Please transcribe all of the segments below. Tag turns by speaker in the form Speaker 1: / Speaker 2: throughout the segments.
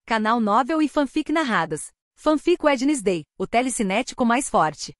Speaker 1: Canal Novel e Fanfic narradas. Fanfic Wednesday, o telecinético mais forte.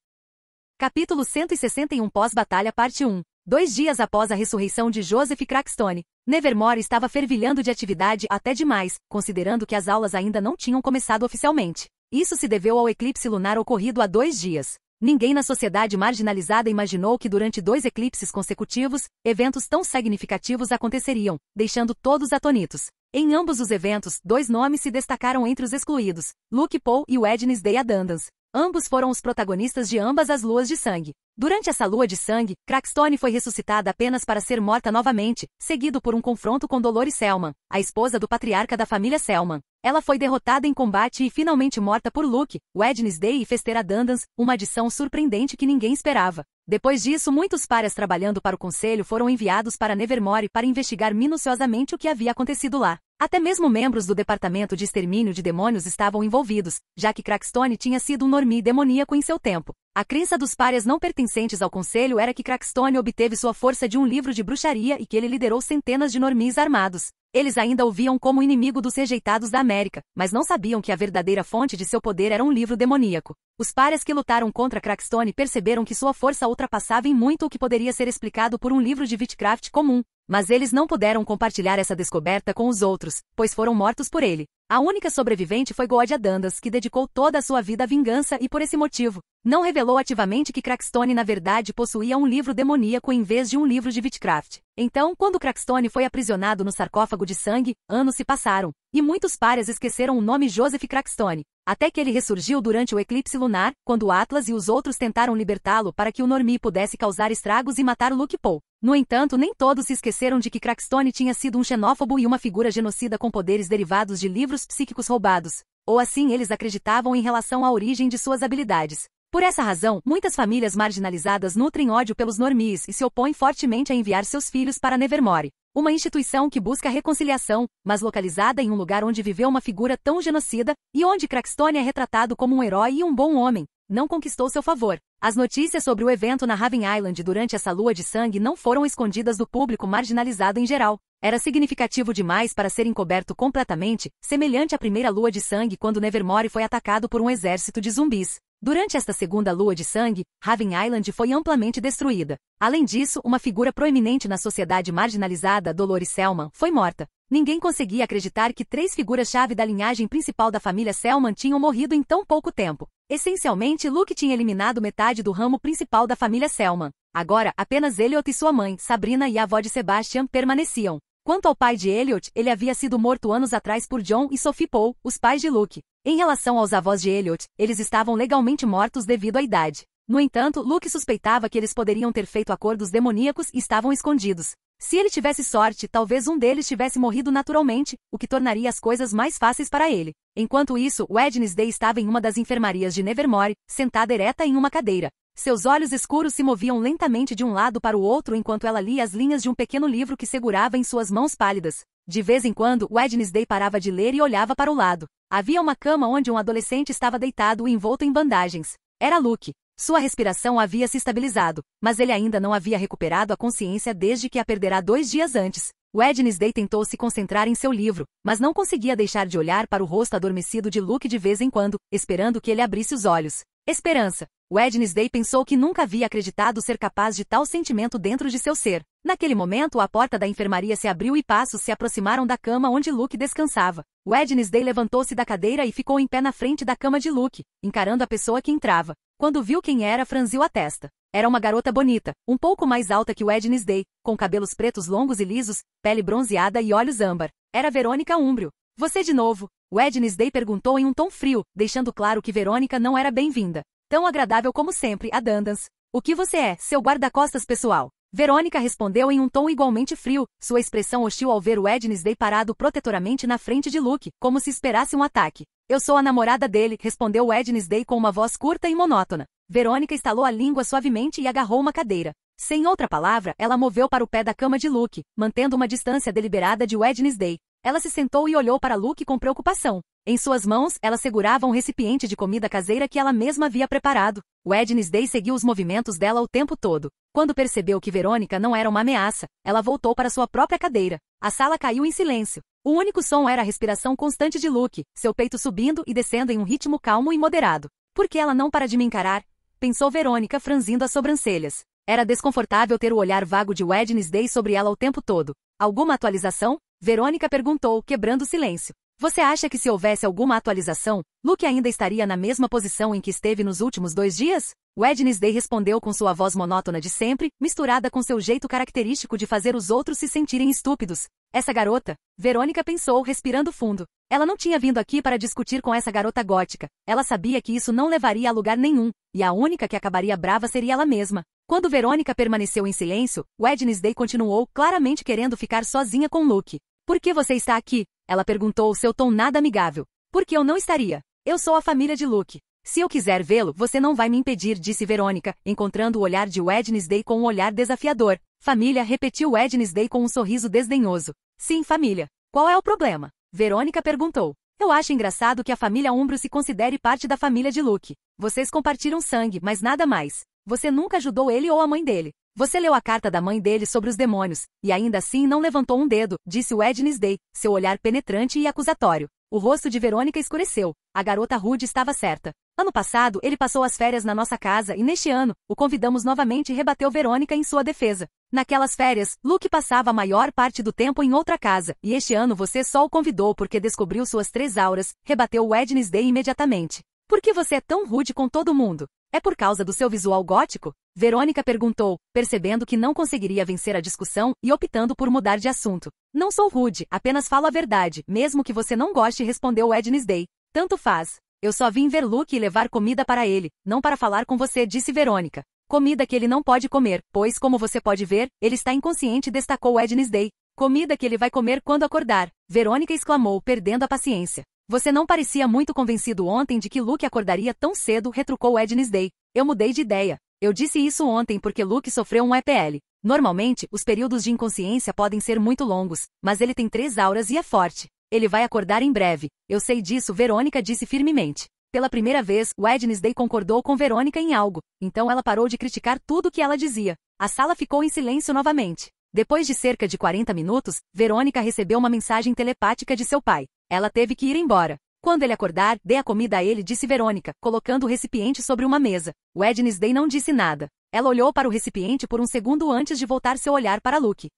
Speaker 1: Capítulo 161 Pós-batalha parte 1. 2 dias após a ressurreição de Joseph Crackstone, Nevermore estava fervilhando de atividade até demais, considerando que as aulas ainda não tinham começado oficialmente. Isso se deveu ao eclipse lunar ocorrido há 2 dias. Ninguém na sociedade marginalizada imaginou que durante 2 eclipses consecutivos, eventos tão significativos aconteceriam, deixando todos atônitos. Em ambos os eventos, 2 nomes se destacaram entre os excluídos, Luke Poe e Wednesday Addams. Ambos foram os protagonistas de ambas as luas de sangue. Durante essa lua de sangue, Crackstone foi ressuscitada apenas para ser morta novamente, seguido por um confronto com Dolores Selman, a esposa do patriarca da família Selman. Ela foi derrotada em combate e finalmente morta por Luke, Wednesday e Fester Addams, uma adição surpreendente que ninguém esperava. Depois disso, muitos pares trabalhando para o conselho foram enviados para Nevermore para investigar minuciosamente o que havia acontecido lá. Até mesmo membros do departamento de extermínio de demônios estavam envolvidos, já que Crackstone tinha sido um normie demoníaco em seu tempo. A crença dos párias não pertencentes ao conselho era que Crackstone obteve sua força de um livro de bruxaria e que ele liderou centenas de normies armados. Eles ainda o viam como inimigo dos rejeitados da América, mas não sabiam que a verdadeira fonte de seu poder era um livro demoníaco. Os párias que lutaram contra Crackstone perceberam que sua força ultrapassava em muito o que poderia ser explicado por um livro de witchcraft comum. Mas eles não puderam compartilhar essa descoberta com os outros, pois foram mortos por ele. A única sobrevivente foi God Addams, que dedicou toda a sua vida à vingança e por esse motivo, não revelou ativamente que Crackstone na verdade possuía um livro demoníaco em vez de um livro de witchcraft. Então, quando Crackstone foi aprisionado no sarcófago de sangue, anos se passaram, e muitos párias esqueceram o nome Joseph Crackstone, até que ele ressurgiu durante o eclipse lunar, quando Atlas e os outros tentaram libertá-lo para que o normie pudesse causar estragos e matar Luke Poe. No entanto, nem todos se esqueceram de que Crackstone tinha sido um xenófobo e uma figura genocida com poderes derivados de livros psíquicos roubados. Ou assim eles acreditavam em relação à origem de suas habilidades. Por essa razão, muitas famílias marginalizadas nutrem ódio pelos normies e se opõem fortemente a enviar seus filhos para Nevermore, uma instituição que busca reconciliação, mas localizada em um lugar onde viveu uma figura tão genocida, e onde Crackstone é retratado como um herói e um bom homem, não conquistou seu favor. As notícias sobre o evento na Raven Island durante essa lua de sangue não foram escondidas do público marginalizado em geral. Era significativo demais para ser encoberto completamente, semelhante à primeira lua de sangue quando Nevermore foi atacado por um exército de zumbis. Durante esta segunda lua de sangue, Raven Island foi amplamente destruída. Além disso, uma figura proeminente na sociedade marginalizada, Dolores Selman, foi morta. Ninguém conseguia acreditar que 3 figuras-chave da linhagem principal da família Selman tinham morrido em tão pouco tempo. Essencialmente, Luke tinha eliminado metade do ramo principal da família Selman. Agora, apenas Elliot e sua mãe, Sabrina e a avó de Sebastian, permaneciam. Quanto ao pai de Elliot, ele havia sido morto anos atrás por John e Sophie Poe, os pais de Luke. Em relação aos avós de Elliot, eles estavam legalmente mortos devido à idade. No entanto, Luke suspeitava que eles poderiam ter feito acordos demoníacos e estavam escondidos. Se ele tivesse sorte, talvez um deles tivesse morrido naturalmente, o que tornaria as coisas mais fáceis para ele. Enquanto isso, Wednesday estava em uma das enfermarias de Nevermore, sentada ereta em uma cadeira. Seus olhos escuros se moviam lentamente de um lado para o outro enquanto ela lia as linhas de um pequeno livro que segurava em suas mãos pálidas. De vez em quando, Wednesday parava de ler e olhava para o lado. Havia uma cama onde um adolescente estava deitado e envolto em bandagens. Era Luke. Sua respiração havia se estabilizado, mas ele ainda não havia recuperado a consciência desde que a perdera 2 dias antes. Wednesday tentou se concentrar em seu livro, mas não conseguia deixar de olhar para o rosto adormecido de Luke de vez em quando, esperando que ele abrisse os olhos. Esperança. Wednesday pensou que nunca havia acreditado ser capaz de tal sentimento dentro de seu ser. Naquele momento, a porta da enfermaria se abriu e passos se aproximaram da cama onde Luke descansava. Wednesday levantou-se da cadeira e ficou em pé na frente da cama de Luke, encarando a pessoa que entrava. Quando viu quem era, franziu a testa. Era uma garota bonita, um pouco mais alta que Wednesday, com cabelos pretos longos e lisos, pele bronzeada e olhos âmbar. Era Verônica Umbrio. Você de novo? Wednesday perguntou em um tom frio, deixando claro que Verônica não era bem-vinda. Tão agradável como sempre, Addams. O que você é, seu guarda-costas pessoal? Verônica respondeu em um tom igualmente frio, sua expressão hostil ao ver Wednesday parado protetoramente na frente de Luke, como se esperasse um ataque. Eu sou a namorada dele, respondeu Wednesday com uma voz curta e monótona. Verônica estalou a língua suavemente e agarrou uma cadeira. Sem outra palavra, ela moveu para o pé da cama de Luke, mantendo uma distância deliberada de Wednesday. Ela se sentou e olhou para Luke com preocupação. Em suas mãos, ela segurava um recipiente de comida caseira que ela mesma havia preparado. Wednesday seguiu os movimentos dela o tempo todo. Quando percebeu que Verônica não era uma ameaça, ela voltou para sua própria cadeira. A sala caiu em silêncio. O único som era a respiração constante de Luke, seu peito subindo e descendo em um ritmo calmo e moderado. Por que ela não para de me encarar? Pensou Verônica franzindo as sobrancelhas. Era desconfortável ter o olhar vago de Wednesday sobre ela o tempo todo. Alguma atualização? Verônica perguntou, quebrando o silêncio. Você acha que se houvesse alguma atualização, Luke ainda estaria na mesma posição em que esteve nos últimos 2 dias? Wednesday respondeu com sua voz monótona de sempre, misturada com seu jeito característico de fazer os outros se sentirem estúpidos. Essa garota? Verônica pensou, respirando fundo. Ela não tinha vindo aqui para discutir com essa garota gótica. Ela sabia que isso não levaria a lugar nenhum, e a única que acabaria brava seria ela mesma. Quando Verônica permaneceu em silêncio, Wednesday continuou, claramente querendo ficar sozinha com Luke. Por que você está aqui? Ela perguntou, seu tom nada amigável. Por que eu não estaria? Eu sou a família de Luke. Se eu quiser vê-lo, você não vai me impedir, disse Verônica, encontrando o olhar de Wednesday com um olhar desafiador. Família, repetiu Wednesday com um sorriso desdenhoso. Sim, família. Qual é o problema? Verônica perguntou. Eu acho engraçado que a família Umbro se considere parte da família de Luke. Vocês compartilham sangue, mas nada mais. Você nunca ajudou ele ou a mãe dele. Você leu a carta da mãe dele sobre os demônios, e ainda assim não levantou um dedo, disse Wednesday, seu olhar penetrante e acusatório. O rosto de Verônica escureceu. A garota rude estava certa. Ano passado, ele passou as férias na nossa casa e neste ano, o convidamos novamente, rebateu Verônica em sua defesa. Naquelas férias, Luke passava a maior parte do tempo em outra casa, e este ano você só o convidou porque descobriu suas 3 auras, rebateu Wednesday imediatamente. Por que você é tão rude com todo mundo? É por causa do seu visual gótico? Verônica perguntou, percebendo que não conseguiria vencer a discussão e optando por mudar de assunto. Não sou rude, apenas falo a verdade, mesmo que você não goste, respondeu Wednesday. Tanto faz. Eu só vim ver Luke e levar comida para ele, não para falar com você, disse Verônica. Comida que ele não pode comer, pois, como você pode ver, ele está inconsciente, destacou Wednesday. Comida que ele vai comer quando acordar, Verônica exclamou, perdendo a paciência. Você não parecia muito convencido ontem de que Luke acordaria tão cedo, retrucou Wednesday. Eu mudei de ideia. Eu disse isso ontem porque Luke sofreu um EPL. Normalmente, os períodos de inconsciência podem ser muito longos, mas ele tem 3 auras e é forte. Ele vai acordar em breve. Eu sei disso, Verônica disse firmemente. Pela primeira vez, Wednesday concordou com Verônica em algo, então ela parou de criticar tudo o que ela dizia. A sala ficou em silêncio novamente. Depois de cerca de 40 minutos, Verônica recebeu uma mensagem telepática de seu pai. Ela teve que ir embora. Quando ele acordar, dê a comida a ele, disse Verônica, colocando o recipiente sobre uma mesa. Wednesday não disse nada. Ela olhou para o recipiente por um segundo antes de voltar seu olhar para Luke.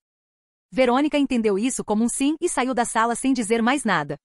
Speaker 1: Verônica entendeu isso como um sim e saiu da sala sem dizer mais nada.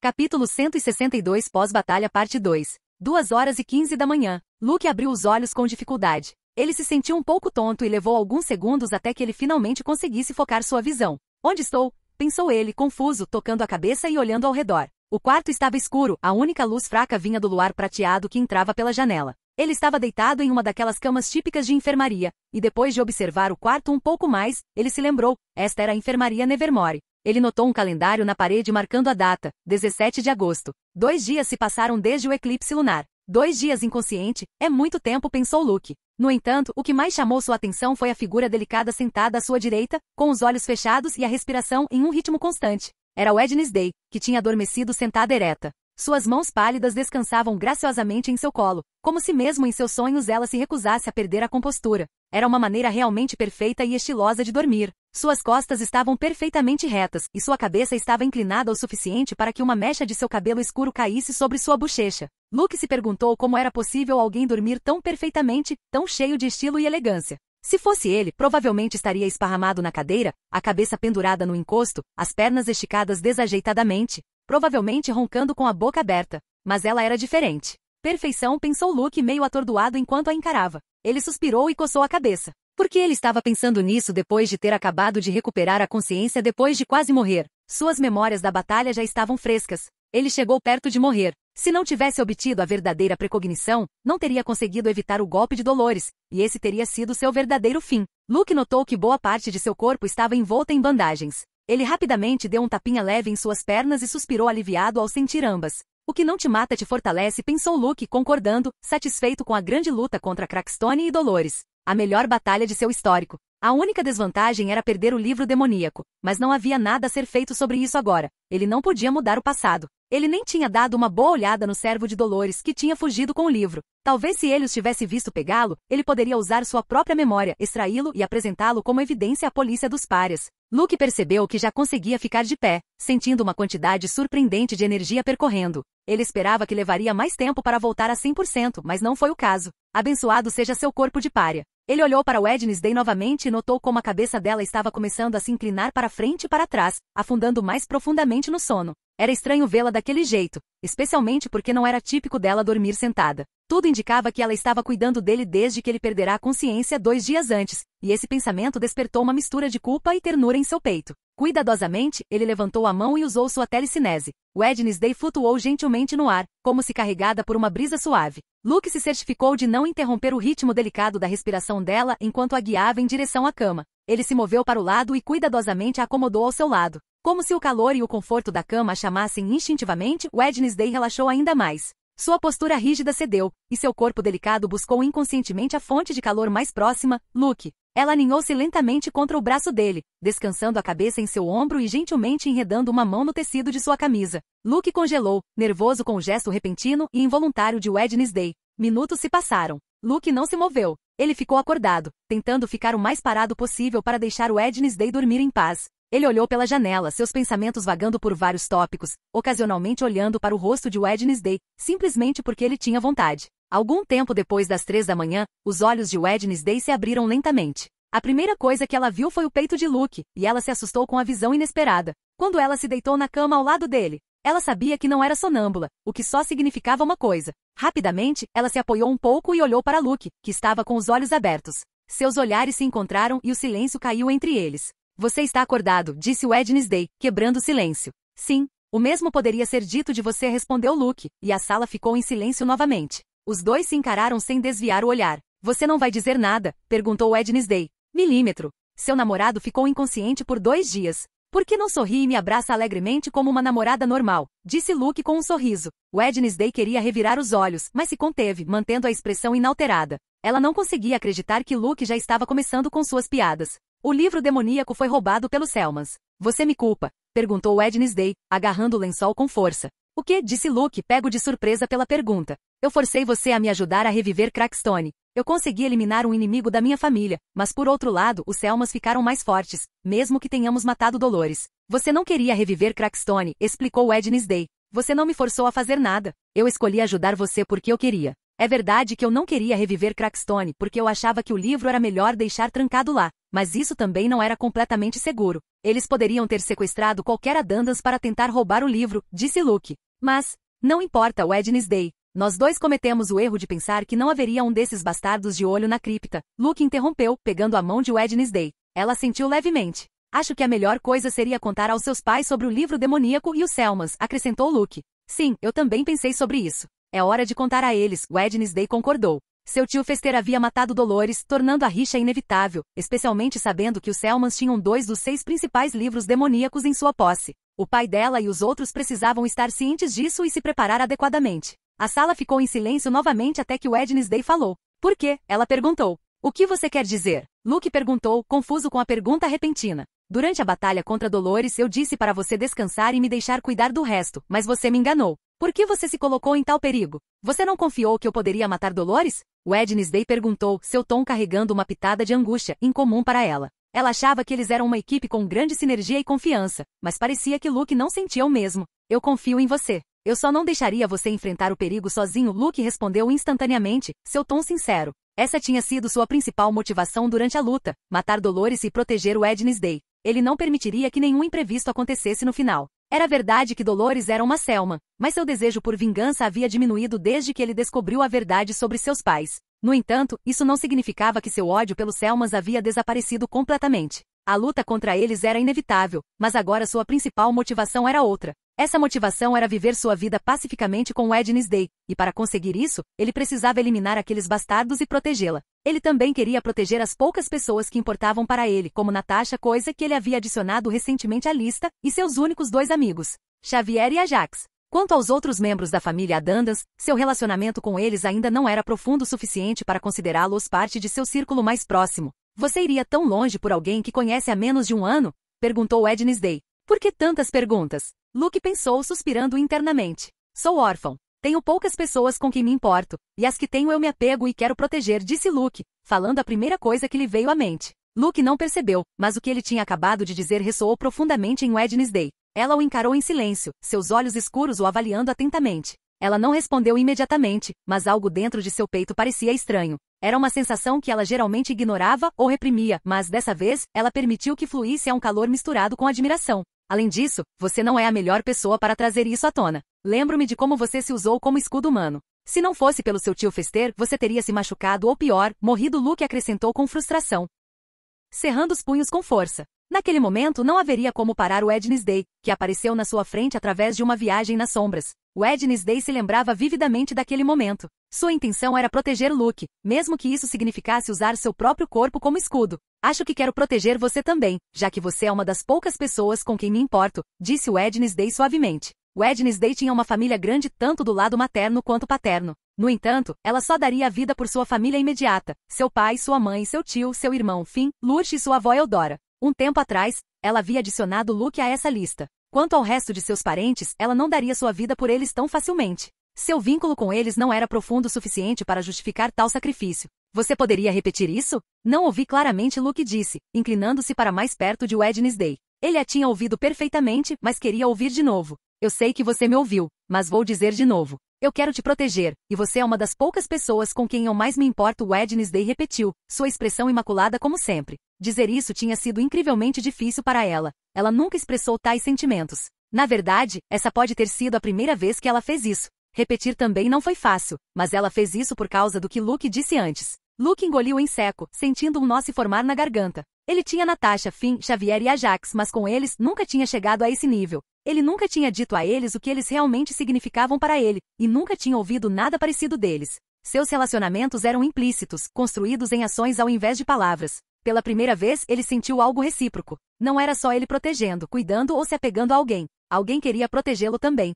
Speaker 1: Capítulo 162 Pós-batalha parte 2. 2h15 da manhã. Luke abriu os olhos com dificuldade. Ele se sentiu um pouco tonto e levou alguns segundos até que ele finalmente conseguisse focar sua visão. Onde estou? Pensou ele, confuso, tocando a cabeça e olhando ao redor. O quarto estava escuro, a única luz fraca vinha do luar prateado que entrava pela janela. Ele estava deitado em uma daquelas camas típicas de enfermaria, e depois de observar o quarto um pouco mais, ele se lembrou, esta era a enfermaria Nevermore. Ele notou um calendário na parede marcando a data, 17 de agosto. 2 dias se passaram desde o eclipse lunar. 2 dias inconsciente, é muito tempo, pensou Luke. No entanto, o que mais chamou sua atenção foi a figura delicada sentada à sua direita, com os olhos fechados e a respiração em um ritmo constante. Era Wednesday, que tinha adormecido sentada ereta. Suas mãos pálidas descansavam graciosamente em seu colo, como se mesmo em seus sonhos ela se recusasse a perder a compostura. Era uma maneira realmente perfeita e estilosa de dormir. Suas costas estavam perfeitamente retas, e sua cabeça estava inclinada o suficiente para que uma mecha de seu cabelo escuro caísse sobre sua bochecha. Luke se perguntou como era possível alguém dormir tão perfeitamente, tão cheio de estilo e elegância. Se fosse ele, provavelmente estaria esparramado na cadeira, a cabeça pendurada no encosto, as pernas esticadas desajeitadamente, provavelmente roncando com a boca aberta. Mas ela era diferente. Perfeição, pensou Luke meio atordoado enquanto a encarava. Ele suspirou e coçou a cabeça. Por que ele estava pensando nisso depois de ter acabado de recuperar a consciência depois de quase morrer? Suas memórias da batalha já estavam frescas. Ele chegou perto de morrer. Se não tivesse obtido a verdadeira precognição, não teria conseguido evitar o golpe de Dolores, e esse teria sido seu verdadeiro fim. Luke notou que boa parte de seu corpo estava envolta em bandagens. Ele rapidamente deu um tapinha leve em suas pernas e suspirou aliviado ao sentir ambas. O que não te mata te fortalece, pensou Luke, concordando, satisfeito com a grande luta contra Crackstone e Dolores. A melhor batalha de seu histórico. A única desvantagem era perder o livro demoníaco, mas não havia nada a ser feito sobre isso agora. Ele não podia mudar o passado. Ele nem tinha dado uma boa olhada no servo de Dolores que tinha fugido com o livro. Talvez se ele os tivesse visto pegá-lo, ele poderia usar sua própria memória, extraí-lo e apresentá-lo como evidência à polícia dos párias. Luke percebeu que já conseguia ficar de pé, sentindo uma quantidade surpreendente de energia percorrendo. Ele esperava que levaria mais tempo para voltar a 100%, mas não foi o caso. Abençoado seja seu corpo de pária. Ele olhou para Wednesday novamente e notou como a cabeça dela estava começando a se inclinar para frente e para trás, afundando mais profundamente no sono. Era estranho vê-la daquele jeito, especialmente porque não era típico dela dormir sentada. Tudo indicava que ela estava cuidando dele desde que ele perderá a consciência 2 dias antes, e esse pensamento despertou uma mistura de culpa e ternura em seu peito. Cuidadosamente, ele levantou a mão e usou sua telecinese. Wednesday flutuou gentilmente no ar, como se carregada por uma brisa suave. Luke se certificou de não interromper o ritmo delicado da respiração dela enquanto a guiava em direção à cama. Ele se moveu para o lado e cuidadosamente a acomodou ao seu lado. Como se o calor e o conforto da cama a chamassem instintivamente, Wednesday relaxou ainda mais. Sua postura rígida cedeu, e seu corpo delicado buscou inconscientemente a fonte de calor mais próxima, Luke. Ela aninhou-se lentamente contra o braço dele, descansando a cabeça em seu ombro e gentilmente enredando uma mão no tecido de sua camisa. Luke congelou, nervoso com o gesto repentino e involuntário de Wednesday. Minutos se passaram. Luke não se moveu. Ele ficou acordado, tentando ficar o mais parado possível para deixar Wednesday dormir em paz. Ele olhou pela janela, seus pensamentos vagando por vários tópicos, ocasionalmente olhando para o rosto de Wednesday, simplesmente porque ele tinha vontade. Algum tempo depois das 3 da manhã, os olhos de Wednesday se abriram lentamente. A primeira coisa que ela viu foi o peito de Luke, e ela se assustou com a visão inesperada. Quando ela se deitou na cama ao lado dele, ela sabia que não era sonâmbula, o que só significava uma coisa. Rapidamente, ela se apoiou um pouco e olhou para Luke, que estava com os olhos abertos. Seus olhares se encontraram e o silêncio caiu entre eles. Você está acordado, disse Wednesday, quebrando o silêncio. Sim, o mesmo poderia ser dito de você, respondeu Luke, e a sala ficou em silêncio novamente. Os dois se encararam sem desviar o olhar. Você não vai dizer nada? Perguntou Wednesday. Milímetro. Seu namorado ficou inconsciente por 2 dias. Por que não sorri e me abraça alegremente como uma namorada normal? Disse Luke com um sorriso. Wednesday queria revirar os olhos, mas se conteve, mantendo a expressão inalterada. Ela não conseguia acreditar que Luke já estava começando com suas piadas. O livro demoníaco foi roubado pelos Selmans. Você me culpa? Perguntou Wednesday, agarrando o lençol com força. O que? Disse Luke, pego de surpresa pela pergunta. Eu forcei você a me ajudar a reviver Crackstone. Eu consegui eliminar um inimigo da minha família, mas por outro lado, os Selmans ficaram mais fortes, mesmo que tenhamos matado Dolores. Você não queria reviver Crackstone, explicou Wednesday. Você não me forçou a fazer nada. Eu escolhi ajudar você porque eu queria. É verdade que eu não queria reviver Crackstone porque eu achava que o livro era melhor deixar trancado lá, mas isso também não era completamente seguro. Eles poderiam ter sequestrado qualquer Adandans para tentar roubar o livro, disse Luke. Mas, não importa, Wednesday. Nós dois cometemos o erro de pensar que não haveria um desses bastardos de olho na cripta. Luke interrompeu, pegando a mão de Wednesday. Ela sentiu levemente. Acho que a melhor coisa seria contar aos seus pais sobre o livro demoníaco e os Selmans, acrescentou Luke. Sim, eu também pensei sobre isso. É hora de contar a eles, Wednesday concordou. Seu tio Fester havia matado Dolores, tornando a rixa inevitável, especialmente sabendo que os Selmans tinham 2 dos 6 principais livros demoníacos em sua posse. O pai dela e os outros precisavam estar cientes disso e se preparar adequadamente. A sala ficou em silêncio novamente até que Wednesday falou. Por quê? Ela perguntou. O que você quer dizer? Luke perguntou, confuso com a pergunta repentina. Durante a batalha contra Dolores eu disse para você descansar e me deixar cuidar do resto, mas você me enganou. Por que você se colocou em tal perigo? Você não confiou que eu poderia matar Dolores? Wednesday perguntou, seu tom carregando uma pitada de angústia, incomum para ela. Ela achava que eles eram uma equipe com grande sinergia e confiança, mas parecia que Luke não sentia o mesmo. Eu confio em você. Eu só não deixaria você enfrentar o perigo sozinho, Luke respondeu instantaneamente, seu tom sincero. Essa tinha sido sua principal motivação durante a luta, matar Dolores e proteger Wednesday. Ele não permitiria que nenhum imprevisto acontecesse no final. Era verdade que Dolores era uma Selma, mas seu desejo por vingança havia diminuído desde que ele descobriu a verdade sobre seus pais. No entanto, isso não significava que seu ódio pelos Selmas havia desaparecido completamente. A luta contra eles era inevitável, mas agora sua principal motivação era outra. Essa motivação era viver sua vida pacificamente com Wednesday, e para conseguir isso, ele precisava eliminar aqueles bastardos e protegê-la. Ele também queria proteger as poucas pessoas que importavam para ele, como Natasha, coisa que ele havia adicionado recentemente à lista, e seus únicos 2 amigos, Xavier e Ajax. Quanto aos outros membros da família Adandans, seu relacionamento com eles ainda não era profundo o suficiente para considerá-los parte de seu círculo mais próximo. Você iria tão longe por alguém que conhece há menos de 1 ano? Perguntou Wednesday. Por que tantas perguntas? Luke pensou, suspirando internamente. Sou órfão. Tenho poucas pessoas com quem me importo, e as que tenho eu me apego e quero proteger, disse Luke, falando a primeira coisa que lhe veio à mente. Luke não percebeu, mas o que ele tinha acabado de dizer ressoou profundamente em Wednesday. Ela o encarou em silêncio, seus olhos escuros o avaliando atentamente. Ela não respondeu imediatamente, mas algo dentro de seu peito parecia estranho. Era uma sensação que ela geralmente ignorava ou reprimia, mas dessa vez, ela permitiu que fluísse a um calor misturado com admiração. Além disso, você não é a melhor pessoa para trazer isso à tona. Lembro-me de como você se usou como escudo humano. Se não fosse pelo seu tio Fester, você teria se machucado ou pior, morrido, Luke acrescentou com frustração, cerrando os punhos com força. Naquele momento não haveria como parar o Wednesday, que apareceu na sua frente através de uma viagem nas sombras. Wednesday se lembrava vividamente daquele momento. Sua intenção era proteger Luke, mesmo que isso significasse usar seu próprio corpo como escudo. Acho que quero proteger você também, já que você é uma das poucas pessoas com quem me importo, disse Wednesday suavemente. Wednesday tinha uma família grande tanto do lado materno quanto paterno. No entanto, ela só daria a vida por sua família imediata, seu pai, sua mãe, seu tio, seu irmão Finn, Lurch e sua avó Eudora. Um tempo atrás, ela havia adicionado Luke a essa lista. Quanto ao resto de seus parentes, ela não daria sua vida por eles tão facilmente. Seu vínculo com eles não era profundo o suficiente para justificar tal sacrifício. Você poderia repetir isso? Não ouvi claramente, Luke disse, inclinando-se para mais perto de Wednesday. Ele a tinha ouvido perfeitamente, mas queria ouvir de novo. Eu sei que você me ouviu, mas vou dizer de novo. Eu quero te proteger, e você é uma das poucas pessoas com quem eu mais me importo, Wednesday repetiu, sua expressão imaculada como sempre. Dizer isso tinha sido incrivelmente difícil para ela. Ela nunca expressou tais sentimentos. Na verdade, essa pode ter sido a primeira vez que ela fez isso. Repetir também não foi fácil, mas ela fez isso por causa do que Luke disse antes. Luke engoliu em seco, sentindo um nó se formar na garganta. Ele tinha Natasha, Finn, Xavier e Ajax, mas com eles nunca tinha chegado a esse nível. Ele nunca tinha dito a eles o que eles realmente significavam para ele, e nunca tinha ouvido nada parecido deles. Seus relacionamentos eram implícitos, construídos em ações ao invés de palavras. Pela primeira vez, ele sentiu algo recíproco. Não era só ele protegendo, cuidando ou se apegando a alguém. Alguém queria protegê-lo também.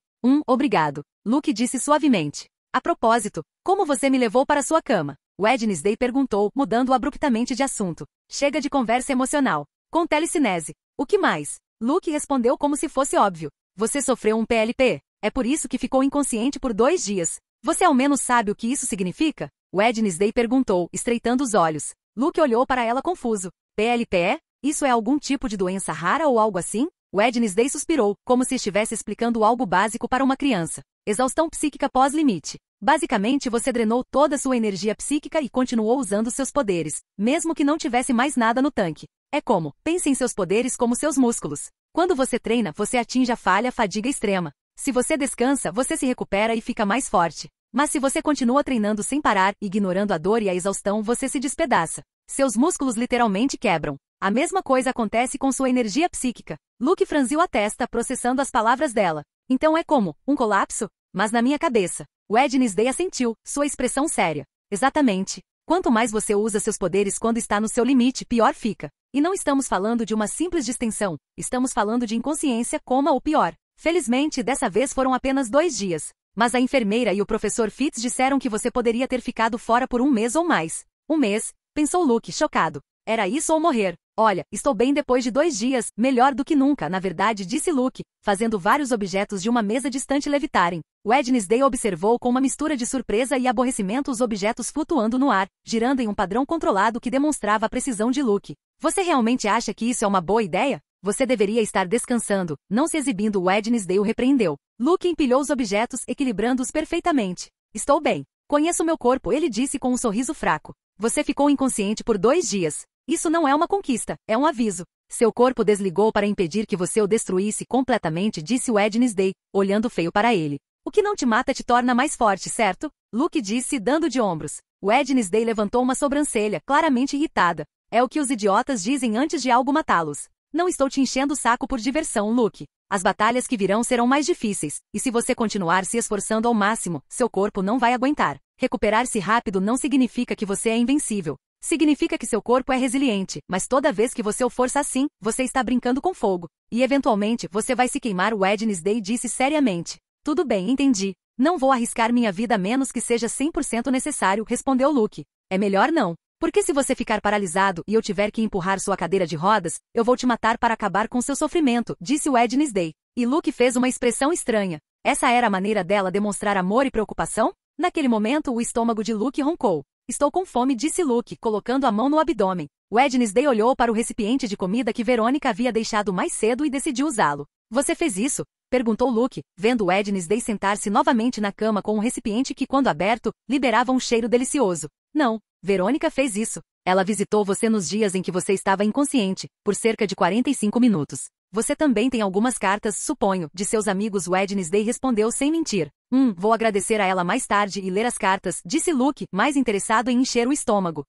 Speaker 1: Obrigado. Luke disse suavemente. A propósito, como você me levou para sua cama? Wednesday perguntou, mudando abruptamente de assunto. Chega de conversa emocional. Com telecinese. O que mais? Luke respondeu como se fosse óbvio. Você sofreu um PLP. É por isso que ficou inconsciente por 2 dias. Você ao menos sabe o que isso significa? Wednesday perguntou, estreitando os olhos. Luke olhou para ela confuso. PLP? Isso é algum tipo de doença rara ou algo assim? Wednesday suspirou, como se estivesse explicando algo básico para uma criança. Exaustão psíquica pós-limite. Basicamente, você drenou toda a sua energia psíquica e continuou usando seus poderes, mesmo que não tivesse mais nada no tanque. É como, pense em seus poderes como seus músculos. Quando você treina, você atinge a fadiga extrema. Se você descansa, você se recupera e fica mais forte. Mas se você continua treinando sem parar, ignorando a dor e a exaustão, você se despedaça. Seus músculos literalmente quebram. A mesma coisa acontece com sua energia psíquica. Luke franziu a testa, processando as palavras dela. Então é como, um colapso? Mas na minha cabeça. Wednesday assentiu, sua expressão séria. Exatamente. Quanto mais você usa seus poderes quando está no seu limite, pior fica. E não estamos falando de uma simples distensão. Estamos falando de inconsciência, coma ou pior. Felizmente, dessa vez foram apenas 2 dias. Mas a enfermeira e o professor Fitz disseram que você poderia ter ficado fora por 1 mês ou mais. 1 mês? Pensou Luke, chocado. Era isso ou morrer? Olha, estou bem depois de 2 dias, melhor do que nunca, na verdade, disse Luke, fazendo vários objetos de uma mesa distante levitarem. Wednesday observou com uma mistura de surpresa e aborrecimento os objetos flutuando no ar, girando em um padrão controlado que demonstrava a precisão de Luke. Você realmente acha que isso é uma boa ideia? Você deveria estar descansando, não se exibindo. Wednesday o repreendeu. Luke empilhou os objetos, equilibrando-os perfeitamente. Estou bem. Conheço meu corpo, ele disse com um sorriso fraco. Você ficou inconsciente por 2 dias. Isso não é uma conquista, é um aviso. Seu corpo desligou para impedir que você o destruísse completamente, disse Wednesday, olhando feio para ele. O que não te mata te torna mais forte, certo? Luke disse, dando de ombros. Wednesday levantou uma sobrancelha, claramente irritada. É o que os idiotas dizem antes de algo matá-los. Não estou te enchendo o saco por diversão, Luke. As batalhas que virão serão mais difíceis, e se você continuar se esforçando ao máximo, seu corpo não vai aguentar. Recuperar-se rápido não significa que você é invencível. Significa que seu corpo é resiliente, mas toda vez que você o força assim, você está brincando com fogo. E eventualmente, você vai se queimar, Wednesday disse seriamente. Tudo bem, entendi. Não vou arriscar minha vida a menos que seja 100% necessário, respondeu Luke. É melhor não. Porque se você ficar paralisado e eu tiver que empurrar sua cadeira de rodas, eu vou te matar para acabar com seu sofrimento, disse Wednesday. E Luke fez uma expressão estranha. Essa era a maneira dela demonstrar amor e preocupação? Naquele momento o estômago de Luke roncou. Estou com fome, disse Luke, colocando a mão no abdômen. Wednesday olhou para o recipiente de comida que Verônica havia deixado mais cedo e decidiu usá-lo. Você fez isso? Perguntou Luke, vendo Wednesday sentar-se novamente na cama com um recipiente que, quando aberto, liberava um cheiro delicioso. Não, Verônica fez isso. Ela visitou você nos dias em que você estava inconsciente, por cerca de 45 minutos. Você também tem algumas cartas, suponho, de seus amigos. Wednesday respondeu sem mentir. Vou agradecer a ela mais tarde e ler as cartas, disse Luke, mais interessado em encher o estômago.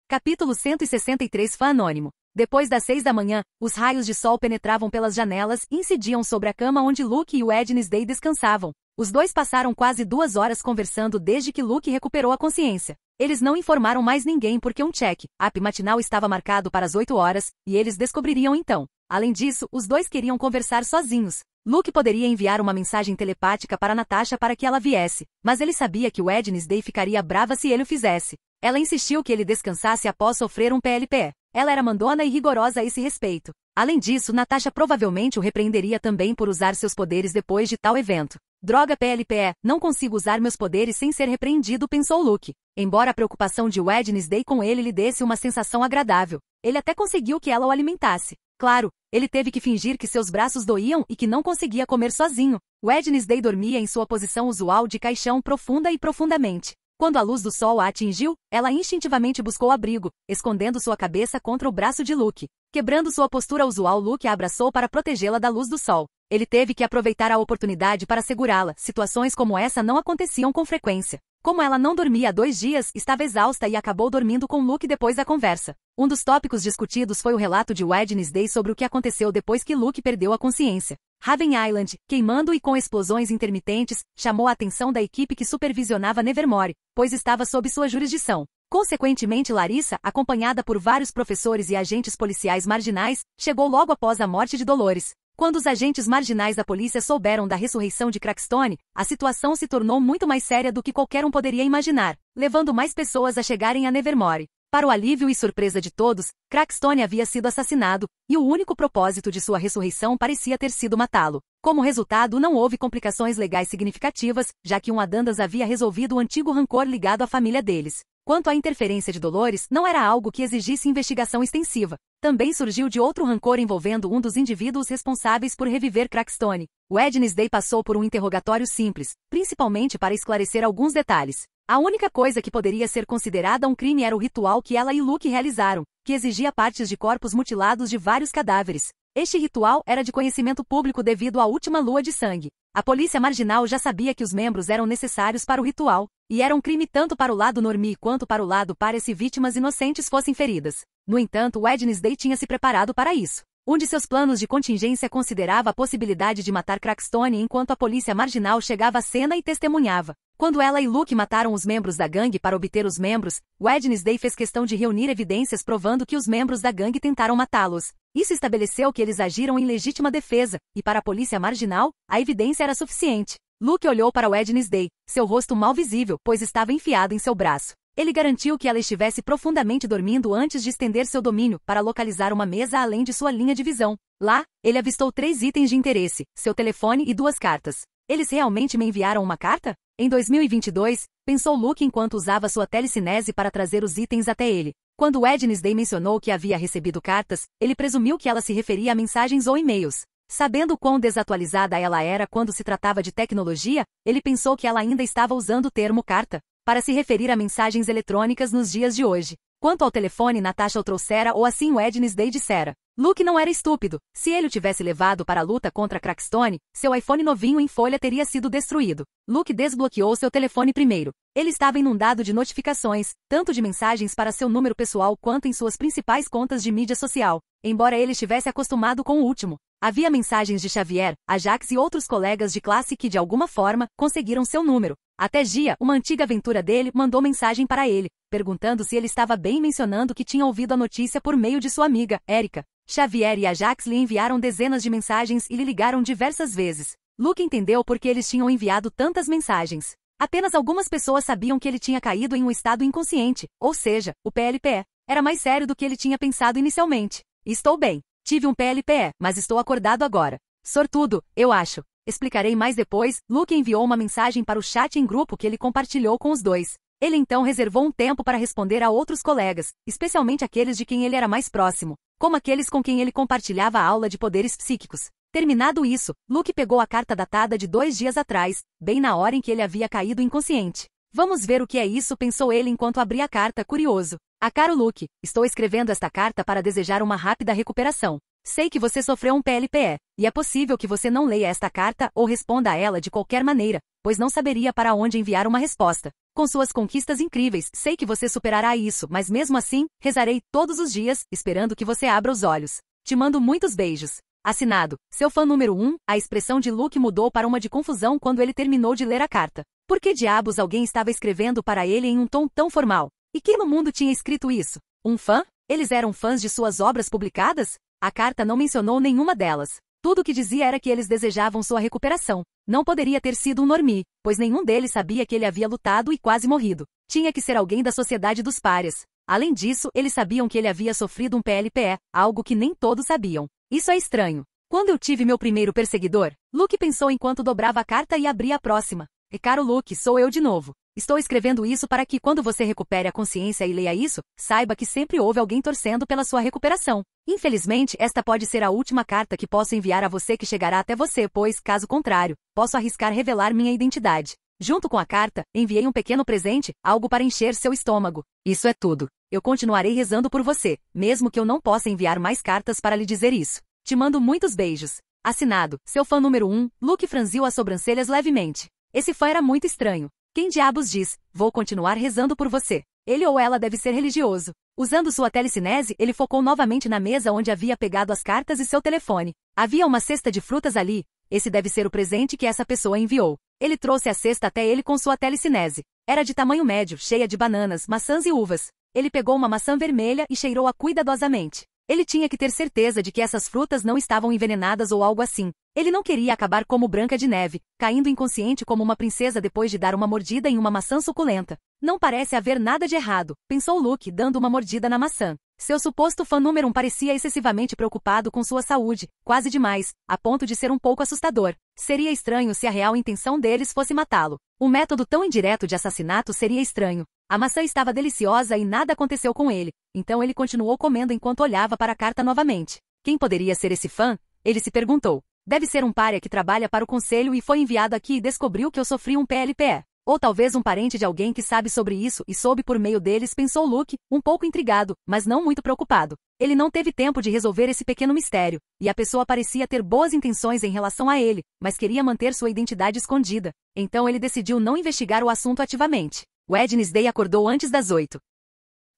Speaker 1: Capítulo 163 Fã anônimo. Depois das 6 da manhã, os raios de sol penetravam pelas janelas e incidiam sobre a cama onde Luke e Wednesday descansavam. Os dois passaram quase 2 horas conversando desde que Luke recuperou a consciência. Eles não informaram mais ninguém porque um check-up matinal estava marcado para as 8 horas, e eles descobririam então. Além disso, os dois queriam conversar sozinhos. Luke poderia enviar uma mensagem telepática para Natasha para que ela viesse, mas ele sabia que Wednesday ficaria brava se ele o fizesse. Ela insistiu que ele descansasse após sofrer um PLPE. Ela era mandona e rigorosa a esse respeito. Além disso, Natasha provavelmente o repreenderia também por usar seus poderes depois de tal evento. Droga, PLPE, não consigo usar meus poderes sem ser repreendido, pensou Luke. Embora a preocupação de Wednesday com ele lhe desse uma sensação agradável, ele até conseguiu que ela o alimentasse. Claro, ele teve que fingir que seus braços doíam e que não conseguia comer sozinho. Wednesday dormia em sua posição usual de caixão profunda e profundamente. Quando a luz do sol a atingiu, ela instintivamente buscou abrigo, escondendo sua cabeça contra o braço de Luke. Quebrando sua postura usual, Luke a abraçou para protegê-la da luz do sol. Ele teve que aproveitar a oportunidade para segurá-la. Situações como essa não aconteciam com frequência. Como ela não dormia há 2 dias, estava exausta e acabou dormindo com Luke depois da conversa. Um dos tópicos discutidos foi o relato de Wednesday sobre o que aconteceu depois que Luke perdeu a consciência. Raven Island, queimando e com explosões intermitentes, chamou a atenção da equipe que supervisionava Nevermore, pois estava sob sua jurisdição. Consequentemente, Larissa, acompanhada por vários professores e agentes policiais marginais, chegou logo após a morte de Dolores. Quando os agentes marginais da polícia souberam da ressurreição de Crackstone, a situação se tornou muito mais séria do que qualquer um poderia imaginar, levando mais pessoas a chegarem a Nevermore. Para o alívio e surpresa de todos, Crackstone havia sido assassinado, e o único propósito de sua ressurreição parecia ter sido matá-lo. Como resultado, não houve complicações legais significativas, já que um Adandas havia resolvido o antigo rancor ligado à família deles. Quanto à interferência de Dolores, não era algo que exigisse investigação extensiva. Também surgiu de outro rancor envolvendo um dos indivíduos responsáveis por reviver Crackstone. Wednesday passou por um interrogatório simples, principalmente para esclarecer alguns detalhes. A única coisa que poderia ser considerada um crime era o ritual que ela e Luke realizaram, que exigia partes de corpos mutilados de vários cadáveres. Este ritual era de conhecimento público devido à última lua de sangue. A polícia marginal já sabia que os membros eram necessários para o ritual, e era um crime tanto para o lado normie quanto para o lado para se vítimas inocentes fossem feridas. No entanto, Wednesday tinha se preparado para isso. Um de seus planos de contingência considerava a possibilidade de matar Crackstone enquanto a polícia marginal chegava à cena e testemunhava. Quando ela e Luke mataram os membros da gangue para obter os membros, Wednesday fez questão de reunir evidências provando que os membros da gangue tentaram matá-los. Isso estabeleceu que eles agiram em legítima defesa, e para a polícia marginal, a evidência era suficiente. Luke olhou para Wednesday, seu rosto mal visível, pois estava enfiado em seu braço. Ele garantiu que ela estivesse profundamente dormindo antes de estender seu domínio para localizar uma mesa além de sua linha de visão. Lá, ele avistou 3 itens de interesse, seu telefone e 2 cartas. Eles realmente me enviaram uma carta? Em 2022, pensou Luke enquanto usava sua telecinese para trazer os itens até ele. Quando Wednesday mencionou que havia recebido cartas, ele presumiu que ela se referia a mensagens ou e-mails. Sabendo quão desatualizada ela era quando se tratava de tecnologia, ele pensou que ela ainda estava usando o termo carta para se referir a mensagens eletrônicas nos dias de hoje. Quanto ao telefone, Natasha o trouxera ou assim Wednesday dissera. Luke não era estúpido. Se ele o tivesse levado para a luta contra Crackstone, seu iPhone novinho em folha teria sido destruído. Luke desbloqueou seu telefone primeiro. Ele estava inundado de notificações, tanto de mensagens para seu número pessoal quanto em suas principais contas de mídia social. Embora ele estivesse acostumado com o último, havia mensagens de Xavier, Ajax e outros colegas de classe que de alguma forma conseguiram seu número. Até Gia, uma antiga aventura dele, mandou mensagem para ele, perguntando se ele estava bem, mencionando que tinha ouvido a notícia por meio de sua amiga, Erika. Xavier e Ajax lhe enviaram dezenas de mensagens e lhe ligaram diversas vezes. Luke entendeu por que eles tinham enviado tantas mensagens. Apenas algumas pessoas sabiam que ele tinha caído em um estado inconsciente, ou seja, o PLPE. Era mais sério do que ele tinha pensado inicialmente. Estou bem. Tive um PLPE, mas estou acordado agora. Sortudo, eu acho. Explicarei mais depois. Luke enviou uma mensagem para o chat em grupo que ele compartilhou com os dois. Ele então reservou um tempo para responder a outros colegas, especialmente aqueles de quem ele era mais próximo, como aqueles com quem ele compartilhava a aula de poderes psíquicos. Terminado isso, Luke pegou a carta datada de 2 dias atrás, bem na hora em que ele havia caído inconsciente. Vamos ver o que é isso, pensou ele enquanto abria a carta, curioso. A caro Luke, estou escrevendo esta carta para desejar uma rápida recuperação. Sei que você sofreu um PLPE, e é possível que você não leia esta carta ou responda a ela de qualquer maneira, pois não saberia para onde enviar uma resposta. Com suas conquistas incríveis, sei que você superará isso, mas mesmo assim, rezarei todos os dias, esperando que você abra os olhos. Te mando muitos beijos. Assinado, seu fã número 1, a expressão de Luke mudou para uma de confusão quando ele terminou de ler a carta. Por que diabos alguém estava escrevendo para ele em um tom tão formal? E quem no mundo tinha escrito isso? Um fã? Eles eram fãs de suas obras publicadas? A carta não mencionou nenhuma delas. Tudo o que dizia era que eles desejavam sua recuperação. Não poderia ter sido um normie, pois nenhum deles sabia que ele havia lutado e quase morrido. Tinha que ser alguém da sociedade dos párias. Além disso, eles sabiam que ele havia sofrido um PLPE, algo que nem todos sabiam. Isso é estranho. Quando eu tive meu primeiro perseguidor, Luke pensou enquanto dobrava a carta e abria a próxima. E caro Luke, sou eu de novo. Estou escrevendo isso para que quando você recupere a consciência e leia isso, saiba que sempre houve alguém torcendo pela sua recuperação. Infelizmente, esta pode ser a última carta que posso enviar a você que chegará até você, pois, caso contrário, posso arriscar revelar minha identidade. Junto com a carta, enviei um pequeno presente, algo para encher seu estômago. Isso é tudo. Eu continuarei rezando por você, mesmo que eu não possa enviar mais cartas para lhe dizer isso. Te mando muitos beijos. Assinado, seu fã número 1, Luke franziu as sobrancelhas levemente. Esse fã era muito estranho. Quem diabos diz, vou continuar rezando por você? Ele ou ela deve ser religioso. Usando sua telecinese, ele focou novamente na mesa onde havia pegado as cartas e seu telefone. Havia uma cesta de frutas ali. Esse deve ser o presente que essa pessoa enviou. Ele trouxe a cesta até ele com sua telecinese. Era de tamanho médio, cheia de bananas, maçãs e uvas. Ele pegou uma maçã vermelha e cheirou-a cuidadosamente. Ele tinha que ter certeza de que essas frutas não estavam envenenadas ou algo assim. Ele não queria acabar como Branca de Neve, caindo inconsciente como uma princesa depois de dar uma mordida em uma maçã suculenta. Não parece haver nada de errado, pensou Luke, dando uma mordida na maçã. Seu suposto fã número 1 parecia excessivamente preocupado com sua saúde, quase demais, a ponto de ser um pouco assustador. Seria estranho se a real intenção deles fosse matá-lo. Um método tão indireto de assassinato seria estranho. A maçã estava deliciosa e nada aconteceu com ele, então ele continuou comendo enquanto olhava para a carta novamente. Quem poderia ser esse fã? Ele se perguntou. Deve ser um pária que trabalha para o conselho e foi enviado aqui e descobriu que eu sofri um PLPE. Ou talvez um parente de alguém que sabe sobre isso e soube por meio deles, pensou Luke, um pouco intrigado, mas não muito preocupado. Ele não teve tempo de resolver esse pequeno mistério, e a pessoa parecia ter boas intenções em relação a ele, mas queria manter sua identidade escondida. Então ele decidiu não investigar o assunto ativamente. Wednesday acordou antes das 8.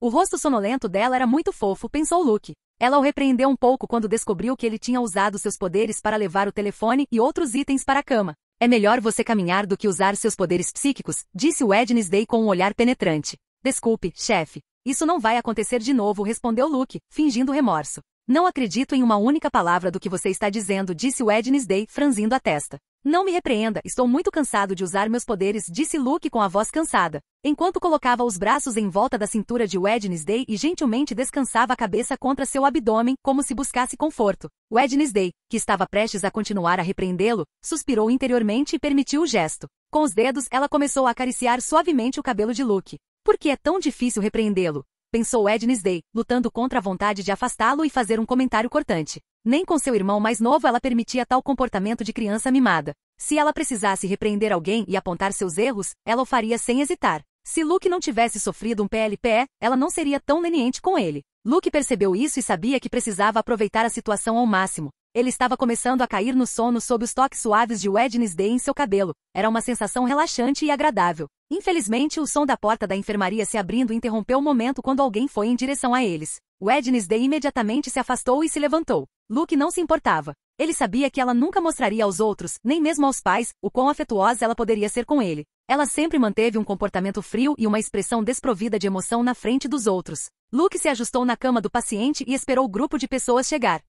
Speaker 1: O rosto sonolento dela era muito fofo, pensou Luke. Ela o repreendeu um pouco quando descobriu que ele tinha usado seus poderes para levar o telefone e outros itens para a cama. É melhor você caminhar do que usar seus poderes psíquicos, disse Wednesday com um olhar penetrante. Desculpe, chefe. Isso não vai acontecer de novo, respondeu Luke, fingindo remorso. Não acredito em uma única palavra do que você está dizendo, disse Wednesday, franzindo a testa. Não me repreenda, estou muito cansado de usar meus poderes, disse Luke com a voz cansada, enquanto colocava os braços em volta da cintura de Wednesday e gentilmente descansava a cabeça contra seu abdômen, como se buscasse conforto. Wednesday, que estava prestes a continuar a repreendê-lo, suspirou interiormente e permitiu o gesto. Com os dedos, ela começou a acariciar suavemente o cabelo de Luke. Por que é tão difícil repreendê-lo? Pensou Wednesday, lutando contra a vontade de afastá-lo e fazer um comentário cortante. Nem com seu irmão mais novo ela permitia tal comportamento de criança mimada. Se ela precisasse repreender alguém e apontar seus erros, ela o faria sem hesitar. Se Luke não tivesse sofrido um PLPE, ela não seria tão leniente com ele. Luke percebeu isso e sabia que precisava aproveitar a situação ao máximo. Ele estava começando a cair no sono sob os toques suaves de Wednesday em seu cabelo. Era uma sensação relaxante e agradável. Infelizmente, o som da porta da enfermaria se abrindo interrompeu o momento quando alguém foi em direção a eles. Wednesday imediatamente se afastou e se levantou. Luke não se importava. Ele sabia que ela nunca mostraria aos outros, nem mesmo aos pais, o quão afetuosa ela poderia ser com ele. Ela sempre manteve um comportamento frio e uma expressão desprovida de emoção na frente dos outros. Luke se ajustou na cama do paciente e esperou o grupo de pessoas chegar.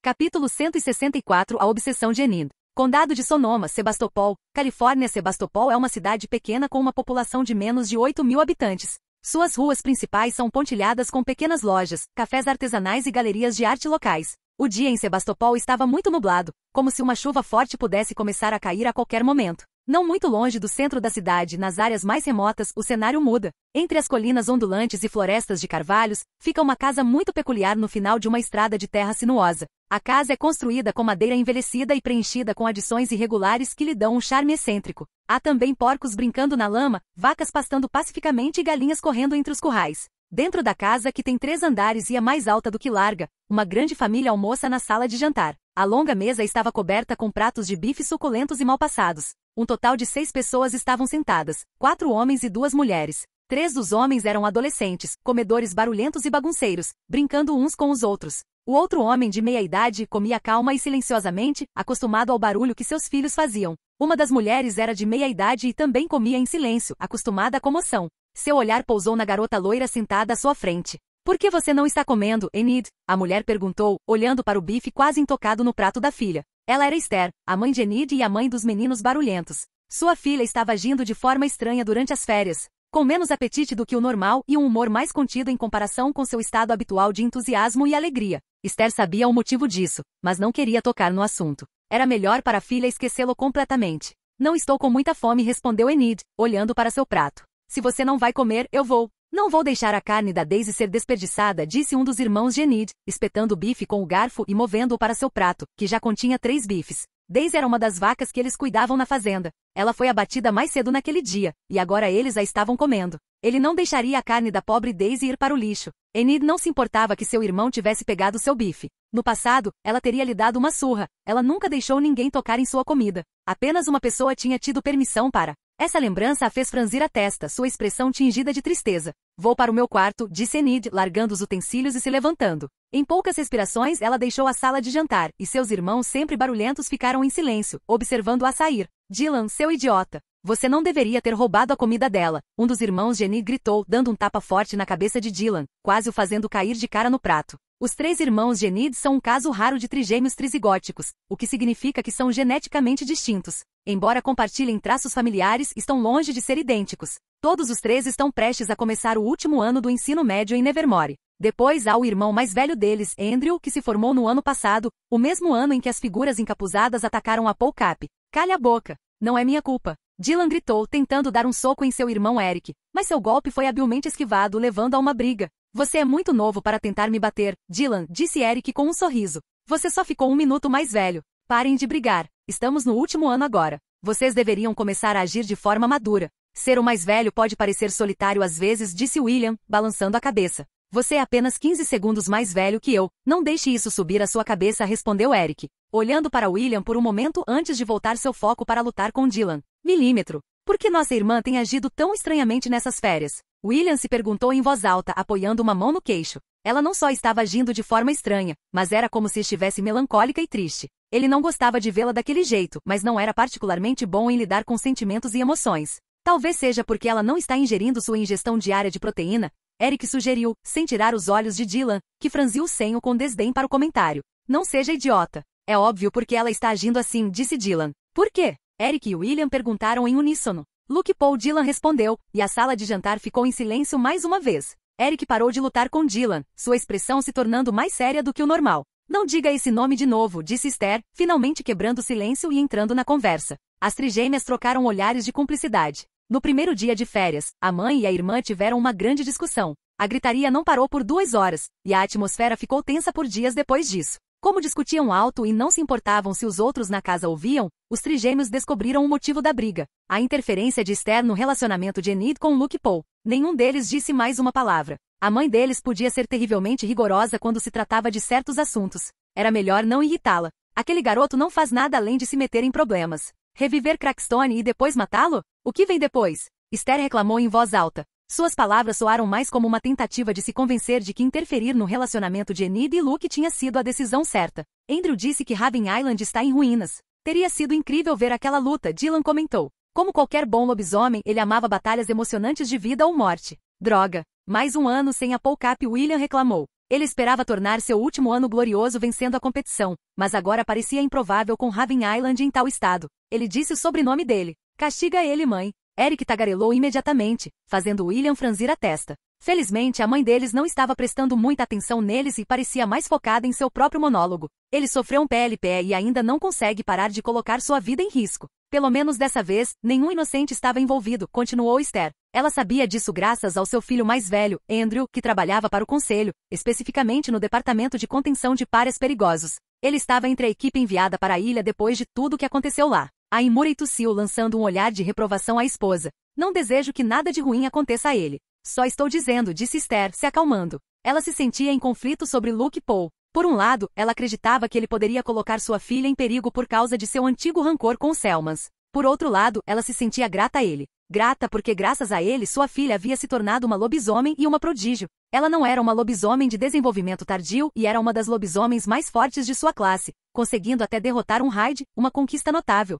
Speaker 1: Capítulo 164 A obsessão de Enid. Condado de Sonoma, Sebastopol, Califórnia. Sebastopol é uma cidade pequena com uma população de menos de 8.000 habitantes. Suas ruas principais são pontilhadas com pequenas lojas, cafés artesanais e galerias de arte locais. O dia em Sebastopol estava muito nublado, como se uma chuva forte pudesse começar a cair a qualquer momento. Não muito longe do centro da cidade, nas áreas mais remotas, o cenário muda. Entre as colinas ondulantes e florestas de carvalhos, fica uma casa muito peculiar no final de uma estrada de terra sinuosa. A casa é construída com madeira envelhecida e preenchida com adições irregulares que lhe dão um charme excêntrico. Há também porcos brincando na lama, vacas pastando pacificamente e galinhas correndo entre os currais. Dentro da casa, que tem 3 andares e é mais alta do que larga, uma grande família almoça na sala de jantar. A longa mesa estava coberta com pratos de bife suculentos e mal passados. Um total de 6 pessoas estavam sentadas, 4 homens e 2 mulheres. 3 dos homens eram adolescentes, comedores barulhentos e bagunceiros, brincando uns com os outros. O outro homem de meia idade comia calma e silenciosamente, acostumado ao barulho que seus filhos faziam. Uma das mulheres era de meia idade e também comia em silêncio, acostumada à comoção. Seu olhar pousou na garota loira sentada à sua frente. Por que você não está comendo, Enid? A mulher perguntou, olhando para o bife quase intocado no prato da filha. Ela era Esther, a mãe de Enid e a mãe dos meninos barulhentos. Sua filha estava agindo de forma estranha durante as férias, com menos apetite do que o normal e um humor mais contido em comparação com seu estado habitual de entusiasmo e alegria. Esther sabia o motivo disso, mas não queria tocar no assunto. Era melhor para a filha esquecê-lo completamente. Não estou com muita fome, respondeu Enid, olhando para seu prato. Se você não vai comer, eu vou. Não vou deixar a carne da Daisy ser desperdiçada, disse um dos irmãos de Enid, espetando o bife com o garfo e movendo-o para seu prato, que já continha 3 bifes. Daisy era uma das vacas que eles cuidavam na fazenda. Ela foi abatida mais cedo naquele dia, e agora eles a estavam comendo. Ele não deixaria a carne da pobre Daisy ir para o lixo. Enid não se importava que seu irmão tivesse pegado seu bife. No passado, ela teria lhe dado uma surra. Ela nunca deixou ninguém tocar em sua comida. Apenas uma pessoa tinha tido permissão para. Essa lembrança a fez franzir a testa, sua expressão tingida de tristeza. Vou para o meu quarto, disse Enid, largando os utensílios e se levantando. Em poucas respirações, ela deixou a sala de jantar, e seus irmãos, sempre barulhentos, ficaram em silêncio, observando-a sair. Dylan, seu idiota! Você não deveria ter roubado a comida dela. Um dos irmãos de Enid gritou, dando um tapa forte na cabeça de Dylan, quase o fazendo cair de cara no prato. Os 3 irmãos de Enid são um caso raro de trigêmeos trizigóticos, o que significa que são geneticamente distintos. Embora compartilhem traços familiares, estão longe de ser idênticos. Todos os 3 estão prestes a começar o último ano do ensino médio em Nevermore. Depois há o irmão mais velho deles, Andrew, que se formou no ano passado, o mesmo ano em que as figuras encapuzadas atacaram a Paul Cap. Calha a boca. Não é minha culpa. Dylan gritou, tentando dar um soco em seu irmão Eric, mas seu golpe foi habilmente esquivado, levando a uma briga. Você é muito novo para tentar me bater, Dylan, disse Eric com um sorriso. Você só ficou 1 minuto mais velho. Parem de brigar. Estamos no último ano agora. Vocês deveriam começar a agir de forma madura. Ser o mais velho pode parecer solitário às vezes, disse William, balançando a cabeça. Você é apenas 15 segundos mais velho que eu. Não deixe isso subir a sua cabeça, respondeu Eric, olhando para William por um momento antes de voltar seu foco para lutar com Dylan. Milímetro. Por que nossa irmã tem agido tão estranhamente nessas férias? William se perguntou em voz alta, apoiando uma mão no queixo. Ela não só estava agindo de forma estranha, mas era como se estivesse melancólica e triste. Ele não gostava de vê-la daquele jeito, mas não era particularmente bom em lidar com sentimentos e emoções. Talvez seja porque ela não está ingerindo sua ingestão diária de proteína, Eric sugeriu, sem tirar os olhos de Dylan, que franziu o senho com desdém para o comentário. Não seja idiota. É óbvio porque ela está agindo assim, disse Dylan. Por quê? Eric e William perguntaram em uníssono. Luke Paul Dylan respondeu, e a sala de jantar ficou em silêncio mais uma vez. Eric parou de lutar com Dylan, sua expressão se tornando mais séria do que o normal. Não diga esse nome de novo, disse Esther, finalmente quebrando o silêncio e entrando na conversa. As trigêmeas trocaram olhares de cumplicidade. No primeiro dia de férias, a mãe e a irmã tiveram uma grande discussão. A gritaria não parou por 2 horas, e a atmosfera ficou tensa por dias depois disso. Como discutiam alto e não se importavam se os outros na casa ouviam, os trigêmeos descobriram o motivo da briga. A interferência de Esther no relacionamento de Enid com Luke Paul. Nenhum deles disse mais uma palavra. A mãe deles podia ser terrivelmente rigorosa quando se tratava de certos assuntos. Era melhor não irritá-la. Aquele garoto não faz nada além de se meter em problemas. Reviver Crackstone e depois matá-lo? O que vem depois? Esther reclamou em voz alta. Suas palavras soaram mais como uma tentativa de se convencer de que interferir no relacionamento de Enid e Luke tinha sido a decisão certa. Andrew disse que Raven Island está em ruínas. Teria sido incrível ver aquela luta, Dylan comentou. Como qualquer bom lobisomem, ele amava batalhas emocionantes de vida ou morte. Droga. Mais um ano sem a Paul Cap, William reclamou. Ele esperava tornar seu último ano glorioso vencendo a competição, mas agora parecia improvável com Raven Island em tal estado. Ele disse o sobrenome dele. Castiga ele, mãe. Eric tagarelou imediatamente, fazendo William franzir a testa. Felizmente, a mãe deles não estava prestando muita atenção neles e parecia mais focada em seu próprio monólogo. Ele sofreu um PLP e ainda não consegue parar de colocar sua vida em risco. Pelo menos dessa vez, nenhum inocente estava envolvido, continuou Esther. Ela sabia disso graças ao seu filho mais velho, Andrew, que trabalhava para o conselho, especificamente no departamento de contenção de párias perigosos. Ele estava entre a equipe enviada para a ilha depois de tudo o que aconteceu lá. A Murray tossiu, lançando um olhar de reprovação à esposa. Não desejo que nada de ruim aconteça a ele. Só estou dizendo, disse Esther, se acalmando. Ela se sentia em conflito sobre Luke Paul. Por um lado, ela acreditava que ele poderia colocar sua filha em perigo por causa de seu antigo rancor com os Selmans. Por outro lado, ela se sentia grata a ele. Grata porque graças a ele sua filha havia se tornado uma lobisomem e uma prodígio. Ela não era uma lobisomem de desenvolvimento tardio e era uma das lobisomens mais fortes de sua classe, conseguindo até derrotar um raid, uma conquista notável.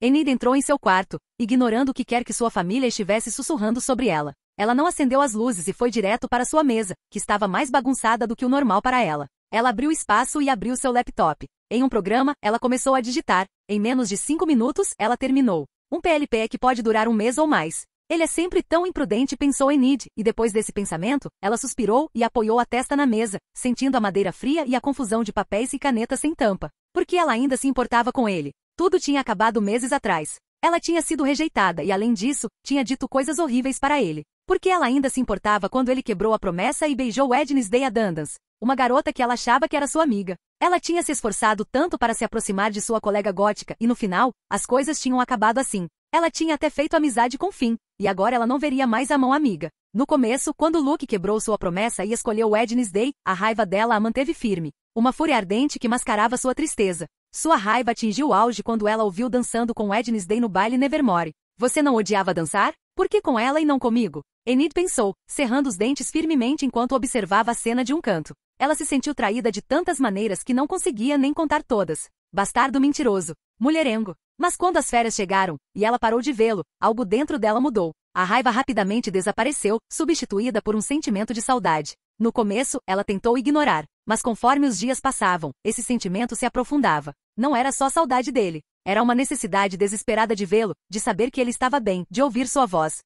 Speaker 1: Enid entrou em seu quarto, ignorando o que quer que sua família estivesse sussurrando sobre ela. Ela não acendeu as luzes e foi direto para sua mesa, que estava mais bagunçada do que o normal para ela. Ela abriu espaço e abriu seu laptop. Em um programa, ela começou a digitar. Em menos de 5 minutos, ela terminou. Um PLP que pode durar um mês ou mais. Ele é sempre tão imprudente, pensou Enid, e depois desse pensamento, ela suspirou e apoiou a testa na mesa, sentindo a madeira fria e a confusão de papéis e canetas sem tampa. Porque ela ainda se importava com ele. Tudo tinha acabado meses atrás. Ela tinha sido rejeitada e, além disso, tinha dito coisas horríveis para ele. Porque ela ainda se importava quando ele quebrou a promessa e beijou Wednesday Adams, uma garota que ela achava que era sua amiga. Ela tinha se esforçado tanto para se aproximar de sua colega gótica e, no final, as coisas tinham acabado assim. Ela tinha até feito amizade com Finn, e agora ela não veria mais a mão amiga. No começo, quando Luke quebrou sua promessa e escolheu Wednesday, a raiva dela a manteve firme. Uma fúria ardente que mascarava sua tristeza. Sua raiva atingiu o auge quando ela o viu dançando com Wednesday no baile Nevermore. Você não odiava dançar? Por que com ela e não comigo? Enid pensou, cerrando os dentes firmemente enquanto observava a cena de um canto. Ela se sentiu traída de tantas maneiras que não conseguia nem contar todas. Bastardo mentiroso. Mulherengo. Mas quando as férias chegaram, e ela parou de vê-lo, algo dentro dela mudou. A raiva rapidamente desapareceu, substituída por um sentimento de saudade. No começo, ela tentou ignorar, mas conforme os dias passavam, esse sentimento se aprofundava. Não era só saudade dele. Era uma necessidade desesperada de vê-lo, de saber que ele estava bem, de ouvir sua voz.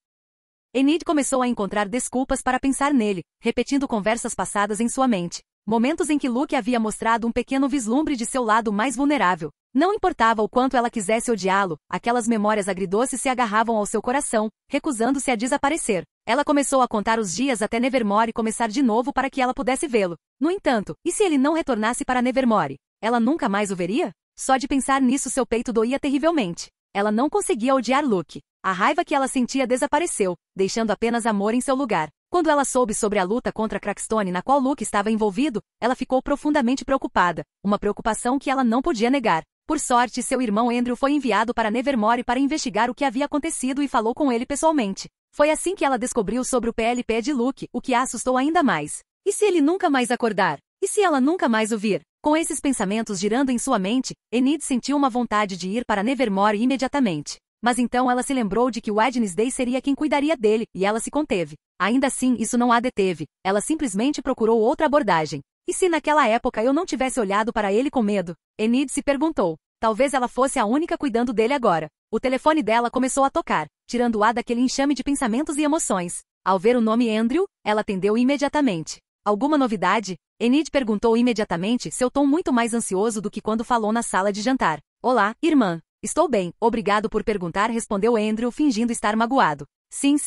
Speaker 1: Enid começou a encontrar desculpas para pensar nele, repetindo conversas passadas em sua mente. Momentos em que Luke havia mostrado um pequeno vislumbre de seu lado mais vulnerável. Não importava o quanto ela quisesse odiá-lo, aquelas memórias agridoces se agarravam ao seu coração, recusando-se a desaparecer. Ela começou a contar os dias até Nevermore começar de novo para que ela pudesse vê-lo. No entanto, e se ele não retornasse para Nevermore? Ela nunca mais o veria? Só de pensar nisso seu peito doía terrivelmente. Ela não conseguia odiar Luke. A raiva que ela sentia desapareceu, deixando apenas amor em seu lugar. Quando ela soube sobre a luta contra Crackstone na qual Luke estava envolvido, ela ficou profundamente preocupada, uma preocupação que ela não podia negar. Por sorte, seu irmão Andrew foi enviado para Nevermore para investigar o que havia acontecido e falou com ele pessoalmente. Foi assim que ela descobriu sobre o PLP de Luke, o que a assustou ainda mais. E se ele nunca mais acordar? E se ela nunca mais o vir? Com esses pensamentos girando em sua mente, Enid sentiu uma vontade de ir para Nevermore imediatamente. Mas então ela se lembrou de que Wednesday seria quem cuidaria dele, e ela se conteve. Ainda assim, isso não a deteve. Ela simplesmente procurou outra abordagem. E se naquela época eu não tivesse olhado para ele com medo? Enid se perguntou. Talvez ela fosse a única cuidando dele agora. O telefone dela começou a tocar, tirando-a daquele enxame de pensamentos e emoções. Ao ver o nome Andrew, ela atendeu imediatamente. Alguma novidade? Enid perguntou imediatamente, seu tom muito mais ansioso do que quando falou na sala de jantar. Olá, irmã. Estou bem, obrigado por perguntar, respondeu Andrew fingindo estar magoado. Sim,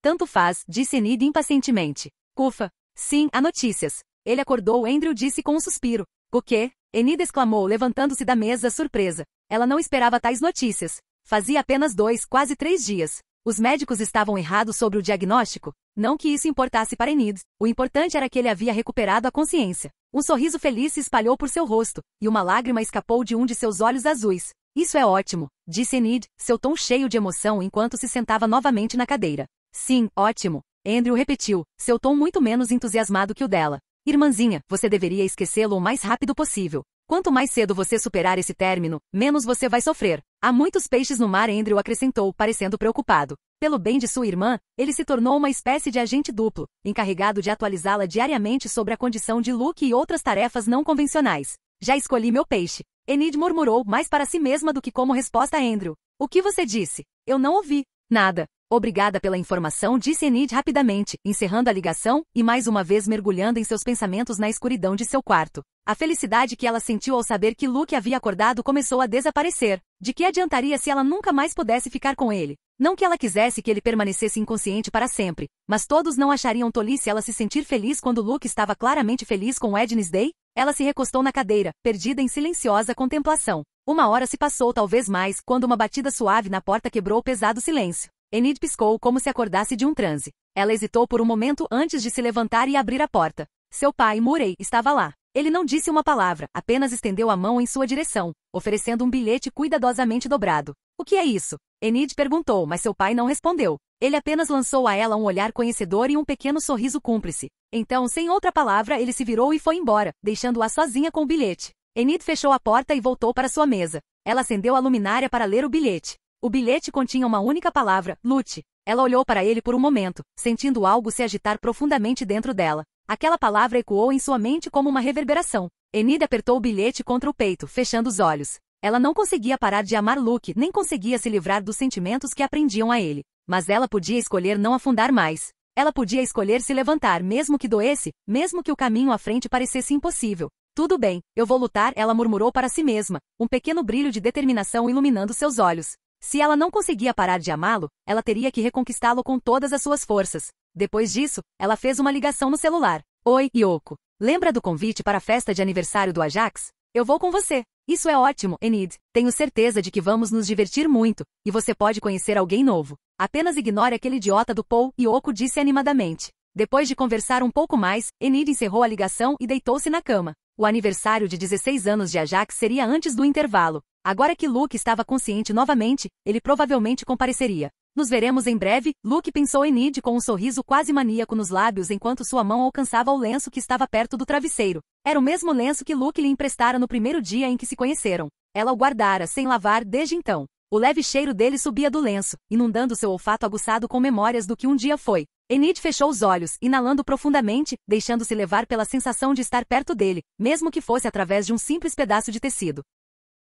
Speaker 1: tanto faz, disse Enid impacientemente. Ufa. Sim, há notícias. Ele acordou, Andrew disse com um suspiro. O quê? Enid exclamou, levantando-se da mesa surpresa. Ela não esperava tais notícias. Fazia apenas 2, quase 3 dias. Os médicos estavam errados sobre o diagnóstico? Não que isso importasse para Enid. O importante era que ele havia recuperado a consciência. Um sorriso feliz se espalhou por seu rosto, e uma lágrima escapou de um de seus olhos azuis. Isso é ótimo, disse Enid, seu tom cheio de emoção enquanto se sentava novamente na cadeira. Sim, ótimo. Andrew repetiu, seu tom muito menos entusiasmado que o dela. Irmãzinha, você deveria esquecê-lo o mais rápido possível. Quanto mais cedo você superar esse término, menos você vai sofrer. Há muitos peixes no mar, Andrew acrescentou, parecendo preocupado. Pelo bem de sua irmã, ele se tornou uma espécie de agente duplo, encarregado de atualizá-la diariamente sobre a condição de Luke e outras tarefas não convencionais. Já escolhi meu peixe. Enid murmurou mais para si mesma do que como resposta a Andrew. O que você disse? Eu não ouvi. Nada. Obrigada pela informação, disse Enid rapidamente, encerrando a ligação e mais uma vez mergulhando em seus pensamentos na escuridão de seu quarto. A felicidade que ela sentiu ao saber que Luke havia acordado começou a desaparecer. De que adiantaria se ela nunca mais pudesse ficar com ele? Não que ela quisesse que ele permanecesse inconsciente para sempre, mas todos não achariam tolice ela se sentir feliz quando Luke estava claramente feliz com Wednesday? Ela se recostou na cadeira, perdida em silenciosa contemplação. Uma hora se passou, talvez mais, quando uma batida suave na porta quebrou o pesado silêncio. Enid piscou como se acordasse de um transe. Ela hesitou por um momento antes de se levantar e abrir a porta. Seu pai, Murray, estava lá. Ele não disse uma palavra, apenas estendeu a mão em sua direção, oferecendo um bilhete cuidadosamente dobrado. O que é isso? Enid perguntou, mas seu pai não respondeu. Ele apenas lançou a ela um olhar conhecedor e um pequeno sorriso cúmplice. Então, sem outra palavra, ele se virou e foi embora, deixando-a sozinha com o bilhete. Enid fechou a porta e voltou para sua mesa. Ela acendeu a luminária para ler o bilhete. O bilhete continha uma única palavra, lute. Ela olhou para ele por um momento, sentindo algo se agitar profundamente dentro dela. Aquela palavra ecoou em sua mente como uma reverberação. Enid apertou o bilhete contra o peito, fechando os olhos. Ela não conseguia parar de amar Luke, nem conseguia se livrar dos sentimentos que aprendiam a ele. Mas ela podia escolher não afundar mais. Ela podia escolher se levantar, mesmo que doesse, mesmo que o caminho à frente parecesse impossível. Tudo bem, eu vou lutar, ela murmurou para si mesma, um pequeno brilho de determinação iluminando seus olhos. Se ela não conseguia parar de amá-lo, ela teria que reconquistá-lo com todas as suas forças. Depois disso, ela fez uma ligação no celular. Oi, Yoko. Lembra do convite para a festa de aniversário do Ajax? Eu vou com você. Isso é ótimo, Enid. Tenho certeza de que vamos nos divertir muito, e você pode conhecer alguém novo. Apenas ignore aquele idiota do Paul, Yoko disse animadamente. Depois de conversar um pouco mais, Enid encerrou a ligação e deitou-se na cama. O aniversário de 16 anos de Ajax seria antes do intervalo. Agora que Luke estava consciente novamente, ele provavelmente compareceria. Nos veremos em breve, Luke pensou Enid com um sorriso quase maníaco nos lábios enquanto sua mão alcançava o lenço que estava perto do travesseiro. Era o mesmo lenço que Luke lhe emprestara no primeiro dia em que se conheceram. Ela o guardara, sem lavar, desde então. O leve cheiro dele subia do lenço, inundando seu olfato aguçado com memórias do que um dia foi. Enid fechou os olhos, inalando profundamente, deixando-se levar pela sensação de estar perto dele, mesmo que fosse através de um simples pedaço de tecido.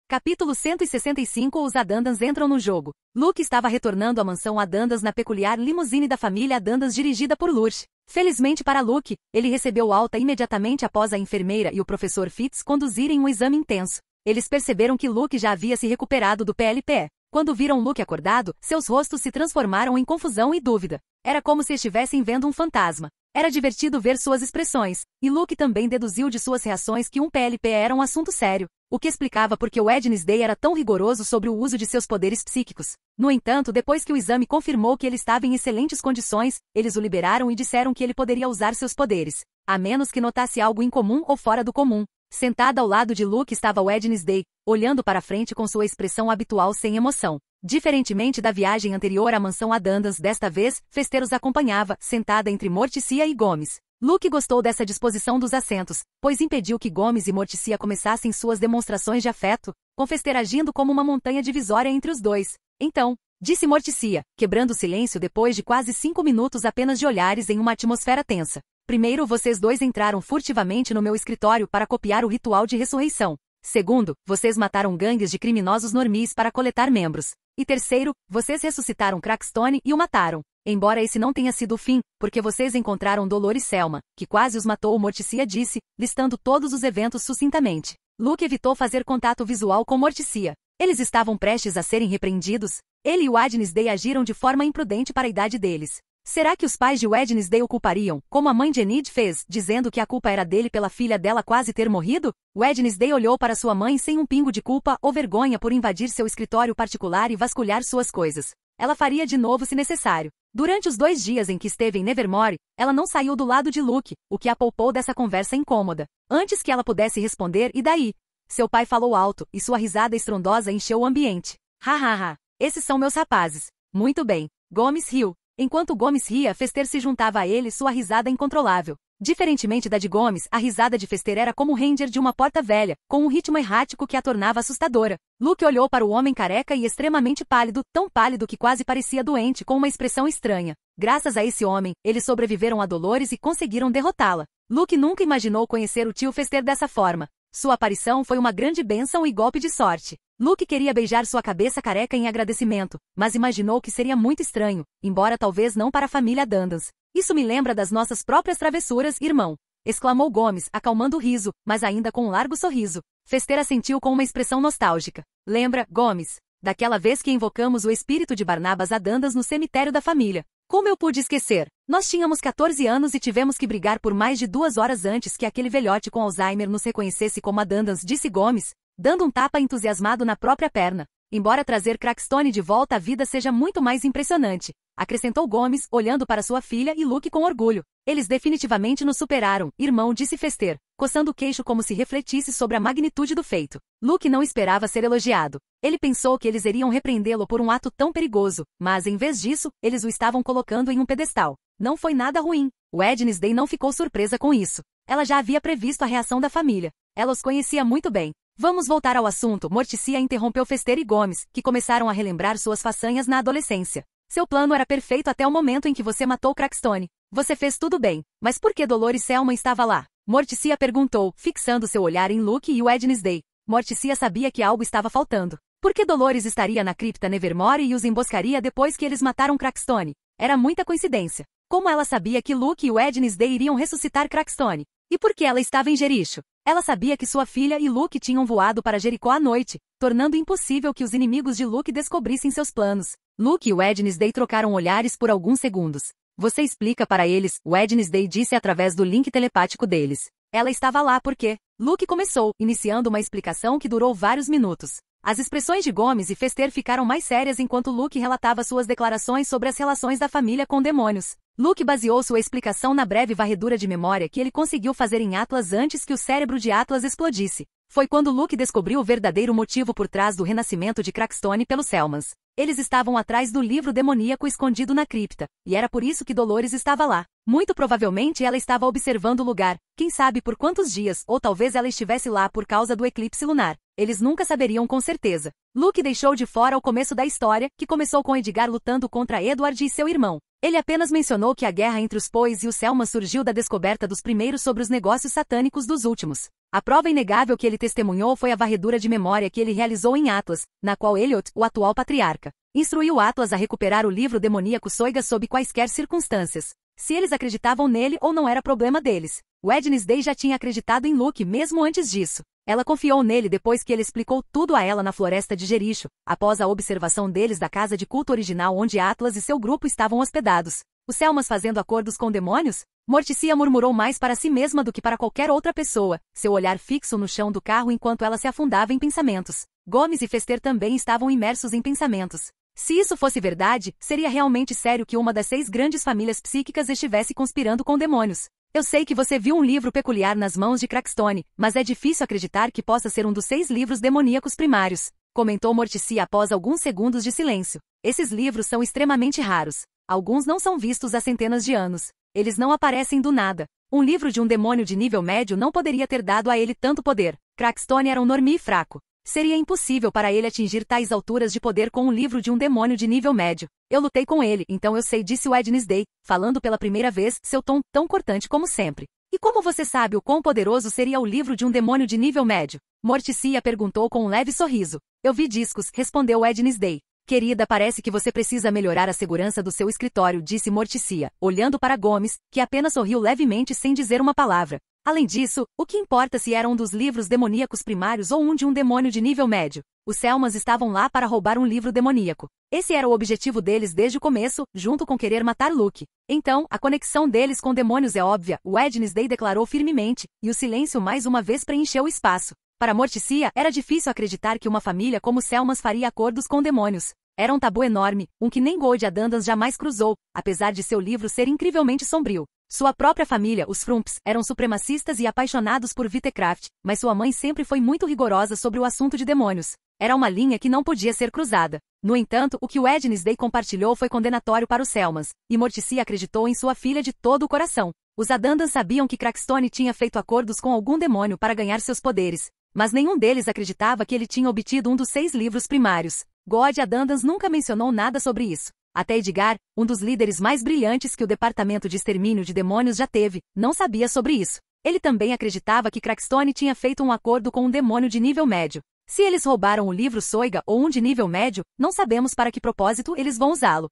Speaker 1: Capítulo 165 Os Adandans entram no jogo. Luke estava retornando à mansão Adandas na peculiar limusine da família Adandas dirigida por Lurch. Felizmente para Luke, ele recebeu alta imediatamente após a enfermeira e o professor Fitz conduzirem um exame intenso. Eles perceberam que Luke já havia se recuperado do PLPE. Quando viram Luke acordado, seus rostos se transformaram em confusão e dúvida. Era como se estivessem vendo um fantasma. Era divertido ver suas expressões, e Luke também deduziu de suas reações que um PLP era um assunto sério, o que explicava porque Wednesday era tão rigoroso sobre o uso de seus poderes psíquicos. No entanto, depois que o exame confirmou que ele estava em excelentes condições, eles o liberaram e disseram que ele poderia usar seus poderes, a menos que notasse algo incomum ou fora do comum. Sentada ao lado de Luke estava Wednesday, olhando para frente com sua expressão habitual sem emoção. Diferentemente da viagem anterior à mansão Adandas, desta vez, Fester os acompanhava, sentada entre Morticia e Gomes. Luke gostou dessa disposição dos assentos, pois impediu que Gomes e Morticia começassem suas demonstrações de afeto, com Fester agindo como uma montanha divisória entre os dois. Então, disse Morticia, quebrando o silêncio depois de quase 5 minutos apenas de olhares em uma atmosfera tensa. Primeiro, vocês dois entraram furtivamente no meu escritório para copiar o ritual de ressurreição. Segundo, vocês mataram gangues de criminosos normis para coletar membros. E terceiro, vocês ressuscitaram Crackstone e o mataram. Embora esse não tenha sido o fim, porque vocês encontraram Dolores Selma, que quase os matou, Morticia disse, listando todos os eventos sucintamente. Luke evitou fazer contato visual com Morticia. Eles estavam prestes a serem repreendidos. Ele e Wednesday agiram de forma imprudente para a idade deles. Será que os pais de Wednesday o culpariam, como a mãe de Enid fez, dizendo que a culpa era dele pela filha dela quase ter morrido? Wednesday olhou para sua mãe sem um pingo de culpa ou vergonha por invadir seu escritório particular e vasculhar suas coisas. Ela faria de novo se necessário. Durante os 2 dias em que esteve em Nevermore, ela não saiu do lado de Luke, o que a poupou dessa conversa incômoda. Antes que ela pudesse responder, e daí? Seu pai falou alto, e sua risada estrondosa encheu o ambiente. Ha. Esses são meus rapazes. Muito bem. Gomes riu. Enquanto Gomes ria, Fester se juntava a ele, sua risada incontrolável. Diferentemente da de Gomes, a risada de Fester era como o Ranger de uma porta velha, com um ritmo errático que a tornava assustadora. Luke olhou para o homem careca e extremamente pálido, tão pálido que quase parecia doente, com uma expressão estranha. Graças a esse homem, eles sobreviveram a Dolores e conseguiram derrotá-la. Luke nunca imaginou conhecer o tio Fester dessa forma. Sua aparição foi uma grande bênção e golpe de sorte. Luke queria beijar sua cabeça careca em agradecimento, mas imaginou que seria muito estranho, embora talvez não para a família Dandans. Isso me lembra das nossas próprias travessuras, irmão, exclamou Gomes, acalmando o riso, mas ainda com um largo sorriso. Fester assentiu com uma expressão nostálgica. Lembra, Gomes, daquela vez que invocamos o espírito de Barnabas a Dandans no cemitério da família. Como eu pude esquecer? Nós tínhamos 14 anos e tivemos que brigar por mais de 2 horas antes que aquele velhote com Alzheimer nos reconhecesse como a Dandans, disse Gomes, dando um tapa entusiasmado na própria perna. Embora trazer Crackstone de volta à vida seja muito mais impressionante, acrescentou Gomes, olhando para sua filha e Luke com orgulho. Eles definitivamente nos superaram, irmão, disse Fester, coçando o queixo como se refletisse sobre a magnitude do feito. Luke não esperava ser elogiado. Ele pensou que eles iriam repreendê-lo por um ato tão perigoso, mas em vez disso, eles o estavam colocando em um pedestal. Não foi nada ruim. Wednesday não ficou surpresa com isso. Ela já havia previsto a reação da família. Ela os conhecia muito bem. Vamos voltar ao assunto, Morticia interrompeu Fester e Gomes, que começaram a relembrar suas façanhas na adolescência. Seu plano era perfeito até o momento em que você matou Crackstone. Você fez tudo bem, mas por que Dolores Selman estava lá? Morticia perguntou, fixando seu olhar em Luke e Wednesday. Morticia sabia que algo estava faltando. Por que Dolores estaria na cripta Nevermore e os emboscaria depois que eles mataram Crackstone? Era muita coincidência. Como ela sabia que Luke e Wednesday iriam ressuscitar Crackstone? E por que ela estava em Jericho? Ela sabia que sua filha e Luke tinham voado para Jericó à noite, tornando impossível que os inimigos de Luke descobrissem seus planos. Luke e Wednesday trocaram olhares por alguns segundos. Você explica para eles, Wednesday disse através do link telepático deles. Ela estava lá porque Luke começou, iniciando uma explicação que durou vários minutos. As expressões de Gomes e Fester ficaram mais sérias enquanto Luke relatava suas declarações sobre as relações da família com demônios. Luke baseou sua explicação na breve varredura de memória que ele conseguiu fazer em Atlas antes que o cérebro de Atlas explodisse. Foi quando Luke descobriu o verdadeiro motivo por trás do renascimento de Crackstone pelos Selmans. Eles estavam atrás do livro demoníaco escondido na cripta, e era por isso que Dolores estava lá. Muito provavelmente ela estava observando o lugar, quem sabe por quantos dias, ou talvez ela estivesse lá por causa do eclipse lunar. Eles nunca saberiam com certeza. Luke deixou de fora o começo da história, que começou com Edgar lutando contra Edward e seu irmão. Ele apenas mencionou que a guerra entre os Poes e os Selma surgiu da descoberta dos primeiros sobre os negócios satânicos dos últimos. A prova inegável que ele testemunhou foi a varredura de memória que ele realizou em Atlas, na qual Elliot, o atual patriarca, instruiu Atlas a recuperar o livro demoníaco Soiga sob quaisquer circunstâncias. Se eles acreditavam nele ou não era problema deles. Wednesday já tinha acreditado em Luke mesmo antes disso. Ela confiou nele depois que ele explicou tudo a ela na floresta de Jericho, após a observação deles da casa de culto original onde Atlas e seu grupo estavam hospedados. Os Selmas fazendo acordos com demônios? Morticia murmurou mais para si mesma do que para qualquer outra pessoa, seu olhar fixo no chão do carro enquanto ela se afundava em pensamentos. Gomes e Fester também estavam imersos em pensamentos. Se isso fosse verdade, seria realmente sério que uma das 6 grandes famílias psíquicas estivesse conspirando com demônios. Eu sei que você viu um livro peculiar nas mãos de Crackstone, mas é difícil acreditar que possa ser um dos 6 livros demoníacos primários, comentou Morticia após alguns segundos de silêncio. Esses livros são extremamente raros. Alguns não são vistos há centenas de anos. Eles não aparecem do nada. Um livro de um demônio de nível médio não poderia ter dado a ele tanto poder. Crackstone era um normie fraco. Seria impossível para ele atingir tais alturas de poder com um livro de um demônio de nível médio. Eu lutei com ele, então eu sei, disse Wednesday, falando pela primeira vez, seu tom tão cortante como sempre. E como você sabe o quão poderoso seria o livro de um demônio de nível médio? Morticia perguntou com um leve sorriso. Eu vi discos, respondeu Wednesday. Querida, parece que você precisa melhorar a segurança do seu escritório, disse Morticia, olhando para Gomes, que apenas sorriu levemente sem dizer uma palavra. Além disso, o que importa se era um dos livros demoníacos primários ou um de um demônio de nível médio? Os Selmas estavam lá para roubar um livro demoníaco. Esse era o objetivo deles desde o começo, junto com querer matar Luke. Então, a conexão deles com demônios é óbvia, Wednesday declarou firmemente, e o silêncio mais uma vez preencheu o espaço. Para Morticia, era difícil acreditar que uma família como Selmas faria acordos com demônios. Era um tabu enorme, um que nem Gold Adandans jamais cruzou, apesar de seu livro ser incrivelmente sombrio. Sua própria família, os Frumps, eram supremacistas e apaixonados por Vitecraft, mas sua mãe sempre foi muito rigorosa sobre o assunto de demônios. Era uma linha que não podia ser cruzada. No entanto, o que Wednesday compartilhou foi condenatório para os Selmas, e Morticia acreditou em sua filha de todo o coração. Os Adandans sabiam que Crackstone tinha feito acordos com algum demônio para ganhar seus poderes, mas nenhum deles acreditava que ele tinha obtido um dos 6 livros primários. God Adandans nunca mencionou nada sobre isso. Até Edgar, um dos líderes mais brilhantes que o Departamento de Extermínio de Demônios já teve, não sabia sobre isso. Ele também acreditava que Crackstone tinha feito um acordo com um demônio de nível médio. Se eles roubaram o livro Soiga ou um de nível médio, não sabemos para que propósito eles vão usá-lo.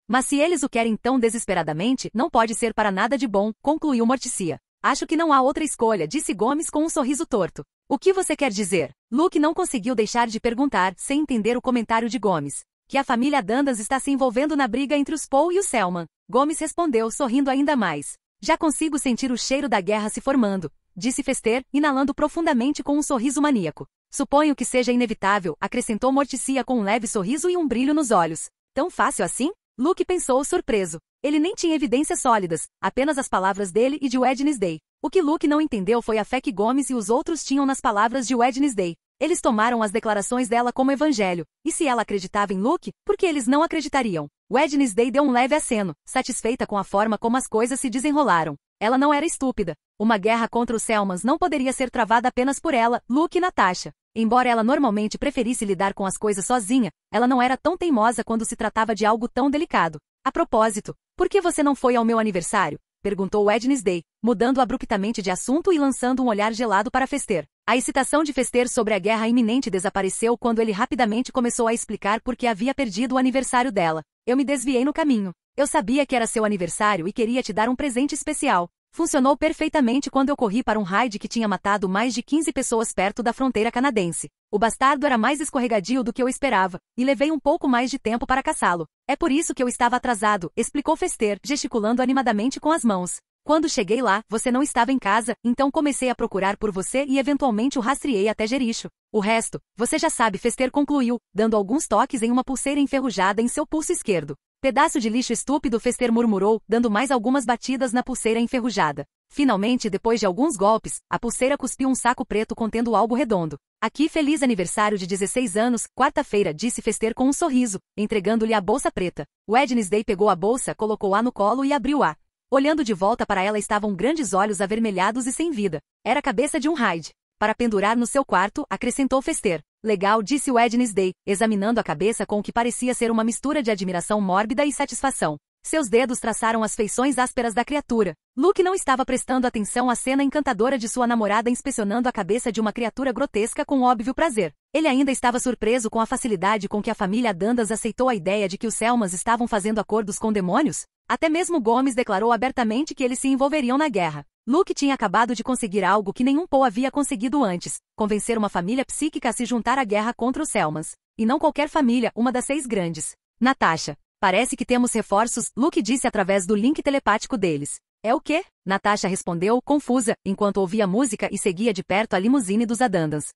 Speaker 1: Mas se eles o querem tão desesperadamente, não pode ser para nada de bom, concluiu Morticia. Acho que não há outra escolha, disse Gomes com um sorriso torto. O que você quer dizer? Luke não conseguiu deixar de perguntar, sem entender o comentário de Gomes. Que a família Adandans está se envolvendo na briga entre os Poe e os Selman. Gomes respondeu, sorrindo ainda mais. Já consigo sentir o cheiro da guerra se formando, disse Fester, inalando profundamente com um sorriso maníaco. Suponho que seja inevitável, acrescentou Morticia com um leve sorriso e um brilho nos olhos. Tão fácil assim? Luke pensou surpreso. Ele nem tinha evidências sólidas, apenas as palavras dele e de Wednesday. O que Luke não entendeu foi a fé que Gomes e os outros tinham nas palavras de Wednesday. Eles tomaram as declarações dela como evangelho, e se ela acreditava em Luke, por que eles não acreditariam? Wednesday deu um leve aceno, satisfeita com a forma como as coisas se desenrolaram. Ela não era estúpida. Uma guerra contra os Selmans não poderia ser travada apenas por ela, Luke e Natasha. Embora ela normalmente preferisse lidar com as coisas sozinha, ela não era tão teimosa quando se tratava de algo tão delicado. A propósito, por que você não foi ao meu aniversário? Perguntou Wednesday, mudando abruptamente de assunto e lançando um olhar gelado para Fester. A excitação de Fester sobre a guerra iminente desapareceu quando ele rapidamente começou a explicar por que havia perdido o aniversário dela. Eu me desviei no caminho. Eu sabia que era seu aniversário e queria te dar um presente especial. Funcionou perfeitamente quando eu corri para um raid que tinha matado mais de 15 pessoas perto da fronteira canadense. O bastardo era mais escorregadio do que eu esperava, e levei um pouco mais de tempo para caçá-lo. É por isso que eu estava atrasado, explicou Fester, gesticulando animadamente com as mãos. Quando cheguei lá, você não estava em casa, então comecei a procurar por você e eventualmente o rastreei até Jericho. O resto, você já sabe, Fester concluiu, dando alguns toques em uma pulseira enferrujada em seu pulso esquerdo. Pedaço de lixo estúpido, Fester murmurou, dando mais algumas batidas na pulseira enferrujada. Finalmente, depois de alguns golpes, a pulseira cuspiu um saco preto contendo algo redondo. Aqui, feliz aniversário de 16 anos, quarta-feira, disse Fester com um sorriso, entregando-lhe a bolsa preta. Wednesday pegou a bolsa, colocou-a no colo e abriu-a. Olhando de volta para ela estavam grandes olhos avermelhados e sem vida. Era a cabeça de um raid. Para pendurar no seu quarto, acrescentou Fester. Legal, disse Wednesday, examinando a cabeça com o que parecia ser uma mistura de admiração mórbida e satisfação. Seus dedos traçaram as feições ásperas da criatura. Luke não estava prestando atenção à cena encantadora de sua namorada inspecionando a cabeça de uma criatura grotesca com óbvio prazer. Ele ainda estava surpreso com a facilidade com que a família Adandans aceitou a ideia de que os Selmans estavam fazendo acordos com demônios. Até mesmo Gomes declarou abertamente que eles se envolveriam na guerra. Luke tinha acabado de conseguir algo que nenhum Poe havia conseguido antes, convencer uma família psíquica a se juntar à guerra contra os Selmans. E não qualquer família, uma das 6 grandes. Natasha. Parece que temos reforços, Luke disse através do link telepático deles. É o quê? Natasha respondeu, confusa, enquanto ouvia música e seguia de perto a limusine dos Adandans.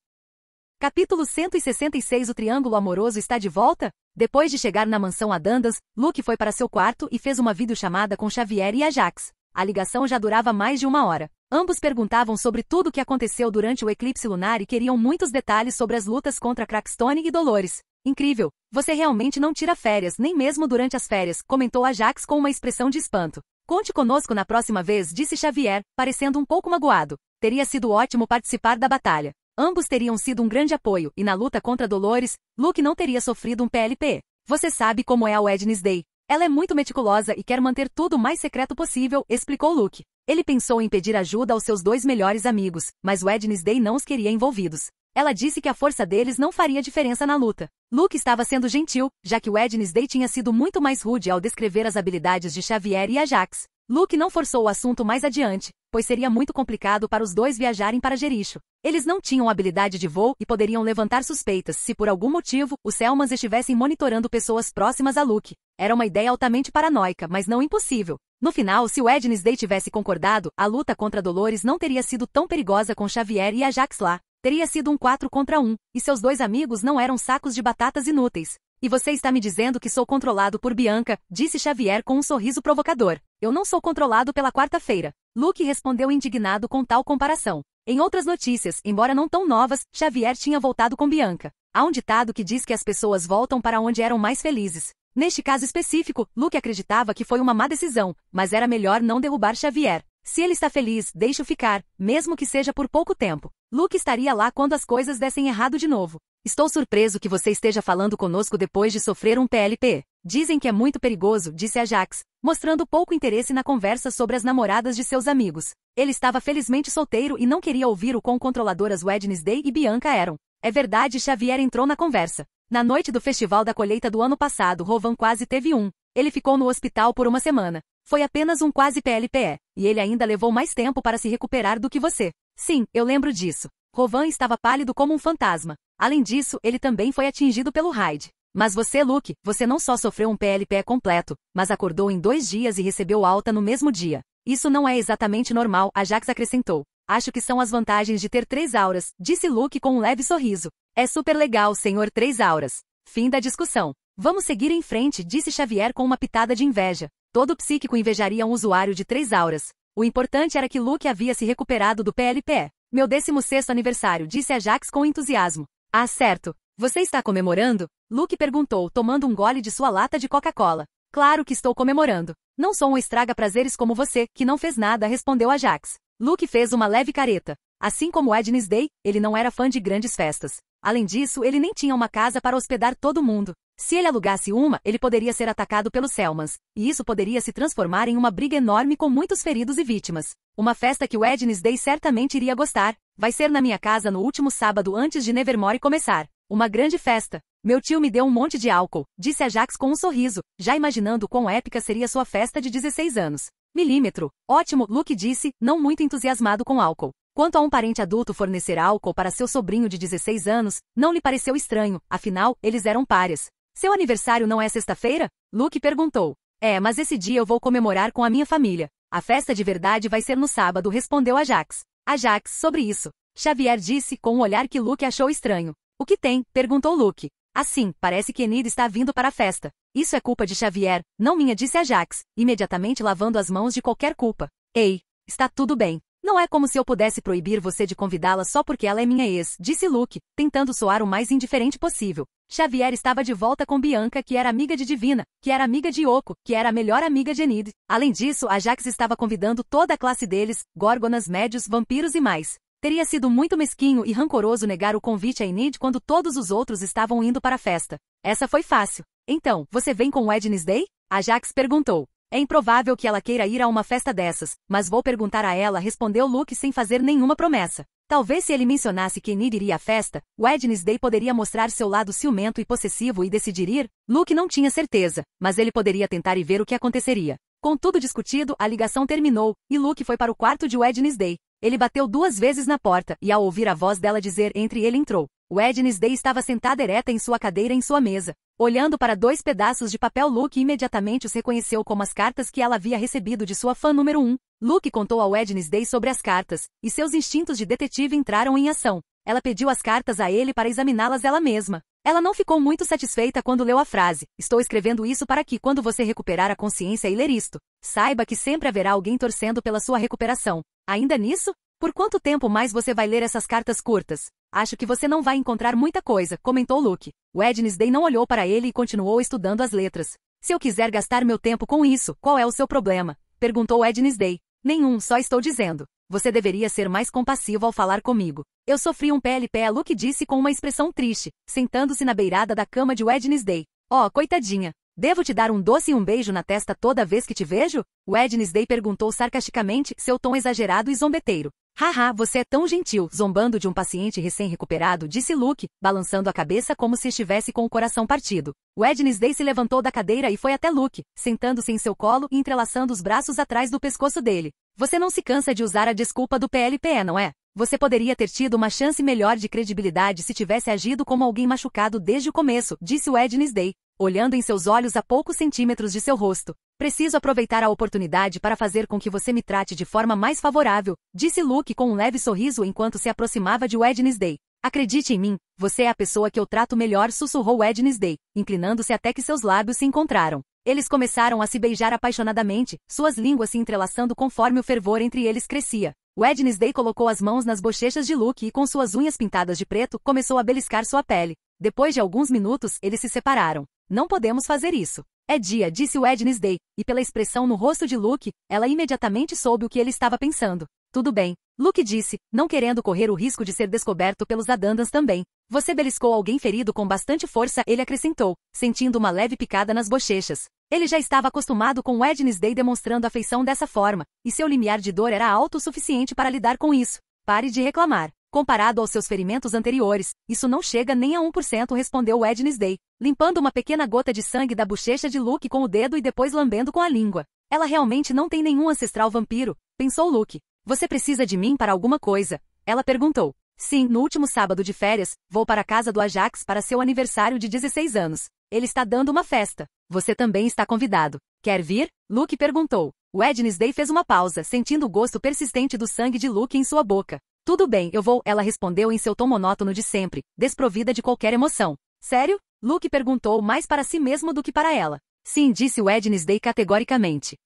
Speaker 1: Capítulo 166 O Triângulo Amoroso está de volta? Depois de chegar na mansão Adandans, Luke foi para seu quarto e fez uma videochamada com Xavier e Ajax. A ligação já durava mais de 1 hora. Ambos perguntavam sobre tudo o que aconteceu durante o eclipse lunar e queriam muitos detalhes sobre as lutas contra Crackstone e Dolores. Incrível, você realmente não tira férias, nem mesmo durante as férias, comentou Ajax com uma expressão de espanto. Conte conosco na próxima vez, disse Xavier, parecendo um pouco magoado. Teria sido ótimo participar da batalha. Ambos teriam sido um grande apoio, e na luta contra Dolores, Luke não teria sofrido um PLP. Você sabe como é a Wednesday. Ela é muito meticulosa e quer manter tudo o mais secreto possível, explicou Luke. Ele pensou em pedir ajuda aos seus 2 melhores amigos, mas Wednesday não os queria envolvidos. Ela disse que a força deles não faria diferença na luta. Luke estava sendo gentil, já que Wednesday tinha sido muito mais rude ao descrever as habilidades de Xavier e Ajax. Luke não forçou o assunto mais adiante, pois seria muito complicado para os 2 viajarem para Jericho. Eles não tinham habilidade de voo e poderiam levantar suspeitas se por algum motivo os Selmans estivessem monitorando pessoas próximas a Luke. Era uma ideia altamente paranoica, mas não impossível. No final, se Wednesday tivesse concordado, a luta contra Dolores não teria sido tão perigosa com Xavier e Ajax lá. Teria sido um 4 contra 1, e seus 2 amigos não eram sacos de batatas inúteis. E você está me dizendo que sou controlado por Bianca, disse Xavier com um sorriso provocador. Eu não sou controlado pela quarta-feira. Luke respondeu indignado com tal comparação. Em outras notícias, embora não tão novas, Xavier tinha voltado com Bianca. Há um ditado que diz que as pessoas voltam para onde eram mais felizes. Neste caso específico, Luke acreditava que foi uma má decisão, mas era melhor não derrubar Xavier. Se ele está feliz, deixe-o ficar, mesmo que seja por pouco tempo. Luke estaria lá quando as coisas dessem errado de novo. Estou surpreso que você esteja falando conosco depois de sofrer um PLP. Dizem que é muito perigoso, disse a Jax, mostrando pouco interesse na conversa sobre as namoradas de seus amigos. Ele estava felizmente solteiro e não queria ouvir o quão controladoras Wednesday e Bianca eram. É verdade, Xavier entrou na conversa. Na noite do festival da colheita do ano passado, Rovan quase teve um. Ele ficou no hospital por uma semana. Foi apenas um quase PLPE, e ele ainda levou mais tempo para se recuperar do que você. Sim, eu lembro disso. Rovan estava pálido como um fantasma. Além disso, ele também foi atingido pelo raid. Mas você, Luke, você não só sofreu um PLPE completo, mas acordou em 2 dias e recebeu alta no mesmo dia. Isso não é exatamente normal, a Jax acrescentou. Acho que são as vantagens de ter 3 auras, disse Luke com um leve sorriso. É super legal, senhor 3 auras. Fim da discussão. Vamos seguir em frente, disse Xavier com uma pitada de inveja. Todo psíquico invejaria um usuário de 3 auras. O importante era que Luke havia se recuperado do PLPE. Meu 16º aniversário, disse a Jax com entusiasmo. Ah, certo. Você está comemorando? Luke perguntou, tomando um gole de sua lata de Coca-Cola. Claro que estou comemorando. Não sou um estraga-prazeres como você, que não fez nada, respondeu a Jax. Luke fez uma leve careta. Assim como Wednesday, ele não era fã de grandes festas. Além disso, ele nem tinha uma casa para hospedar todo mundo. Se ele alugasse uma, ele poderia ser atacado pelos Selmans, e isso poderia se transformar em uma briga enorme com muitos feridos e vítimas. Uma festa que Wednesday certamente iria gostar. Vai ser na minha casa no último sábado antes de Nevermore começar. Uma grande festa. Meu tio me deu um monte de álcool, disse a Jax com um sorriso, já imaginando quão épica seria sua festa de 16 anos. Milímetro. Ótimo, Luke disse, não muito entusiasmado com álcool. Quanto a um parente adulto fornecer álcool para seu sobrinho de 16 anos, não lhe pareceu estranho, afinal, eles eram párias. Seu aniversário não é sexta-feira? Luke perguntou. É, mas esse dia eu vou comemorar com a minha família. A festa de verdade vai ser no sábado, respondeu a Jax. A Jax, sobre isso. Xavier disse com um olhar que Luke achou estranho. O que tem? Perguntou Luke. Assim, parece que Enid está vindo para a festa. Isso é culpa de Xavier, não minha, disse a Jax, imediatamente lavando as mãos de qualquer culpa. Ei, está tudo bem. Não é como se eu pudesse proibir você de convidá-la só porque ela é minha ex, disse Luke, tentando soar o mais indiferente possível. Xavier estava de volta com Bianca, que era amiga de Divina, que era amiga de Yoko, que era a melhor amiga de Enid. Além disso, a Jax estava convidando toda a classe deles, górgonas, médios, vampiros e mais. Teria sido muito mesquinho e rancoroso negar o convite a Enid quando todos os outros estavam indo para a festa. Essa foi fácil. Então, você vem com Wednesday? A Jax perguntou. É improvável que ela queira ir a uma festa dessas, mas vou perguntar a ela, respondeu Luke sem fazer nenhuma promessa. Talvez se ele mencionasse que Enid iria à festa, Wednesday poderia mostrar seu lado ciumento e possessivo e decidir ir. Luke não tinha certeza, mas ele poderia tentar e ver o que aconteceria. Com tudo discutido, a ligação terminou, e Luke foi para o quarto de Wednesday. Ele bateu 2 vezes na porta, e ao ouvir a voz dela dizer entre ele entrou. Wednesday estava sentada ereta em sua cadeira em sua mesa. Olhando para 2 pedaços de papel, Luke imediatamente os reconheceu como as cartas que ela havia recebido de sua fã número 1. Luke contou a Wednesday sobre as cartas, e seus instintos de detetive entraram em ação. Ela pediu as cartas a ele para examiná-las ela mesma. Ela não ficou muito satisfeita quando leu a frase. Estou escrevendo isso para que, quando você recuperar a consciência e ler isto, saiba que sempre haverá alguém torcendo pela sua recuperação. Ainda nisso? Por quanto tempo mais você vai ler essas cartas curtas? Acho que você não vai encontrar muita coisa, comentou Luke. Wednesday não olhou para ele e continuou estudando as letras. Se eu quiser gastar meu tempo com isso, qual é o seu problema? Perguntou Wednesday. Nenhum, só estou dizendo. Você deveria ser mais compassivo ao falar comigo. Eu sofri um PLP, Luke disse com uma expressão triste, sentando-se na beirada da cama de Wednesday. Oh, coitadinha. Devo te dar um doce e um beijo na testa toda vez que te vejo? Wednesday perguntou sarcasticamente, seu tom exagerado e zombeteiro. Haha, você é tão gentil, zombando de um paciente recém-recuperado, disse Luke, balançando a cabeça como se estivesse com o coração partido. Wednesday se levantou da cadeira e foi até Luke, sentando-se em seu colo e entrelaçando os braços atrás do pescoço dele. Você não se cansa de usar a desculpa do PLPE, não é? Você poderia ter tido uma chance melhor de credibilidade se tivesse agido como alguém machucado desde o começo, disse Wednesday, olhando em seus olhos a poucos centímetros de seu rosto. Preciso aproveitar a oportunidade para fazer com que você me trate de forma mais favorável, disse Luke com um leve sorriso enquanto se aproximava de Wednesday. Acredite em mim, você é a pessoa que eu trato melhor, sussurrou Wednesday, inclinando-se até que seus lábios se encontraram. Eles começaram a se beijar apaixonadamente, suas línguas se entrelaçando conforme o fervor entre eles crescia. Wednesday colocou as mãos nas bochechas de Luke e com suas unhas pintadas de preto começou a beliscar sua pele. Depois de alguns minutos, eles se separaram. Não podemos fazer isso. É dia, disse Wednesday, e pela expressão no rosto de Luke, ela imediatamente soube o que ele estava pensando. Tudo bem, Luke disse, não querendo correr o risco de ser descoberto pelos Adandans também. Você beliscou alguém ferido com bastante força, ele acrescentou, sentindo uma leve picada nas bochechas. Ele já estava acostumado com Wednesday demonstrando afeição dessa forma, e seu limiar de dor era alto o suficiente para lidar com isso. Pare de reclamar. Comparado aos seus ferimentos anteriores, isso não chega nem a 1%, respondeu Wednesday, limpando uma pequena gota de sangue da bochecha de Luke com o dedo e depois lambendo com a língua. Ela realmente não tem nenhum ancestral vampiro, pensou Luke. Você precisa de mim para alguma coisa? Ela perguntou. Sim, no último sábado de férias, vou para a casa do Ajax para seu aniversário de 16 anos. Ele está dando uma festa. Você também está convidado. Quer vir? Luke perguntou. Wednesday fez uma pausa, sentindo o gosto persistente do sangue de Luke em sua boca. Tudo bem, eu vou, ela respondeu em seu tom monótono de sempre, desprovida de qualquer emoção. Sério? Luke perguntou mais para si mesmo do que para ela. Sim, disse Wednesday categoricamente.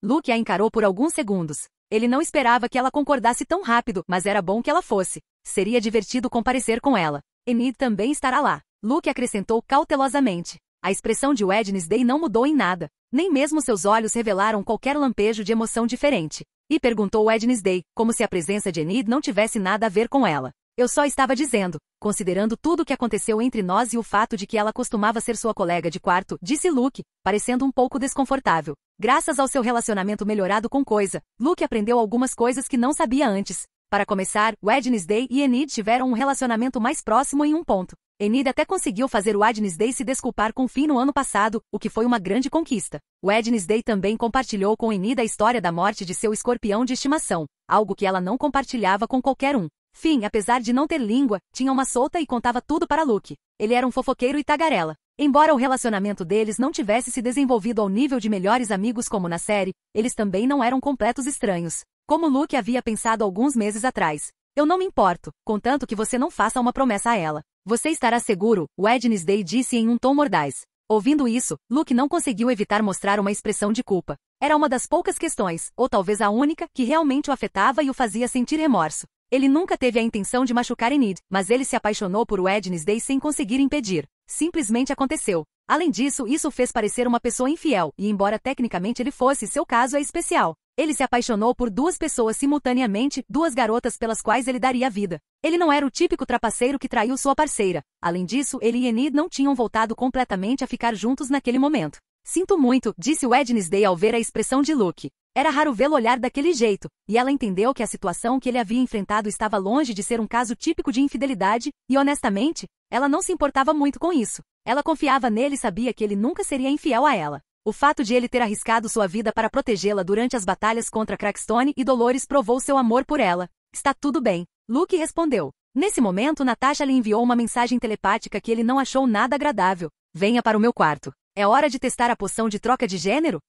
Speaker 1: Luke a encarou por alguns segundos. Ele não esperava que ela concordasse tão rápido, mas era bom que ela fosse. Seria divertido comparecer com ela. Enid também estará lá. Luke acrescentou cautelosamente. A expressão de Wednesday não mudou em nada. Nem mesmo seus olhos revelaram qualquer lampejo de emoção diferente. E perguntou Wednesday, como se a presença de Enid não tivesse nada a ver com ela. Eu só estava dizendo, considerando tudo o que aconteceu entre nós e o fato de que ela costumava ser sua colega de quarto, disse Luke, parecendo um pouco desconfortável. Graças ao seu relacionamento melhorado com Coisa, Luke aprendeu algumas coisas que não sabia antes. Para começar, Wednesday e Enid tiveram um relacionamento mais próximo em um ponto. Enid até conseguiu fazer Wednesday se desculpar com Finn no ano passado, o que foi uma grande conquista. Wednesday também compartilhou com Enid a história da morte de seu escorpião de estimação, algo que ela não compartilhava com qualquer um. Finn, apesar de não ter língua, tinha uma solta e contava tudo para Luke. Ele era um fofoqueiro e tagarela. Embora o relacionamento deles não tivesse se desenvolvido ao nível de melhores amigos como na série, eles também não eram completos estranhos. Como Luke havia pensado alguns meses atrás. Eu não me importo, contanto que você não faça uma promessa a ela. Você estará seguro, Wednesday disse em um tom mordaz. Ouvindo isso, Luke não conseguiu evitar mostrar uma expressão de culpa. Era uma das poucas questões, ou talvez a única, que realmente o afetava e o fazia sentir remorso. Ele nunca teve a intenção de machucar Enid, mas ele se apaixonou por Wednesday sem conseguir impedir. Simplesmente aconteceu. Além disso, isso o fez parecer uma pessoa infiel, e embora tecnicamente ele fosse, seu caso é especial. Ele se apaixonou por duas pessoas simultaneamente, duas garotas pelas quais ele daria a vida. Ele não era o típico trapaceiro que traiu sua parceira. Além disso, ele e Enid não tinham voltado completamente a ficar juntos naquele momento. Sinto muito, disse Wednesday ao ver a expressão de Luke. Era raro vê-lo olhar daquele jeito, e ela entendeu que a situação que ele havia enfrentado estava longe de ser um caso típico de infidelidade, e honestamente, ela não se importava muito com isso. Ela confiava nele e sabia que ele nunca seria infiel a ela. O fato de ele ter arriscado sua vida para protegê-la durante as batalhas contra Crackstone e Dolores provou seu amor por ela. Está tudo bem, Luke respondeu. Nesse momento, Natasha lhe enviou uma mensagem telepática que ele não achou nada agradável. Venha para o meu quarto. É hora de testar a poção de troca de gênero?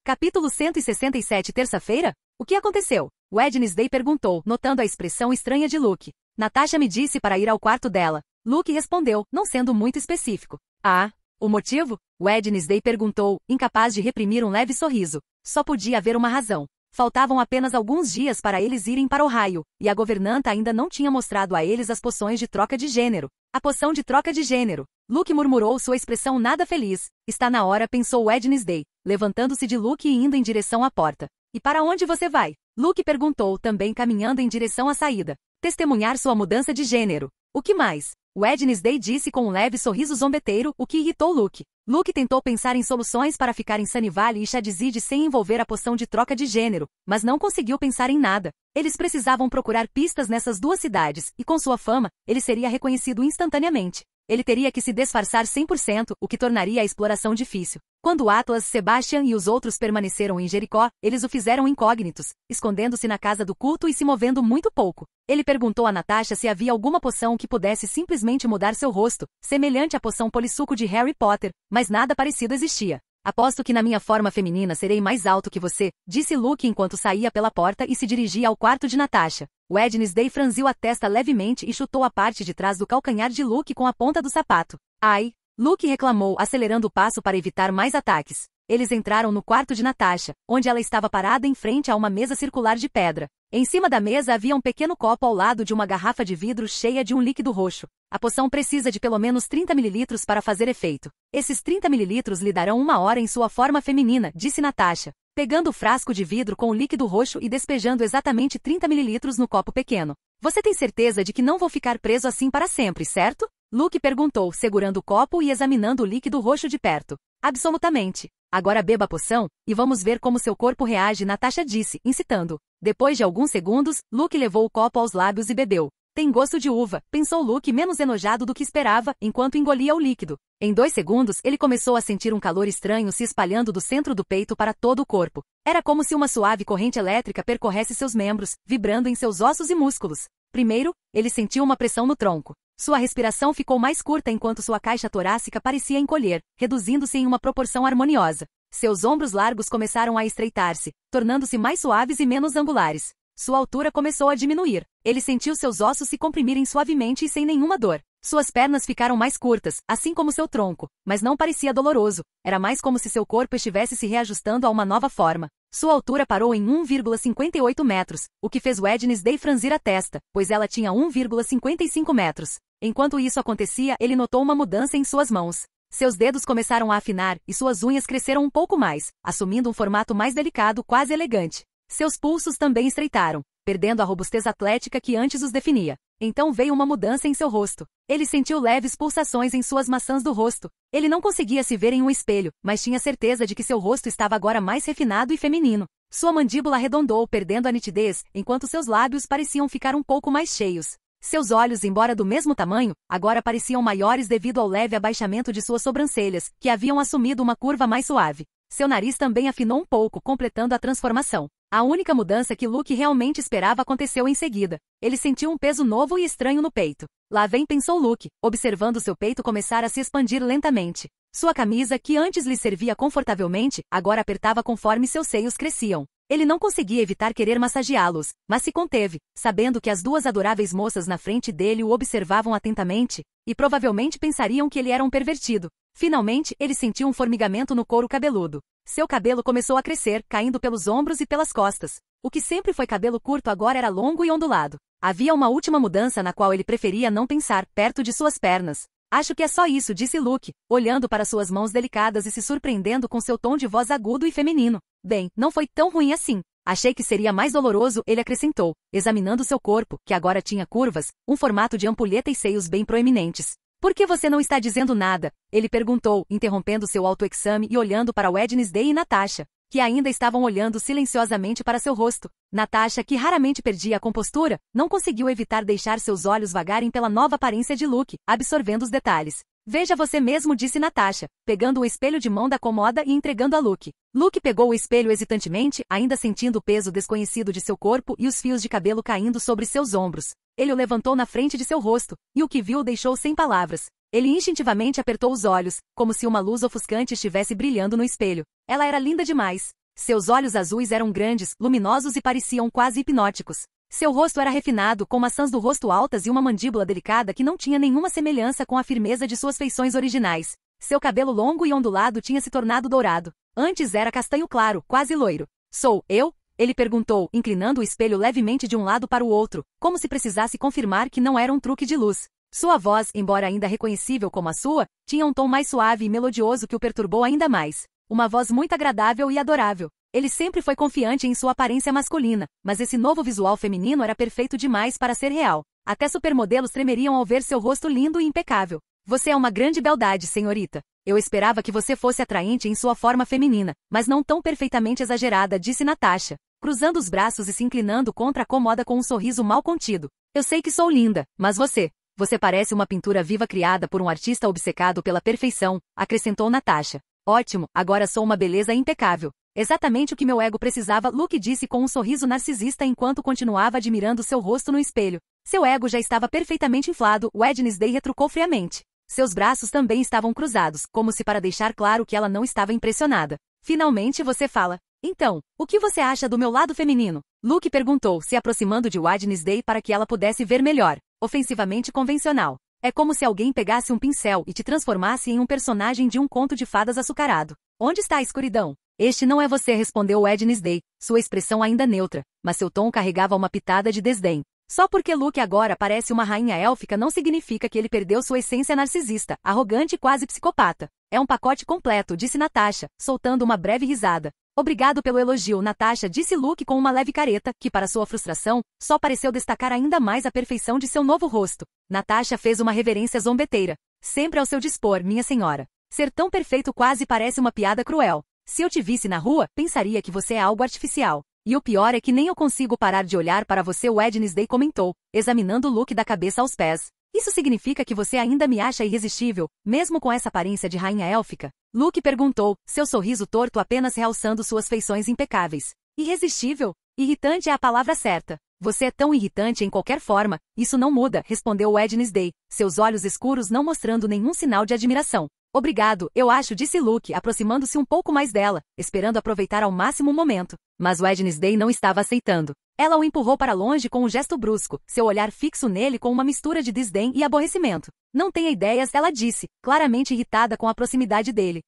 Speaker 1: Capítulo 167 Terça-feira? O que aconteceu? Wednesday perguntou, notando a expressão estranha de Luke. Natasha me disse para ir ao quarto dela. Luke respondeu, não sendo muito específico. Ah, o motivo? Wednesday perguntou, incapaz de reprimir um leve sorriso. Só podia haver uma razão. Faltavam apenas alguns dias para eles irem para Ohio, e a governanta ainda não tinha mostrado a eles as poções de troca de gênero. A poção de troca de gênero. Luke murmurou sua expressão nada feliz. Está na hora, pensou Wednesday, levantando-se de Luke e indo em direção à porta. E para onde você vai? Luke perguntou, também caminhando em direção à saída. Testemunhar sua mudança de gênero. O que mais? Wednesday disse com um leve sorriso zombeteiro, o que irritou Luke. Luke tentou pensar em soluções para ficar em Sunny Valley e Shadizid sem envolver a poção de troca de gênero, mas não conseguiu pensar em nada. Eles precisavam procurar pistas nessas duas cidades, e com sua fama, ele seria reconhecido instantaneamente. Ele teria que se disfarçar 100%, o que tornaria a exploração difícil. Quando Atlas, Sebastian e os outros permaneceram em Jericó, eles o fizeram incógnitos, escondendo-se na casa do culto e se movendo muito pouco. Ele perguntou a Natasha se havia alguma poção que pudesse simplesmente mudar seu rosto, semelhante à poção polissuco de Harry Potter, mas nada parecido existia. Aposto que na minha forma feminina serei mais alto que você, disse Luke enquanto saía pela porta e se dirigia ao quarto de Natasha. Wednesday franziu a testa levemente e chutou a parte de trás do calcanhar de Luke com a ponta do sapato. Ai! Luke reclamou, acelerando o passo para evitar mais ataques. Eles entraram no quarto de Natasha, onde ela estava parada em frente a uma mesa circular de pedra. Em cima da mesa havia um pequeno copo ao lado de uma garrafa de vidro cheia de um líquido roxo. A poção precisa de pelo menos 30 ml para fazer efeito. Esses 30 ml lhe darão 1 hora em sua forma feminina, disse Natasha, pegando o frasco de vidro com o líquido roxo e despejando exatamente 30 ml no copo pequeno. Você tem certeza de que não vou ficar preso assim para sempre, certo? Luke perguntou, segurando o copo e examinando o líquido roxo de perto. Absolutamente. Agora beba a poção, e vamos ver como seu corpo reage, Natasha disse, incitando. Depois de alguns segundos, Luke levou o copo aos lábios e bebeu. Tem gosto de uva, pensou Luke menos enojado do que esperava, enquanto engolia o líquido. Em 2 segundos, ele começou a sentir um calor estranho se espalhando do centro do peito para todo o corpo. Era como se uma suave corrente elétrica percorresse seus membros, vibrando em seus ossos e músculos. Primeiro, ele sentiu uma pressão no tronco. Sua respiração ficou mais curta enquanto sua caixa torácica parecia encolher, reduzindo-se em uma proporção harmoniosa. Seus ombros largos começaram a estreitar-se, tornando-se mais suaves e menos angulares. Sua altura começou a diminuir. Ele sentiu seus ossos se comprimirem suavemente e sem nenhuma dor. Suas pernas ficaram mais curtas, assim como seu tronco, mas não parecia doloroso. Era mais como se seu corpo estivesse se reajustando a uma nova forma. Sua altura parou em 1,58 metros, o que fez Wednesday franzir a testa, pois ela tinha 1,55 metros. Enquanto isso acontecia, ele notou uma mudança em suas mãos. Seus dedos começaram a afinar e suas unhas cresceram um pouco mais, assumindo um formato mais delicado, quase elegante. Seus pulsos também estreitaram, perdendo a robustez atlética que antes os definia. Então veio uma mudança em seu rosto. Ele sentiu leves pulsações em suas maçãs do rosto. Ele não conseguia se ver em um espelho, mas tinha certeza de que seu rosto estava agora mais refinado e feminino. Sua mandíbula arredondou, perdendo a nitidez, enquanto seus lábios pareciam ficar um pouco mais cheios. Seus olhos, embora do mesmo tamanho, agora pareciam maiores devido ao leve abaixamento de suas sobrancelhas, que haviam assumido uma curva mais suave. Seu nariz também afinou um pouco, completando a transformação. A única mudança que Luke realmente esperava aconteceu em seguida. Ele sentiu um peso novo e estranho no peito. Lá vem, pensou Luke, observando seu peito começar a se expandir lentamente. Sua camisa, que antes lhe servia confortavelmente, agora apertava conforme seus seios cresciam. Ele não conseguia evitar querer massageá-los, mas se conteve, sabendo que as 2 adoráveis moças na frente dele o observavam atentamente, e provavelmente pensariam que ele era um pervertido. Finalmente, ele sentiu um formigamento no couro cabeludo. Seu cabelo começou a crescer, caindo pelos ombros e pelas costas. O que sempre foi cabelo curto agora era longo e ondulado. Havia uma última mudança na qual ele preferia não pensar, perto de suas pernas. Acho que é só isso, disse Luke, olhando para suas mãos delicadas e se surpreendendo com seu tom de voz agudo e feminino. Bem, não foi tão ruim assim. Achei que seria mais doloroso, ele acrescentou, examinando seu corpo, que agora tinha curvas, um formato de ampulheta e seios bem proeminentes. Por que você não está dizendo nada? Ele perguntou, interrompendo seu autoexame e olhando para Wednesday e Natasha, que ainda estavam olhando silenciosamente para seu rosto. Natasha, que raramente perdia a compostura, não conseguiu evitar deixar seus olhos vagarem pela nova aparência de Luke, absorvendo os detalhes. Veja você mesmo, disse Natasha, pegando o espelho de mão da cômoda e entregando a Luke. Luke pegou o espelho hesitantemente, ainda sentindo o peso desconhecido de seu corpo e os fios de cabelo caindo sobre seus ombros. Ele o levantou na frente de seu rosto, e o que viu o deixou sem palavras. Ele instintivamente apertou os olhos, como se uma luz ofuscante estivesse brilhando no espelho. Ela era linda demais. Seus olhos azuis eram grandes, luminosos e pareciam quase hipnóticos. Seu rosto era refinado, com maçãs do rosto altas e uma mandíbula delicada que não tinha nenhuma semelhança com a firmeza de suas feições originais. Seu cabelo longo e ondulado tinha se tornado dourado. Antes era castanho claro, quase loiro. Sou eu? Ele perguntou, inclinando o espelho levemente de um lado para o outro, como se precisasse confirmar que não era um truque de luz. Sua voz, embora ainda reconhecível como a sua, tinha um tom mais suave e melodioso que o perturbou ainda mais. Uma voz muito agradável e adorável. Ele sempre foi confiante em sua aparência masculina, mas esse novo visual feminino era perfeito demais para ser real. Até supermodelos tremeriam ao ver seu rosto lindo e impecável. Você é uma grande beldade, senhorita. Eu esperava que você fosse atraente em sua forma feminina, mas não tão perfeitamente exagerada, disse Natasha, cruzando os braços e se inclinando contra a cômoda com um sorriso mal contido. Eu sei que sou linda, mas você parece uma pintura viva criada por um artista obcecado pela perfeição, acrescentou Natasha. Ótimo, agora sou uma beleza impecável. Exatamente o que meu ego precisava, Luke disse com um sorriso narcisista enquanto continuava admirando seu rosto no espelho. Seu ego já estava perfeitamente inflado, Wednesday retrucou friamente. Seus braços também estavam cruzados, como se para deixar claro que ela não estava impressionada. Finalmente você fala. Então, o que você acha do meu lado feminino? Luke perguntou, se aproximando de Wednesday para que ela pudesse ver melhor. Ofensivamente convencional. É como se alguém pegasse um pincel e te transformasse em um personagem de um conto de fadas açucarado. Onde está a escuridão? Este não é você, respondeu Wednesday, sua expressão ainda neutra, mas seu tom carregava uma pitada de desdém. Só porque Luke agora parece uma rainha élfica não significa que ele perdeu sua essência narcisista, arrogante e quase psicopata. É um pacote completo, disse Natasha, soltando uma breve risada. Obrigado pelo elogio, Natasha, disse Luke com uma leve careta, que para sua frustração, só pareceu destacar ainda mais a perfeição de seu novo rosto. Natasha fez uma reverência zombeteira. Sempre ao seu dispor, minha senhora. Ser tão perfeito quase parece uma piada cruel. Se eu te visse na rua, pensaria que você é algo artificial. E o pior é que nem eu consigo parar de olhar para você, Wednesday comentou, examinando Luke da cabeça aos pés. Isso significa que você ainda me acha irresistível, mesmo com essa aparência de rainha élfica? Luke perguntou, seu sorriso torto apenas realçando suas feições impecáveis. Irresistível? Irritante é a palavra certa. Você é tão irritante em qualquer forma, isso não muda, respondeu Wednesday, seus olhos escuros não mostrando nenhum sinal de admiração. Obrigado, eu acho, disse Luke, aproximando-se um pouco mais dela, esperando aproveitar ao máximo o momento. Mas Wednesday não estava aceitando. Ela o empurrou para longe com um gesto brusco, seu olhar fixo nele com uma mistura de desdém e aborrecimento. Não tenha ideias, ela disse, claramente irritada com a proximidade dele.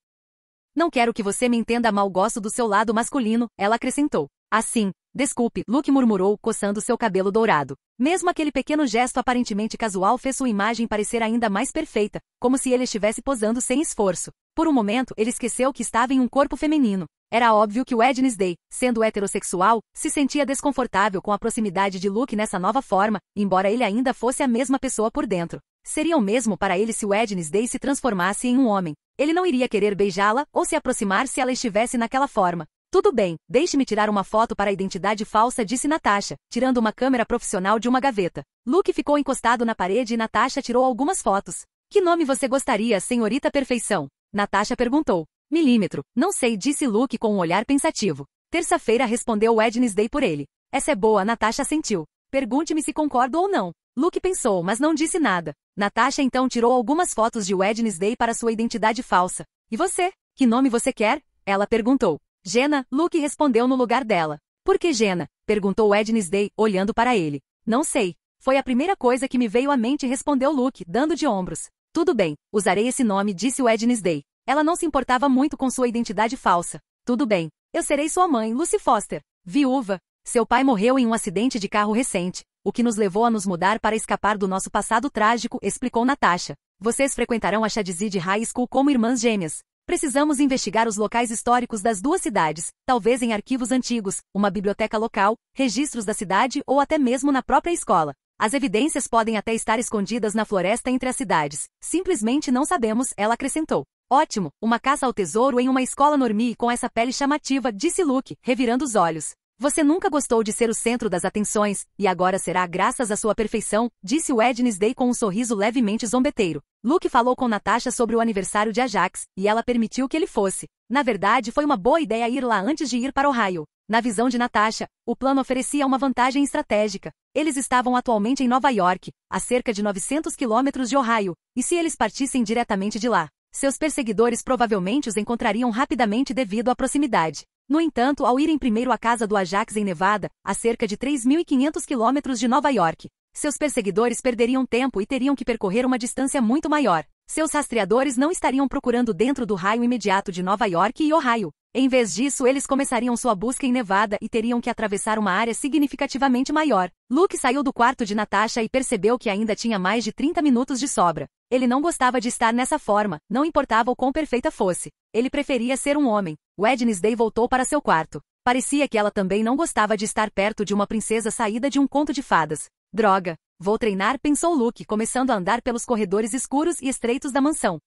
Speaker 1: Não quero que você me entenda mal, gosto do seu lado masculino, ela acrescentou. Assim, desculpe, Luke murmurou, coçando seu cabelo dourado. Mesmo aquele pequeno gesto aparentemente casual fez sua imagem parecer ainda mais perfeita, como se ele estivesse posando sem esforço. Por um momento, ele esqueceu que estava em um corpo feminino. Era óbvio que Wednesday, sendo heterossexual, se sentia desconfortável com a proximidade de Luke nessa nova forma, embora ele ainda fosse a mesma pessoa por dentro. Seria o mesmo para ele se Wednesday se transformasse em um homem. Ele não iria querer beijá-la ou se aproximar se ela estivesse naquela forma. Tudo bem, deixe-me tirar uma foto para a identidade falsa, disse Natasha, tirando uma câmera profissional de uma gaveta. Luke ficou encostado na parede e Natasha tirou algumas fotos. Que nome você gostaria, senhorita Perfeição? Natasha perguntou. Milímetro, não sei, disse Luke com um olhar pensativo. Terça-feira, respondeu Wednesday por ele. Essa é boa, Natasha assentiu. Pergunte-me se concordo ou não. Luke pensou, mas não disse nada. Natasha então tirou algumas fotos de Wednesday para sua identidade falsa. E você? Que nome você quer? Ela perguntou. Jenna, Luke respondeu no lugar dela. Por que Jenna? Perguntou Wednesday, olhando para ele. Não sei. Foi a primeira coisa que me veio à mente, respondeu Luke, dando de ombros. Tudo bem, usarei esse nome, disse Wednesday. Ela não se importava muito com sua identidade falsa. Tudo bem. Eu serei sua mãe, Lucy Foster. Viúva. Seu pai morreu em um acidente de carro recente, o que nos levou a nos mudar para escapar do nosso passado trágico, explicou Natasha. Vocês frequentarão a Shadyside High School como irmãs gêmeas. Precisamos investigar os locais históricos das duas cidades, talvez em arquivos antigos, uma biblioteca local, registros da cidade ou até mesmo na própria escola. As evidências podem até estar escondidas na floresta entre as cidades. Simplesmente não sabemos, ela acrescentou. Ótimo, uma caça ao tesouro em uma escola normie com essa pele chamativa, disse Luke, revirando os olhos. Você nunca gostou de ser o centro das atenções, e agora será graças à sua perfeição, disse Wednesday com um sorriso levemente zombeteiro. Luke falou com Natasha sobre o aniversário de Ajax, e ela permitiu que ele fosse. Na verdade, foi uma boa ideia ir lá antes de ir para Ohio. Na visão de Natasha, o plano oferecia uma vantagem estratégica. Eles estavam atualmente em Nova York, a cerca de 900 quilômetros de Ohio, e se eles partissem diretamente de lá, seus perseguidores provavelmente os encontrariam rapidamente devido à proximidade. No entanto, ao irem primeiro à casa do Ajax em Nevada, a cerca de 3.500 quilômetros de Nova York, seus perseguidores perderiam tempo e teriam que percorrer uma distância muito maior. Seus rastreadores não estariam procurando dentro do raio imediato de Nova York e Ohio. Em vez disso, eles começariam sua busca em Nevada e teriam que atravessar uma área significativamente maior. Luke saiu do quarto de Natasha e percebeu que ainda tinha mais de 30 minutos de sobra. Ele não gostava de estar nessa forma, não importava o quão perfeita fosse. Ele preferia ser um homem. Wednesday voltou para seu quarto. Parecia que ela também não gostava de estar perto de uma princesa saída de um conto de fadas. Droga! Vou treinar, pensou Luke, começando a andar pelos corredores escuros e estreitos da mansão.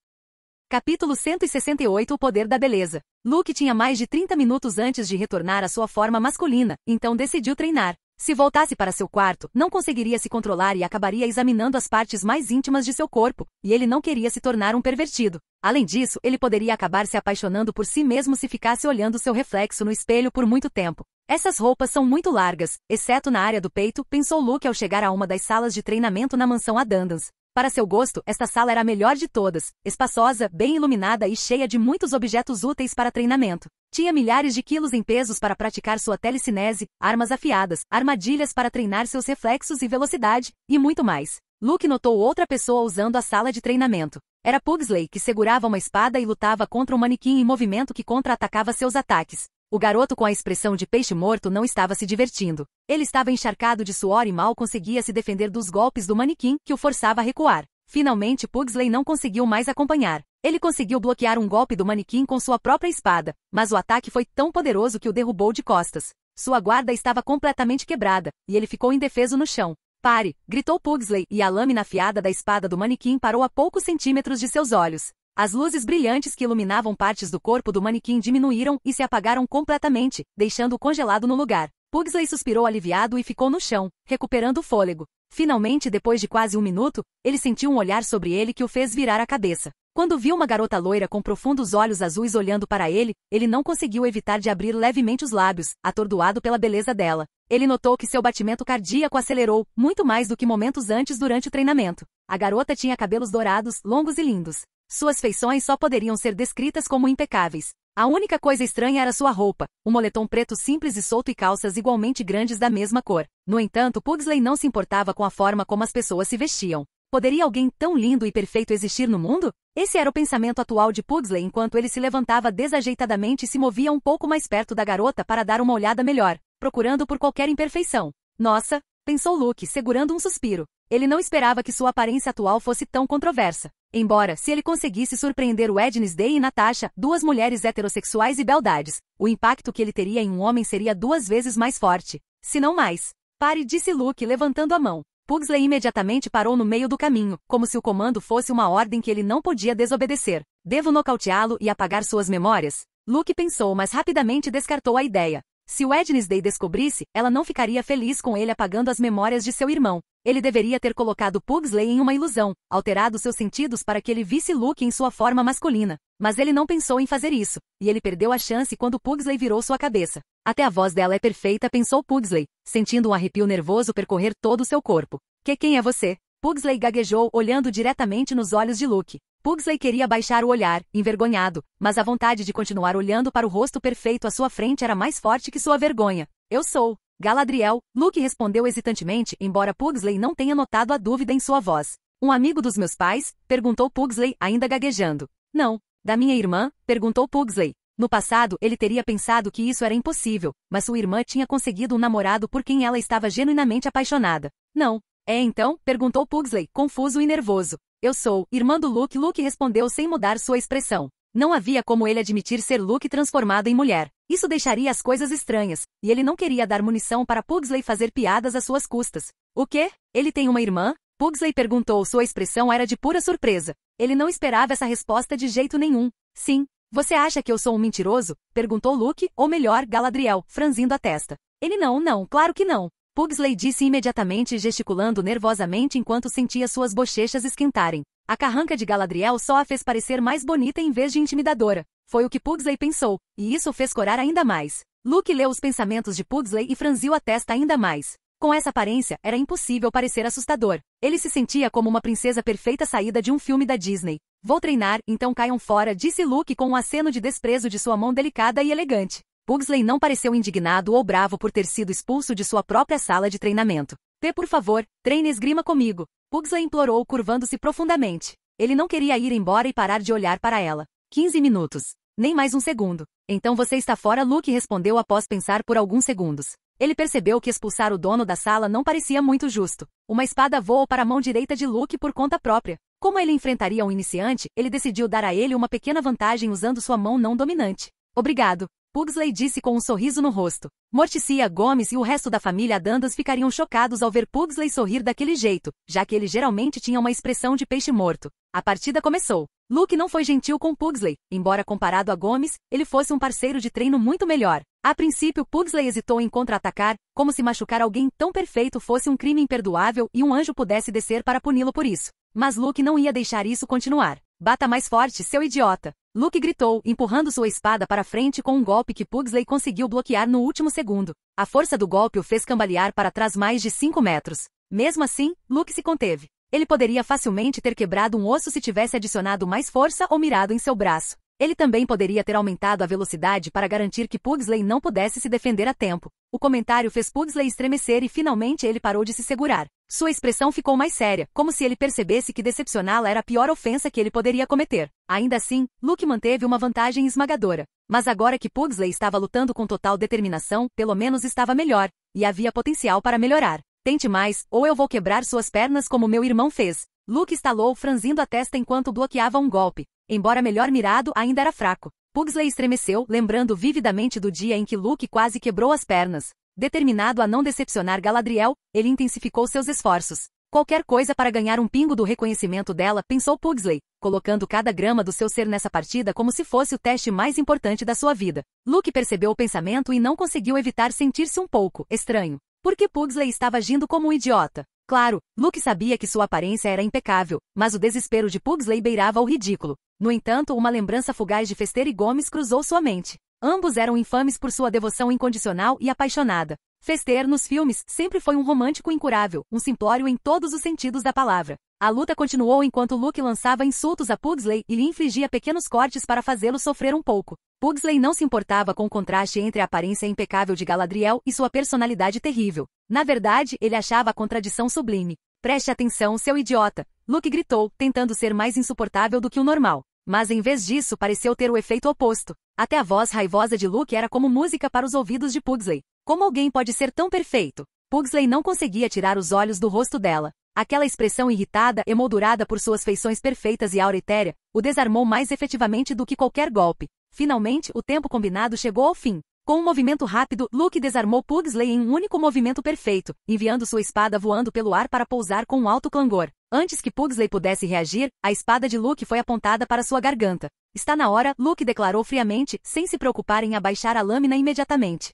Speaker 1: Capítulo 168 O Poder da Beleza. Luke tinha mais de 30 minutos antes de retornar à sua forma masculina, então decidiu treinar. Se voltasse para seu quarto, não conseguiria se controlar e acabaria examinando as partes mais íntimas de seu corpo, e ele não queria se tornar um pervertido. Além disso, ele poderia acabar se apaixonando por si mesmo se ficasse olhando seu reflexo no espelho por muito tempo. Essas roupas são muito largas, exceto na área do peito, pensou Luke ao chegar a uma das salas de treinamento na mansão Adandans. Para seu gosto, esta sala era a melhor de todas, espaçosa, bem iluminada e cheia de muitos objetos úteis para treinamento. Tinha milhares de quilos em pesos para praticar sua telecinese, armas afiadas, armadilhas para treinar seus reflexos e velocidade, e muito mais. Luke notou outra pessoa usando a sala de treinamento. Era Pugsley, que segurava uma espada e lutava contra um manequim em movimento que contra-atacava seus ataques. O garoto com a expressão de peixe morto não estava se divertindo. Ele estava encharcado de suor e mal conseguia se defender dos golpes do manequim, que o forçava a recuar. Finalmente Pugsley não conseguiu mais acompanhar. Ele conseguiu bloquear um golpe do manequim com sua própria espada, mas o ataque foi tão poderoso que o derrubou de costas. Sua guarda estava completamente quebrada, e ele ficou indefeso no chão. Pare! Gritou Pugsley, e a lâmina afiada da espada do manequim parou a poucos centímetros de seus olhos. As luzes brilhantes que iluminavam partes do corpo do manequim diminuíram e se apagaram completamente, deixando-o congelado no lugar. Pugsley suspirou aliviado e ficou no chão, recuperando o fôlego. Finalmente, depois de quase um minuto, ele sentiu um olhar sobre ele que o fez virar a cabeça. Quando viu uma garota loira com profundos olhos azuis olhando para ele, ele não conseguiu evitar de abrir levemente os lábios, atordoado pela beleza dela. Ele notou que seu batimento cardíaco acelerou, muito mais do que momentos antes durante o treinamento. A garota tinha cabelos dourados, longos e lindos. Suas feições só poderiam ser descritas como impecáveis. A única coisa estranha era sua roupa, um moletom preto simples e solto e calças igualmente grandes da mesma cor. No entanto, Pugsley não se importava com a forma como as pessoas se vestiam. Poderia alguém tão lindo e perfeito existir no mundo? Esse era o pensamento atual de Pugsley enquanto ele se levantava desajeitadamente e se movia um pouco mais perto da garota para dar uma olhada melhor, procurando por qualquer imperfeição. Nossa, pensou Luke, segurando um suspiro. Ele não esperava que sua aparência atual fosse tão controversa. Embora, se ele conseguisse surpreender Wednesday e Natasha, duas mulheres heterossexuais e beldades, o impacto que ele teria em um homem seria 2 vezes mais forte, se não mais. Pare, disse Luke, levantando a mão. Pugsley imediatamente parou no meio do caminho, como se o comando fosse uma ordem que ele não podia desobedecer. Devo nocauteá-lo e apagar suas memórias? Luke pensou, mas rapidamente descartou a ideia. Se Wednesday descobrisse, ela não ficaria feliz com ele apagando as memórias de seu irmão. Ele deveria ter colocado Pugsley em uma ilusão, alterado seus sentidos para que ele visse Luke em sua forma masculina. Mas ele não pensou em fazer isso, e ele perdeu a chance quando Pugsley virou sua cabeça. Até a voz dela é perfeita, pensou Pugsley, sentindo um arrepio nervoso percorrer todo o seu corpo. Quem é você? Pugsley gaguejou, olhando diretamente nos olhos de Luke. Pugsley queria baixar o olhar, envergonhado, mas a vontade de continuar olhando para o rosto perfeito à sua frente era mais forte que sua vergonha. Eu sou Galadriel, Luke respondeu hesitantemente, embora Pugsley não tenha notado a dúvida em sua voz. Um amigo dos meus pais? Perguntou Pugsley, ainda gaguejando. Não. Da minha irmã? Perguntou Pugsley. No passado, ele teria pensado que isso era impossível, mas sua irmã tinha conseguido um namorado por quem ela estava genuinamente apaixonada. Não. É então? Perguntou Pugsley, confuso e nervoso. Eu sou irmã do Luke. Luke respondeu sem mudar sua expressão. Não havia como ele admitir ser Luke transformado em mulher. Isso deixaria as coisas estranhas, e ele não queria dar munição para Pugsley fazer piadas às suas custas. O quê? Ele tem uma irmã? Pugsley perguntou. Sua expressão era de pura surpresa. Ele não esperava essa resposta de jeito nenhum. Sim. Você acha que eu sou um mentiroso? Perguntou Luke, ou melhor, Galadriel, franzindo a testa. Ele não, claro que não. Pugsley disse imediatamente, gesticulando nervosamente enquanto sentia suas bochechas esquentarem. A carranca de Galadriel só a fez parecer mais bonita em vez de intimidadora. Foi o que Pugsley pensou, e isso o fez corar ainda mais. Luke leu os pensamentos de Pugsley e franziu a testa ainda mais. Com essa aparência, era impossível parecer assustador. Ele se sentia como uma princesa perfeita saída de um filme da Disney. Vou treinar, então caiam fora, disse Luke com um aceno de desprezo de sua mão delicada e elegante. Pugsley não pareceu indignado ou bravo por ter sido expulso de sua própria sala de treinamento. Por favor, treine esgrima comigo. Pugsley implorou, curvando-se profundamente. Ele não queria ir embora e parar de olhar para ela. 15 minutos. Nem mais um segundo. Então você está fora, Luke respondeu após pensar por alguns segundos. Ele percebeu que expulsar o dono da sala não parecia muito justo. Uma espada voou para a mão direita de Luke por conta própria. Como ele enfrentaria um iniciante, ele decidiu dar a ele uma pequena vantagem usando sua mão não dominante. Obrigado. Pugsley disse com um sorriso no rosto. Morticia Gomes e o resto da família Dundas ficariam chocados ao ver Pugsley sorrir daquele jeito, já que ele geralmente tinha uma expressão de peixe morto. A partida começou. Luke não foi gentil com Pugsley, embora comparado a Gomes, ele fosse um parceiro de treino muito melhor. A princípio, Pugsley hesitou em contra-atacar, como se machucar alguém tão perfeito fosse um crime imperdoável e um anjo pudesse descer para puni-lo por isso. Mas Luke não ia deixar isso continuar. Bata mais forte, seu idiota! Luke gritou, empurrando sua espada para frente com um golpe que Pugsley conseguiu bloquear no último segundo. A força do golpe o fez cambalear para trás mais de 5 metros. Mesmo assim, Luke se conteve. Ele poderia facilmente ter quebrado um osso se tivesse adicionado mais força ou mirado em seu braço. Ele também poderia ter aumentado a velocidade para garantir que Pugsley não pudesse se defender a tempo. O comentário fez Pugsley estremecer e finalmente ele parou de se segurar. Sua expressão ficou mais séria, como se ele percebesse que decepcioná-la era a pior ofensa que ele poderia cometer. Ainda assim, Luke manteve uma vantagem esmagadora. Mas agora que Pugsley estava lutando com total determinação, pelo menos estava melhor, e havia potencial para melhorar. Tente mais, ou eu vou quebrar suas pernas como meu irmão fez. Luke estalou, franzindo a testa enquanto bloqueava um golpe. Embora melhor mirado, ainda era fraco. Pugsley estremeceu, lembrando vividamente do dia em que Luke quase quebrou as pernas. Determinado a não decepcionar Galadriel, ele intensificou seus esforços. Qualquer coisa para ganhar um pingo do reconhecimento dela, pensou Pugsley, colocando cada grama do seu ser nessa partida como se fosse o teste mais importante da sua vida. Luke percebeu o pensamento e não conseguiu evitar sentir-se um pouco estranho. Por que Pugsley estava agindo como um idiota? Claro, Luke sabia que sua aparência era impecável, mas o desespero de Pugsley beirava o ridículo. No entanto, uma lembrança fugaz de Fester e Gomes cruzou sua mente. Ambos eram infames por sua devoção incondicional e apaixonada. Fester, nos filmes, sempre foi um romântico incurável, um simplório em todos os sentidos da palavra. A luta continuou enquanto Luke lançava insultos a Pugsley e lhe infligia pequenos cortes para fazê-lo sofrer um pouco. Pugsley não se importava com o contraste entre a aparência impecável de Galadriel e sua personalidade terrível. Na verdade, ele achava a contradição sublime. Preste atenção, seu idiota! Luke gritou, tentando ser mais insuportável do que o normal. Mas em vez disso pareceu ter o efeito oposto. Até a voz raivosa de Luke era como música para os ouvidos de Pugsley. Como alguém pode ser tão perfeito? Pugsley não conseguia tirar os olhos do rosto dela. Aquela expressão irritada, emoldurada por suas feições perfeitas e aura etérea, o desarmou mais efetivamente do que qualquer golpe. Finalmente, o tempo combinado chegou ao fim. Com um movimento rápido, Luke desarmou Pugsley em um único movimento perfeito, enviando sua espada voando pelo ar para pousar com um alto clangor. Antes que Pugsley pudesse reagir, a espada de Luke foi apontada para sua garganta. Está na hora, Luke declarou friamente, sem se preocupar em abaixar a lâmina imediatamente.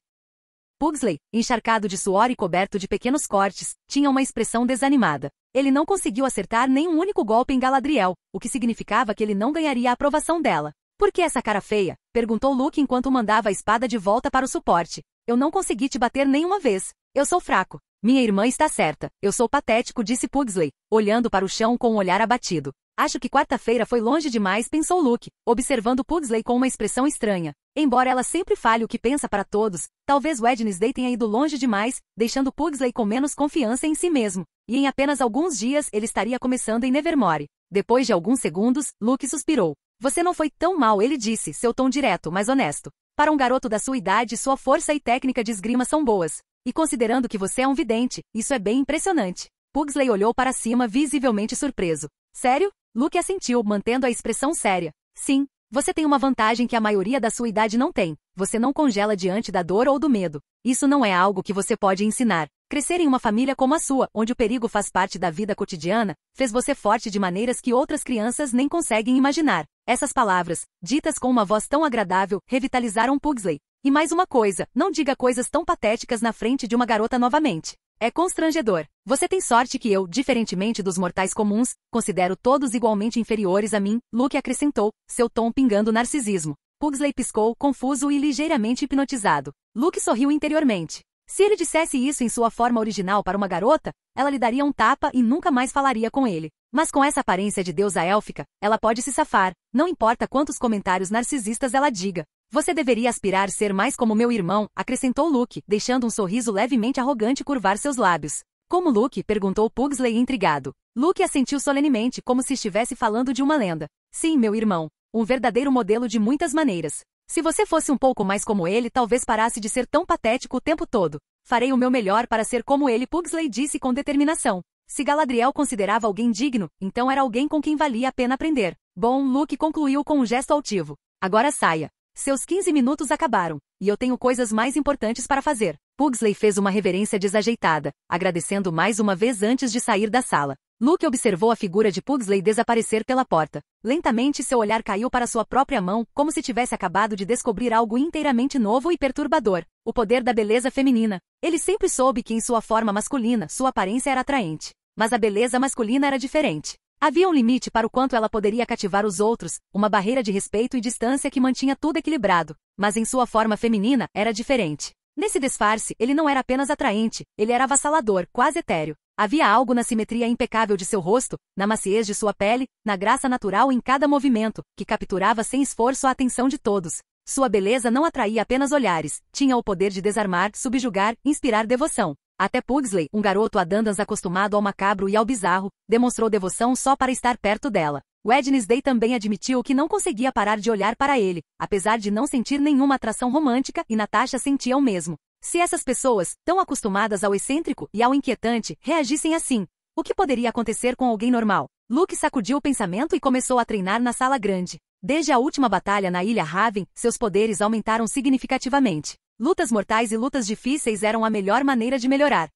Speaker 1: Pugsley, encharcado de suor e coberto de pequenos cortes, tinha uma expressão desanimada. Ele não conseguiu acertar nem um único golpe em Galadriel, o que significava que ele não ganharia a aprovação dela. Por que essa cara feia? Perguntou Luke enquanto mandava a espada de volta para o suporte. Eu não consegui te bater nenhuma vez. Eu sou fraco. Minha irmã está certa. Eu sou patético, disse Pugsley, olhando para o chão com um olhar abatido. Acho que quarta-feira foi longe demais, pensou Luke, observando Pugsley com uma expressão estranha. Embora ela sempre fale o que pensa para todos, talvez Wednesday tenha ido longe demais, deixando Pugsley com menos confiança em si mesmo. E em apenas alguns dias ele estaria começando em Nevermore. Depois de alguns segundos, Luke suspirou. Você não foi tão mal, ele disse, seu tom direto, mas honesto. Para um garoto da sua idade, sua força e técnica de esgrima são boas. E considerando que você é um vidente, isso é bem impressionante. Pugsley olhou para cima, visivelmente surpreso. Sério? Luke assentiu, mantendo a expressão séria. Sim, você tem uma vantagem que a maioria da sua idade não tem. Você não congela diante da dor ou do medo. Isso não é algo que você pode ensinar. Crescer em uma família como a sua, onde o perigo faz parte da vida cotidiana, fez você forte de maneiras que outras crianças nem conseguem imaginar. Essas palavras, ditas com uma voz tão agradável, revitalizaram Pugsley. E mais uma coisa, não diga coisas tão patéticas na frente de uma garota novamente. É constrangedor. Você tem sorte que eu, diferentemente dos mortais comuns, considero todos igualmente inferiores a mim, Luke acrescentou, seu tom pingando narcisismo. Pugsley piscou, confuso e ligeiramente hipnotizado. Luke sorriu interiormente. Se ele dissesse isso em sua forma original para uma garota, ela lhe daria um tapa e nunca mais falaria com ele. Mas com essa aparência de deusa élfica, ela pode se safar, não importa quantos comentários narcisistas ela diga. Você deveria aspirar ser mais como meu irmão, acrescentou Luke, deixando um sorriso levemente arrogante curvar seus lábios. Como Luke? Perguntou Pugsley intrigado. Luke assentiu solenemente, como se estivesse falando de uma lenda. Sim, meu irmão. Um verdadeiro modelo de muitas maneiras. Se você fosse um pouco mais como ele, talvez parasse de ser tão patético o tempo todo. Farei o meu melhor para ser como ele, Pugsley disse com determinação. Se Galadriel considerava alguém digno, então era alguém com quem valia a pena aprender. Bom, Luke concluiu com um gesto altivo. Agora saia. Seus 15 minutos acabaram, e eu tenho coisas mais importantes para fazer. Pugsley fez uma reverência desajeitada, agradecendo mais uma vez antes de sair da sala. Luke observou a figura de Pugsley desaparecer pela porta. Lentamente seu olhar caiu para sua própria mão, como se tivesse acabado de descobrir algo inteiramente novo e perturbador. O poder da beleza feminina. Ele sempre soube que em sua forma masculina, sua aparência era atraente. Mas a beleza masculina era diferente. Havia um limite para o quanto ela poderia cativar os outros, uma barreira de respeito e distância que mantinha tudo equilibrado. Mas em sua forma feminina, era diferente. Nesse disfarce, ele não era apenas atraente, ele era avassalador, quase etéreo. Havia algo na simetria impecável de seu rosto, na maciez de sua pele, na graça natural em cada movimento, que capturava sem esforço a atenção de todos. Sua beleza não atraía apenas olhares, tinha o poder de desarmar, subjugar, inspirar devoção. Até Pugsley, um garoto a Dandans acostumado ao macabro e ao bizarro, demonstrou devoção só para estar perto dela. Wednesday também admitiu que não conseguia parar de olhar para ele, apesar de não sentir nenhuma atração romântica, e Natasha sentia o mesmo. Se essas pessoas, tão acostumadas ao excêntrico e ao inquietante, reagissem assim, o que poderia acontecer com alguém normal? Luke sacudiu o pensamento e começou a treinar na sala grande. Desde a última batalha na Ilha Raven, seus poderes aumentaram significativamente. Lutas mortais e lutas difíceis eram a melhor maneira de melhorar.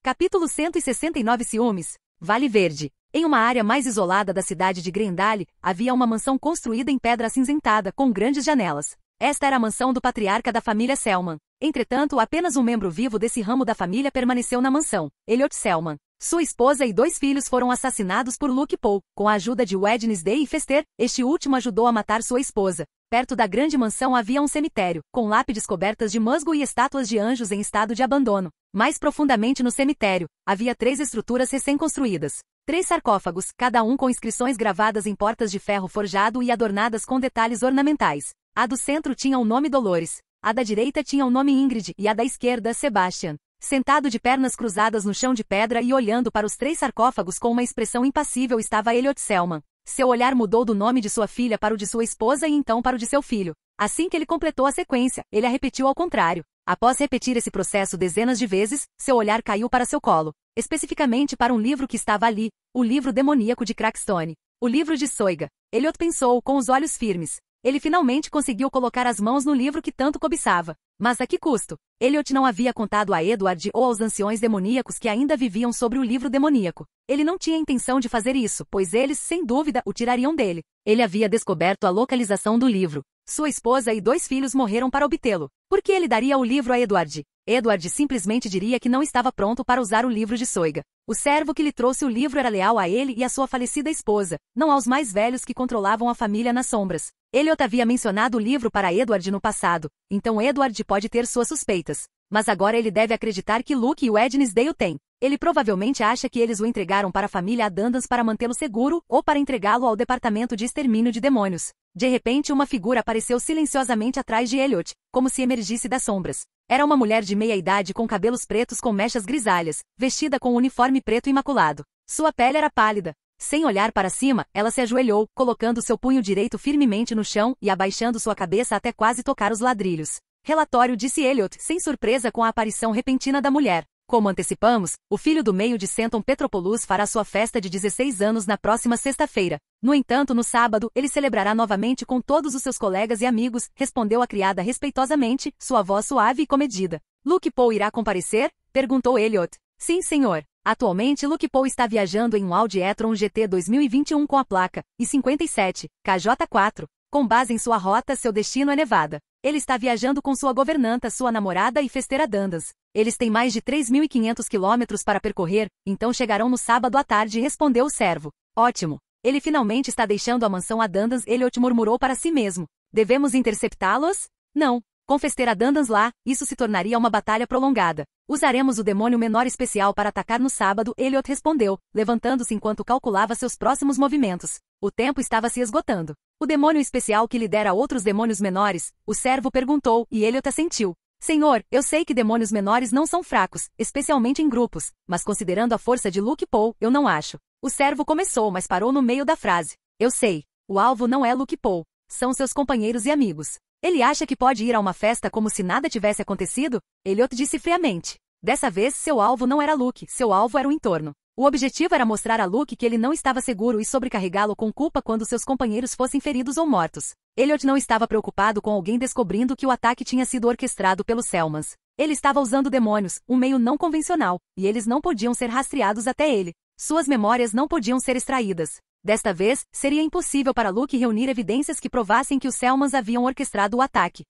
Speaker 1: Capítulo 169 Ciúmes. Vale Verde. Em uma área mais isolada da cidade de Grendale, havia uma mansão construída em pedra acinzentada, com grandes janelas. Esta era a mansão do patriarca da família Selman. Entretanto, apenas um membro vivo desse ramo da família permaneceu na mansão, Elliot Selman. Sua esposa e 2 filhos foram assassinados por Luke Poe. Com a ajuda de Wednesday e Fester, este último ajudou a matar sua esposa. Perto da grande mansão havia um cemitério, com lápides cobertas de musgo e estátuas de anjos em estado de abandono. Mais profundamente no cemitério, havia 3 estruturas recém-construídas. 3 sarcófagos, cada um com inscrições gravadas em portas de ferro forjado e adornadas com detalhes ornamentais. A do centro tinha o nome Dolores. A da direita tinha o nome Ingrid e a da esquerda Sebastian. Sentado de pernas cruzadas no chão de pedra e olhando para os 3 sarcófagos com uma expressão impassível estava Elliot Selman. Seu olhar mudou do nome de sua filha para o de sua esposa e então para o de seu filho. Assim que ele completou a sequência, ele a repetiu ao contrário. Após repetir esse processo dezenas de vezes, seu olhar caiu para seu colo. Especificamente para um livro que estava ali, o livro demoníaco de Crackstone. O livro de Soiga. Elliot pensou com os olhos firmes. Ele finalmente conseguiu colocar as mãos no livro que tanto cobiçava. Mas a que custo? Elliot não havia contado a Edward ou aos anciões demoníacos que ainda viviam sobre o livro demoníaco. Ele não tinha intenção de fazer isso, pois eles, sem dúvida, o tirariam dele. Ele havia descoberto a localização do livro. Sua esposa e 2 filhos morreram para obtê-lo. Por que ele daria o livro a Edward? Edward simplesmente diria que não estava pronto para usar o livro de Soiga. O servo que lhe trouxe o livro era leal a ele e à sua falecida esposa, não aos mais velhos que controlavam a família nas sombras. Elliot havia mencionado o livro para Edward no passado, então Edward pode ter suas suspeitas. Mas agora ele deve acreditar que Luke e Wednesday o têm. Ele provavelmente acha que eles o entregaram para a família Dandans para mantê-lo seguro ou para entregá-lo ao departamento de extermínio de demônios. De repente uma figura apareceu silenciosamente atrás de Elliot, como se emergisse das sombras. Era uma mulher de meia-idade com cabelos pretos com mechas grisalhas, vestida com um uniforme preto imaculado. Sua pele era pálida. Sem olhar para cima, ela se ajoelhou, colocando seu punho direito firmemente no chão e abaixando sua cabeça até quase tocar os ladrilhos. Relatório, disse Elliot, sem surpresa com a aparição repentina da mulher. Como antecipamos, o filho do meio de Centon Petropoulos fará sua festa de 16 anos na próxima sexta-feira. No entanto, no sábado, ele celebrará novamente com todos os seus colegas e amigos, respondeu a criada respeitosamente, sua voz suave e comedida. Luke Poe irá comparecer? Perguntou Elliot. Sim, senhor. Atualmente Luke Poe está viajando em um Audi e-tron GT 2021 com a placa I-57, KJ4. Com base em sua rota, seu destino é Nevada. Ele está viajando com sua governanta, sua namorada e Fester Dandans. Eles têm mais de 3.500 quilômetros para percorrer, então chegarão no sábado à tarde, respondeu o servo. Ótimo. Ele finalmente está deixando a mansão a Dandans, Elliot murmurou para si mesmo. Devemos interceptá-los? Não. Com Fester Dandans lá, isso se tornaria uma batalha prolongada. Usaremos o demônio menor especial para atacar no sábado, Elliot respondeu, levantando-se enquanto calculava seus próximos movimentos. O tempo estava se esgotando. O demônio especial que lidera outros demônios menores? O servo perguntou, e Elliot assentiu. Senhor, eu sei que demônios menores não são fracos, especialmente em grupos, mas considerando a força de Luke Poe, eu não acho. O servo começou, mas parou no meio da frase. Eu sei. O alvo não é Luke Poe. São seus companheiros e amigos. Ele acha que pode ir a uma festa como se nada tivesse acontecido? Elliot disse friamente. Dessa vez, seu alvo não era Luke, seu alvo era o entorno. O objetivo era mostrar a Luke que ele não estava seguro e sobrecarregá-lo com culpa quando seus companheiros fossem feridos ou mortos. Elliot não estava preocupado com alguém descobrindo que o ataque tinha sido orquestrado pelos Selmans. Ele estava usando demônios, um meio não convencional, e eles não podiam ser rastreados até ele. Suas memórias não podiam ser extraídas. Desta vez, seria impossível para Luke reunir evidências que provassem que os Selmans haviam orquestrado o ataque.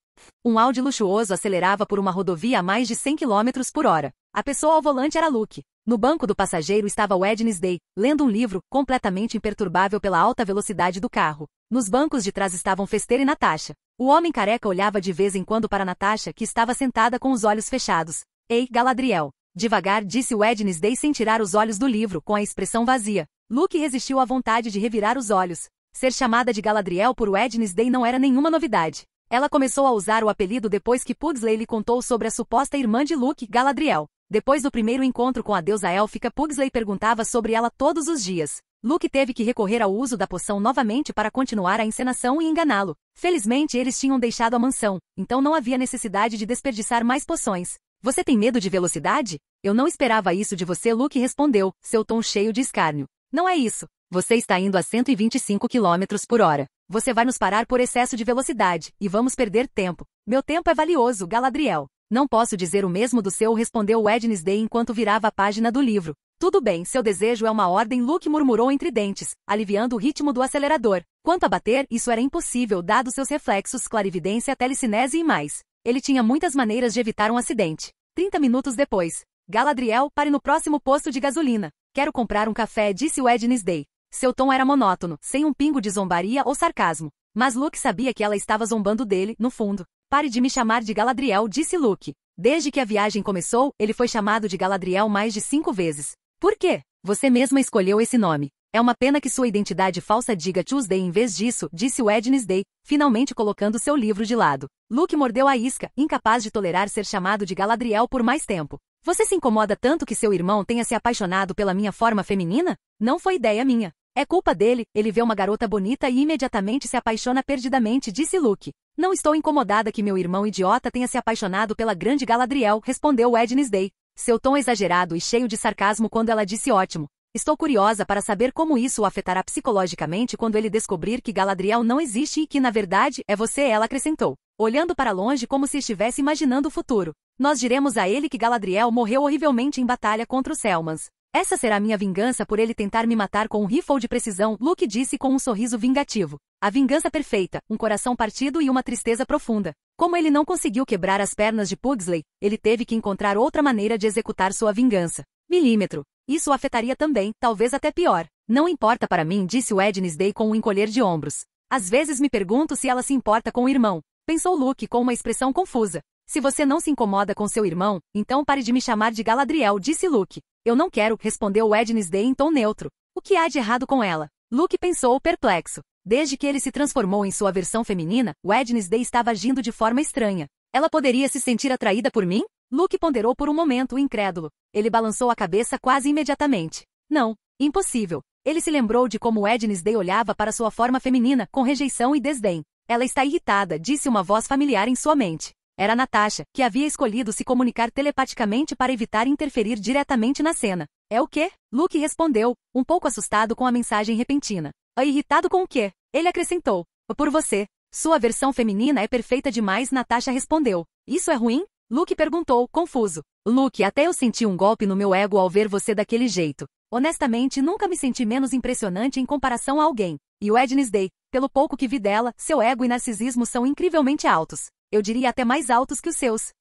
Speaker 1: Um Audi luxuoso acelerava por uma rodovia a mais de 100 km por hora. A pessoa ao volante era Luke. No banco do passageiro estava Wednesday, lendo um livro, completamente imperturbável pela alta velocidade do carro. Nos bancos de trás estavam Fester e Natasha. O homem careca olhava de vez em quando para Natasha, que estava sentada com os olhos fechados. Ei, Galadriel. Devagar, disse Wednesday sem tirar os olhos do livro, com a expressão vazia. Luke resistiu à vontade de revirar os olhos. Ser chamada de Galadriel por Wednesday não era nenhuma novidade. Ela começou a usar o apelido depois que Pugsley lhe contou sobre a suposta irmã de Luke, Galadriel. Depois do primeiro encontro com a deusa élfica, Pugsley perguntava sobre ela todos os dias. Luke teve que recorrer ao uso da poção novamente para continuar a encenação e enganá-lo. Felizmente eles tinham deixado a mansão, então não havia necessidade de desperdiçar mais poções. Você tem medo de velocidade? Eu não esperava isso de você, Luke respondeu, seu tom cheio de escárnio. Não é isso. Você está indo a 125 km por hora. Você vai nos parar por excesso de velocidade, e vamos perder tempo. Meu tempo é valioso, Galadriel. Não posso dizer o mesmo do seu, respondeu Wednesday enquanto virava a página do livro. Tudo bem, seu desejo é uma ordem, Luke murmurou entre dentes, aliviando o ritmo do acelerador. Quanto a bater, isso era impossível dado seus reflexos, clarividência, telecinese e mais. Ele tinha muitas maneiras de evitar um acidente. 30 minutos depois. Galadriel, pare no próximo posto de gasolina. Quero comprar um café, disse Wednesday. Seu tom era monótono, sem um pingo de zombaria ou sarcasmo. Mas Luke sabia que ela estava zombando dele, no fundo. Pare de me chamar de Galadriel, disse Luke. Desde que a viagem começou, ele foi chamado de Galadriel mais de 5 vezes. Por quê? Você mesma escolheu esse nome. É uma pena que sua identidade falsa diga Tuesday em vez disso, disse Wednesday, finalmente colocando seu livro de lado. Luke mordeu a isca, incapaz de tolerar ser chamado de Galadriel por mais tempo. Você se incomoda tanto que seu irmão tenha se apaixonado pela minha forma feminina? Não foi ideia minha. É culpa dele, ele vê uma garota bonita e imediatamente se apaixona perdidamente, disse Luke. Não estou incomodada que meu irmão idiota tenha se apaixonado pela grande Galadriel, respondeu Wednesday. Seu tom exagerado e cheio de sarcasmo quando ela disse ótimo. Estou curiosa para saber como isso o afetará psicologicamente quando ele descobrir que Galadriel não existe e que, na verdade, é você, ela acrescentou, olhando para longe como se estivesse imaginando o futuro. Nós diremos a ele que Galadriel morreu horrivelmente em batalha contra os Selmans. Essa será minha vingança por ele tentar me matar com um rifle de precisão, Luke disse com um sorriso vingativo. A vingança perfeita, um coração partido e uma tristeza profunda. Como ele não conseguiu quebrar as pernas de Pugsley, ele teve que encontrar outra maneira de executar sua vingança. Milímetro. Isso o afetaria também, talvez até pior. Não importa para mim, disse Wednesday com um encolher de ombros. Às vezes me pergunto se ela se importa com o irmão. Pensou Luke com uma expressão confusa. Se você não se incomoda com seu irmão, então pare de me chamar de Galadriel, disse Luke. Eu não quero, respondeu Wednesday em tom neutro. O que há de errado com ela? Luke pensou perplexo. Desde que ele se transformou em sua versão feminina, Wednesday estava agindo de forma estranha. Ela poderia se sentir atraída por mim? Luke ponderou por um momento, incrédulo. Ele balançou a cabeça quase imediatamente. Não, impossível. Ele se lembrou de como Wednesday olhava para sua forma feminina, com rejeição e desdém. Ela está irritada, disse uma voz familiar em sua mente. Era Natasha, que havia escolhido se comunicar telepaticamente para evitar interferir diretamente na cena. É o quê? Luke respondeu, um pouco assustado com a mensagem repentina. Irritado com o quê? Ele acrescentou. Por você. Sua versão feminina é perfeita demais, Natasha respondeu. Isso é ruim? Luke perguntou, confuso. Luke, até eu senti um golpe no meu ego ao ver você daquele jeito. Honestamente, nunca me senti menos impressionante em comparação a alguém. E Wednesday, pelo pouco que vi dela, seu ego e narcisismo são incrivelmente altos. Eu diria até mais altos que os seus.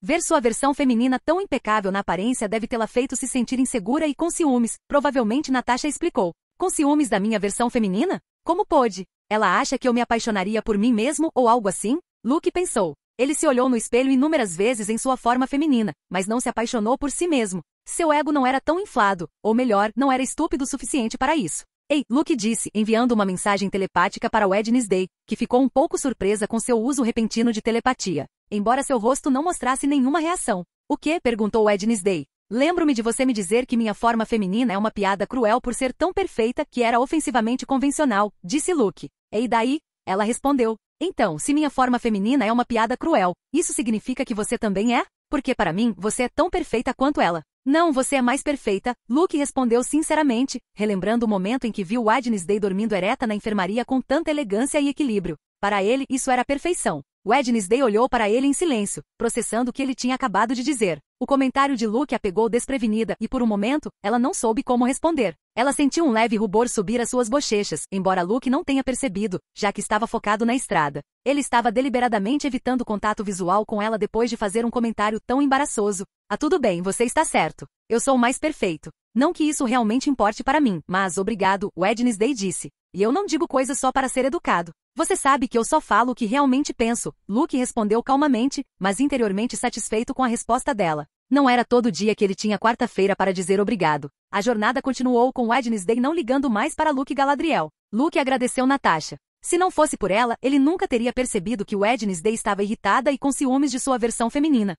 Speaker 1: Ver sua versão feminina tão impecável na aparência deve tê-la feito se sentir insegura e com ciúmes, provavelmente Natasha explicou. Com ciúmes da minha versão feminina? Como pôde? Ela acha que eu me apaixonaria por mim mesmo ou algo assim? Luke pensou. Ele se olhou no espelho inúmeras vezes em sua forma feminina, mas não se apaixonou por si mesmo. Seu ego não era tão inflado, ou melhor, não era estúpido o suficiente para isso. Ei, Luke disse, enviando uma mensagem telepática para Wednesday, que ficou um pouco surpresa com seu uso repentino de telepatia, embora seu rosto não mostrasse nenhuma reação. O quê? Perguntou Wednesday. Lembro-me de você me dizer que minha forma feminina é uma piada cruel por ser tão perfeita que era ofensivamente convencional, disse Luke. E daí? Ela respondeu. Então, se minha forma feminina é uma piada cruel, isso significa que você também é? Porque para mim, você é tão perfeita quanto ela. Não, você é mais perfeita, Luke respondeu sinceramente, relembrando o momento em que viu Wednesday dormindo ereta na enfermaria com tanta elegância e equilíbrio. Para ele, isso era perfeição. Wednesday olhou para ele em silêncio, processando o que ele tinha acabado de dizer. O comentário de Luke a pegou desprevenida e, por um momento, ela não soube como responder. Ela sentiu um leve rubor subir às suas bochechas, embora Luke não tenha percebido, já que estava focado na estrada. Ele estava deliberadamente evitando contato visual com ela depois de fazer um comentário tão embaraçoso. Tudo bem, você está certo. Eu sou o mais perfeito. Não que isso realmente importe para mim, mas obrigado, Wednesday disse. E eu não digo coisas só para ser educado. Você sabe que eu só falo o que realmente penso, Luke respondeu calmamente, mas interiormente satisfeito com a resposta dela. Não era todo dia que ele tinha quarta-feira para dizer obrigado. A jornada continuou com Wednesday não ligando mais para Luke e Galadriel. Luke agradeceu Natasha. Se não fosse por ela, ele nunca teria percebido que Wednesday estava irritada e com ciúmes de sua versão feminina.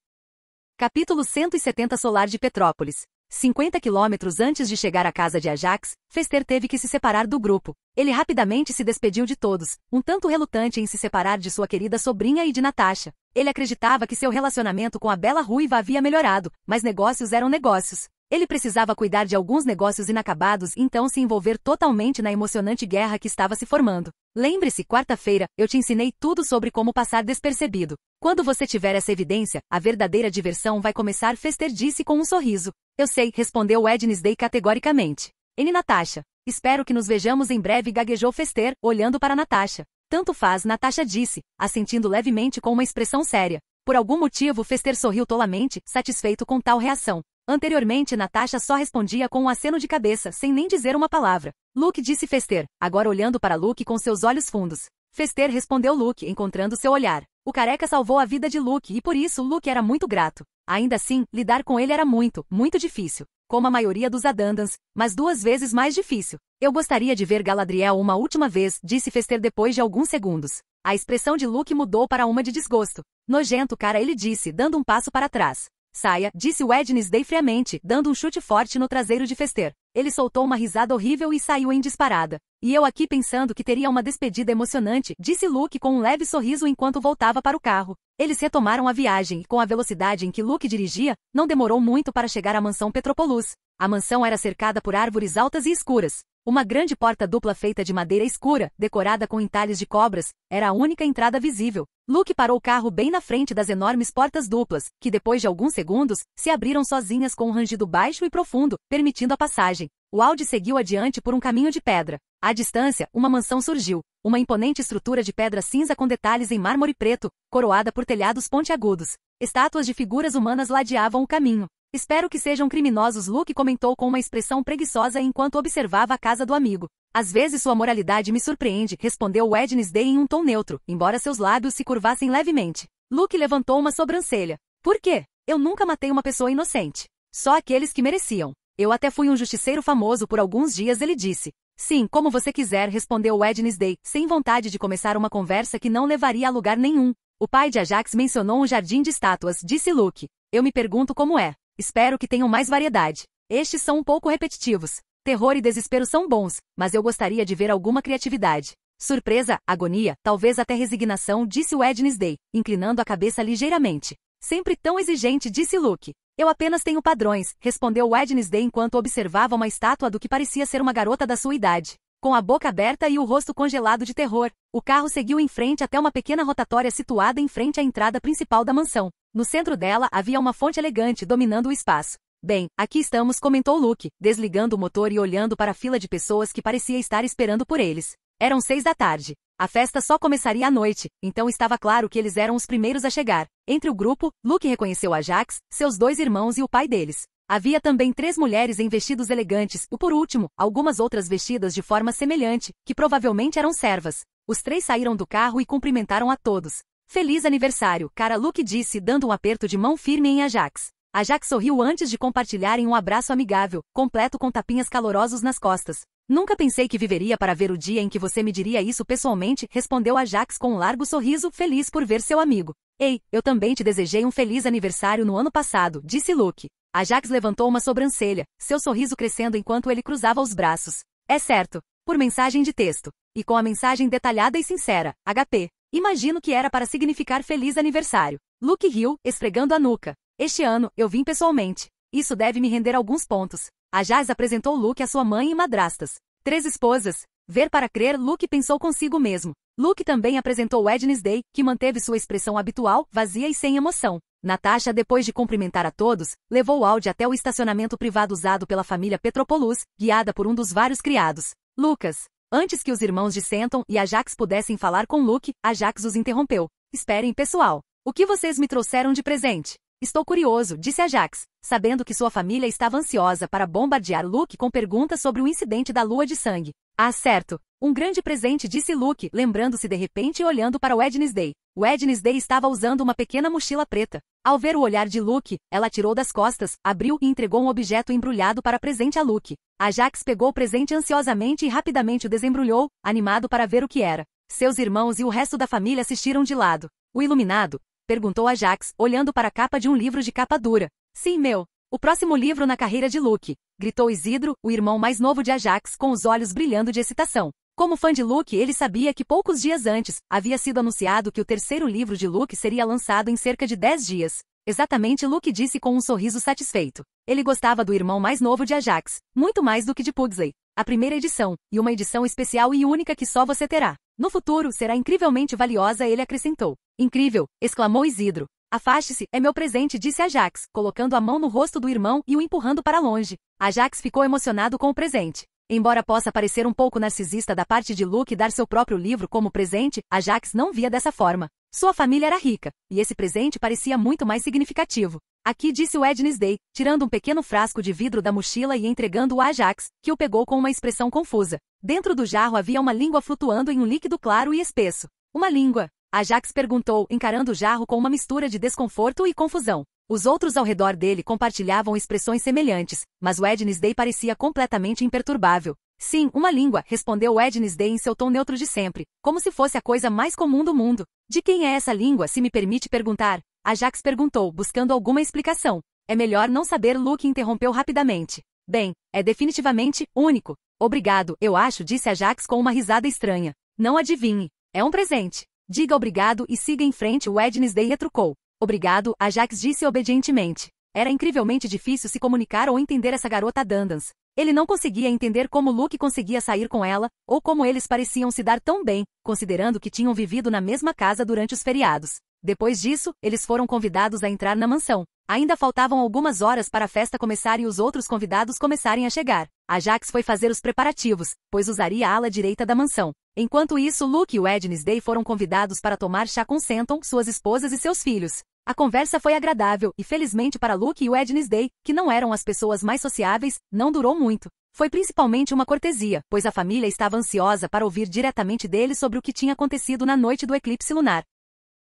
Speaker 1: Capítulo 170 Solar de Petrópolis. 50 quilômetros antes de chegar à casa de Ajax, Fester teve que se separar do grupo. Ele rapidamente se despediu de todos, um tanto relutante em se separar de sua querida sobrinha e de Natasha. Ele acreditava que seu relacionamento com a bela ruiva havia melhorado, mas negócios eram negócios. Ele precisava cuidar de alguns negócios inacabados e então se envolver totalmente na emocionante guerra que estava se formando. Lembre-se, quarta-feira, eu te ensinei tudo sobre como passar despercebido. Quando você tiver essa evidência, a verdadeira diversão vai começar, Fester disse com um sorriso. Eu sei, respondeu Wednesday categoricamente. N. Natasha. Espero que nos vejamos em breve, gaguejou Fester, olhando para Natasha. Tanto faz, Natasha disse, assentindo levemente com uma expressão séria. Por algum motivo, Fester sorriu tolamente, satisfeito com tal reação. Anteriormente, Natasha só respondia com um aceno de cabeça, sem nem dizer uma palavra. Luke, disse Fester, agora olhando para Luke com seus olhos fundos. Fester, respondeu Luke, encontrando seu olhar. O careca salvou a vida de Luke e por isso Luke era muito grato. Ainda assim, lidar com ele era muito, muito difícil. Como a maioria dos Adandans, mas 2 vezes mais difícil. Eu gostaria de ver Galadriel uma última vez, disse Fester depois de alguns segundos. A expressão de Luke mudou para uma de desgosto. Nojento, cara, ele disse, dando um passo para trás. Saia, disse Wednesday friamente, dando um chute forte no traseiro de Fester. Ele soltou uma risada horrível e saiu em disparada. E eu aqui pensando que teria uma despedida emocionante, disse Luke com um leve sorriso enquanto voltava para o carro. Eles retomaram a viagem e com a velocidade em que Luke dirigia, não demorou muito para chegar à mansão Petrópolis. A mansão era cercada por árvores altas e escuras. Uma grande porta dupla feita de madeira escura, decorada com entalhes de cobras, era a única entrada visível. Luke parou o carro bem na frente das enormes portas duplas, que depois de alguns segundos, se abriram sozinhas com um rangido baixo e profundo, permitindo a passagem. O Audi seguiu adiante por um caminho de pedra. À distância, uma mansão surgiu. Uma imponente estrutura de pedra cinza com detalhes em mármore preto, coroada por telhados pontiagudos. Estátuas de figuras humanas ladeavam o caminho. Espero que sejam criminosos, Luke comentou com uma expressão preguiçosa enquanto observava a casa do amigo. Às vezes sua moralidade me surpreende, respondeu Wednesday em um tom neutro, embora seus lábios se curvassem levemente. Luke levantou uma sobrancelha. Por quê? Eu nunca matei uma pessoa inocente. Só aqueles que mereciam. Eu até fui um justiceiro famoso por alguns dias, ele disse. Sim, como você quiser, respondeu Wednesday, sem vontade de começar uma conversa que não levaria a lugar nenhum. O pai de Ajax mencionou um jardim de estátuas, disse Luke. Eu me pergunto como é. Espero que tenham mais variedade. Estes são um pouco repetitivos. Terror e desespero são bons, mas eu gostaria de ver alguma criatividade. Surpresa, agonia, talvez até resignação, disse Wednesday, inclinando a cabeça ligeiramente. Sempre tão exigente, disse Luke. Eu apenas tenho padrões, respondeu Wednesday enquanto observava uma estátua do que parecia ser uma garota da sua idade. Com a boca aberta e o rosto congelado de terror, o carro seguiu em frente até uma pequena rotatória situada em frente à entrada principal da mansão. No centro dela havia uma fonte elegante dominando o espaço. Bem, aqui estamos, comentou Luke, desligando o motor e olhando para a fila de pessoas que parecia estar esperando por eles. Eram 6 da tarde. A festa só começaria à noite, então estava claro que eles eram os primeiros a chegar. Entre o grupo, Luke reconheceu Ajax, seus 2 irmãos e o pai deles. Havia também 3 mulheres em vestidos elegantes e, por último, algumas outras vestidas de forma semelhante, que provavelmente eram servas. Os 3 saíram do carro e cumprimentaram a todos. Feliz aniversário, cara, Luke disse, dando um aperto de mão firme em Ajax. Ajax sorriu antes de compartilharem um abraço amigável, completo com tapinhas calorosos nas costas. Nunca pensei que viveria para ver o dia em que você me diria isso pessoalmente, respondeu Ajax com um largo sorriso, feliz por ver seu amigo. Ei, eu também te desejei um feliz aniversário no ano passado, disse Luke. Ajax levantou uma sobrancelha, seu sorriso crescendo enquanto ele cruzava os braços. É certo, por mensagem de texto. E com a mensagem detalhada e sincera, HP. Imagino que era para significar feliz aniversário. Luke riu, esfregando a nuca. Este ano, eu vim pessoalmente. Isso deve me render alguns pontos. Ajax apresentou Luke à sua mãe e madrastas. 3 esposas. Ver para crer, Luke pensou consigo mesmo. Luke também apresentou Wednesday, que manteve sua expressão habitual, vazia e sem emoção. Natasha, depois de cumprimentar a todos, levou o Audi até o estacionamento privado usado pela família Petrópolis, guiada por um dos vários criados. Lucas. Antes que os irmãos de Stanton e Ajax pudessem falar com Luke, Ajax os interrompeu. Esperem, pessoal. O que vocês me trouxeram de presente? Estou curioso, disse Ajax, sabendo que sua família estava ansiosa para bombardear Luke com perguntas sobre o incidente da lua de sangue. Ah, certo. Um grande presente, disse Luke, lembrando-se de repente e olhando para Wednesday. Wednesday estava usando uma pequena mochila preta. Ao ver o olhar de Luke, ela tirou das costas, abriu e entregou um objeto embrulhado para presente a Luke. Ajax pegou o presente ansiosamente e rapidamente o desembrulhou, animado para ver o que era. Seus irmãos e o resto da família assistiram de lado. O iluminado? Perguntou Ajax, olhando para a capa de um livro de capa dura. Sim, meu. O próximo livro na carreira de Luke, gritou Isidro, o irmão mais novo de Ajax, com os olhos brilhando de excitação. Como fã de Luke, ele sabia que poucos dias antes, havia sido anunciado que o terceiro livro de Luke seria lançado em cerca de 10 dias. Exatamente, Luke disse com um sorriso satisfeito. Ele gostava do irmão mais novo de Ajax, muito mais do que de Pugsley. A primeira edição, e uma edição especial e única que só você terá. No futuro, será incrivelmente valiosa, ele acrescentou. Incrível, exclamou Isidro. Afaste-se, é meu presente, disse Ajax, colocando a mão no rosto do irmão e o empurrando para longe. Ajax ficou emocionado com o presente. Embora possa parecer um pouco narcisista da parte de Luke dar seu próprio livro como presente, Ajax não via dessa forma. Sua família era rica, e esse presente parecia muito mais significativo. Aqui, disse Wednesday, tirando um pequeno frasco de vidro da mochila e entregando-o a Ajax, que o pegou com uma expressão confusa. Dentro do jarro havia uma língua flutuando em um líquido claro e espesso. Uma língua? Ajax perguntou, encarando o jarro com uma mistura de desconforto e confusão. Os outros ao redor dele compartilhavam expressões semelhantes, mas Wednesday parecia completamente imperturbável. Sim, uma língua, respondeu Wednesday em seu tom neutro de sempre, como se fosse a coisa mais comum do mundo. De quem é essa língua, se me permite perguntar? Ajax perguntou, buscando alguma explicação. É melhor não saber, Luke interrompeu rapidamente. Bem, é definitivamente único. Obrigado, eu acho, disse Ajax com uma risada estranha. Não adivinhe. É um presente. Diga obrigado e siga em frente, Wednesday retrucou. Obrigado, Ajax disse obedientemente. Era incrivelmente difícil se comunicar ou entender essa garota Dandans. Ele não conseguia entender como Luke conseguia sair com ela, ou como eles pareciam se dar tão bem, considerando que tinham vivido na mesma casa durante os feriados. Depois disso, eles foram convidados a entrar na mansão. Ainda faltavam algumas horas para a festa começar e os outros convidados começarem a chegar. Ajax foi fazer os preparativos, pois usaria a ala direita da mansão. Enquanto isso, Luke e Wednesday foram convidados para tomar chá com Stanton, suas esposas e seus filhos. A conversa foi agradável e, felizmente para Luke e Wednesday, que não eram as pessoas mais sociáveis, não durou muito. Foi principalmente uma cortesia, pois a família estava ansiosa para ouvir diretamente deles sobre o que tinha acontecido na noite do eclipse lunar.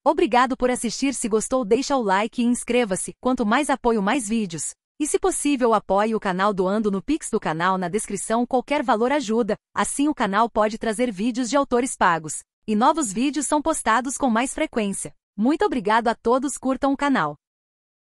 Speaker 1: Obrigado por assistir, se gostou deixa o like e inscreva-se, quanto mais apoio mais vídeos. E se possível apoie o canal doando no Pix do canal na descrição, qualquer valor ajuda, assim o canal pode trazer vídeos de autores pagos. E novos vídeos são postados com mais frequência. Muito obrigado a todos, curtam o canal.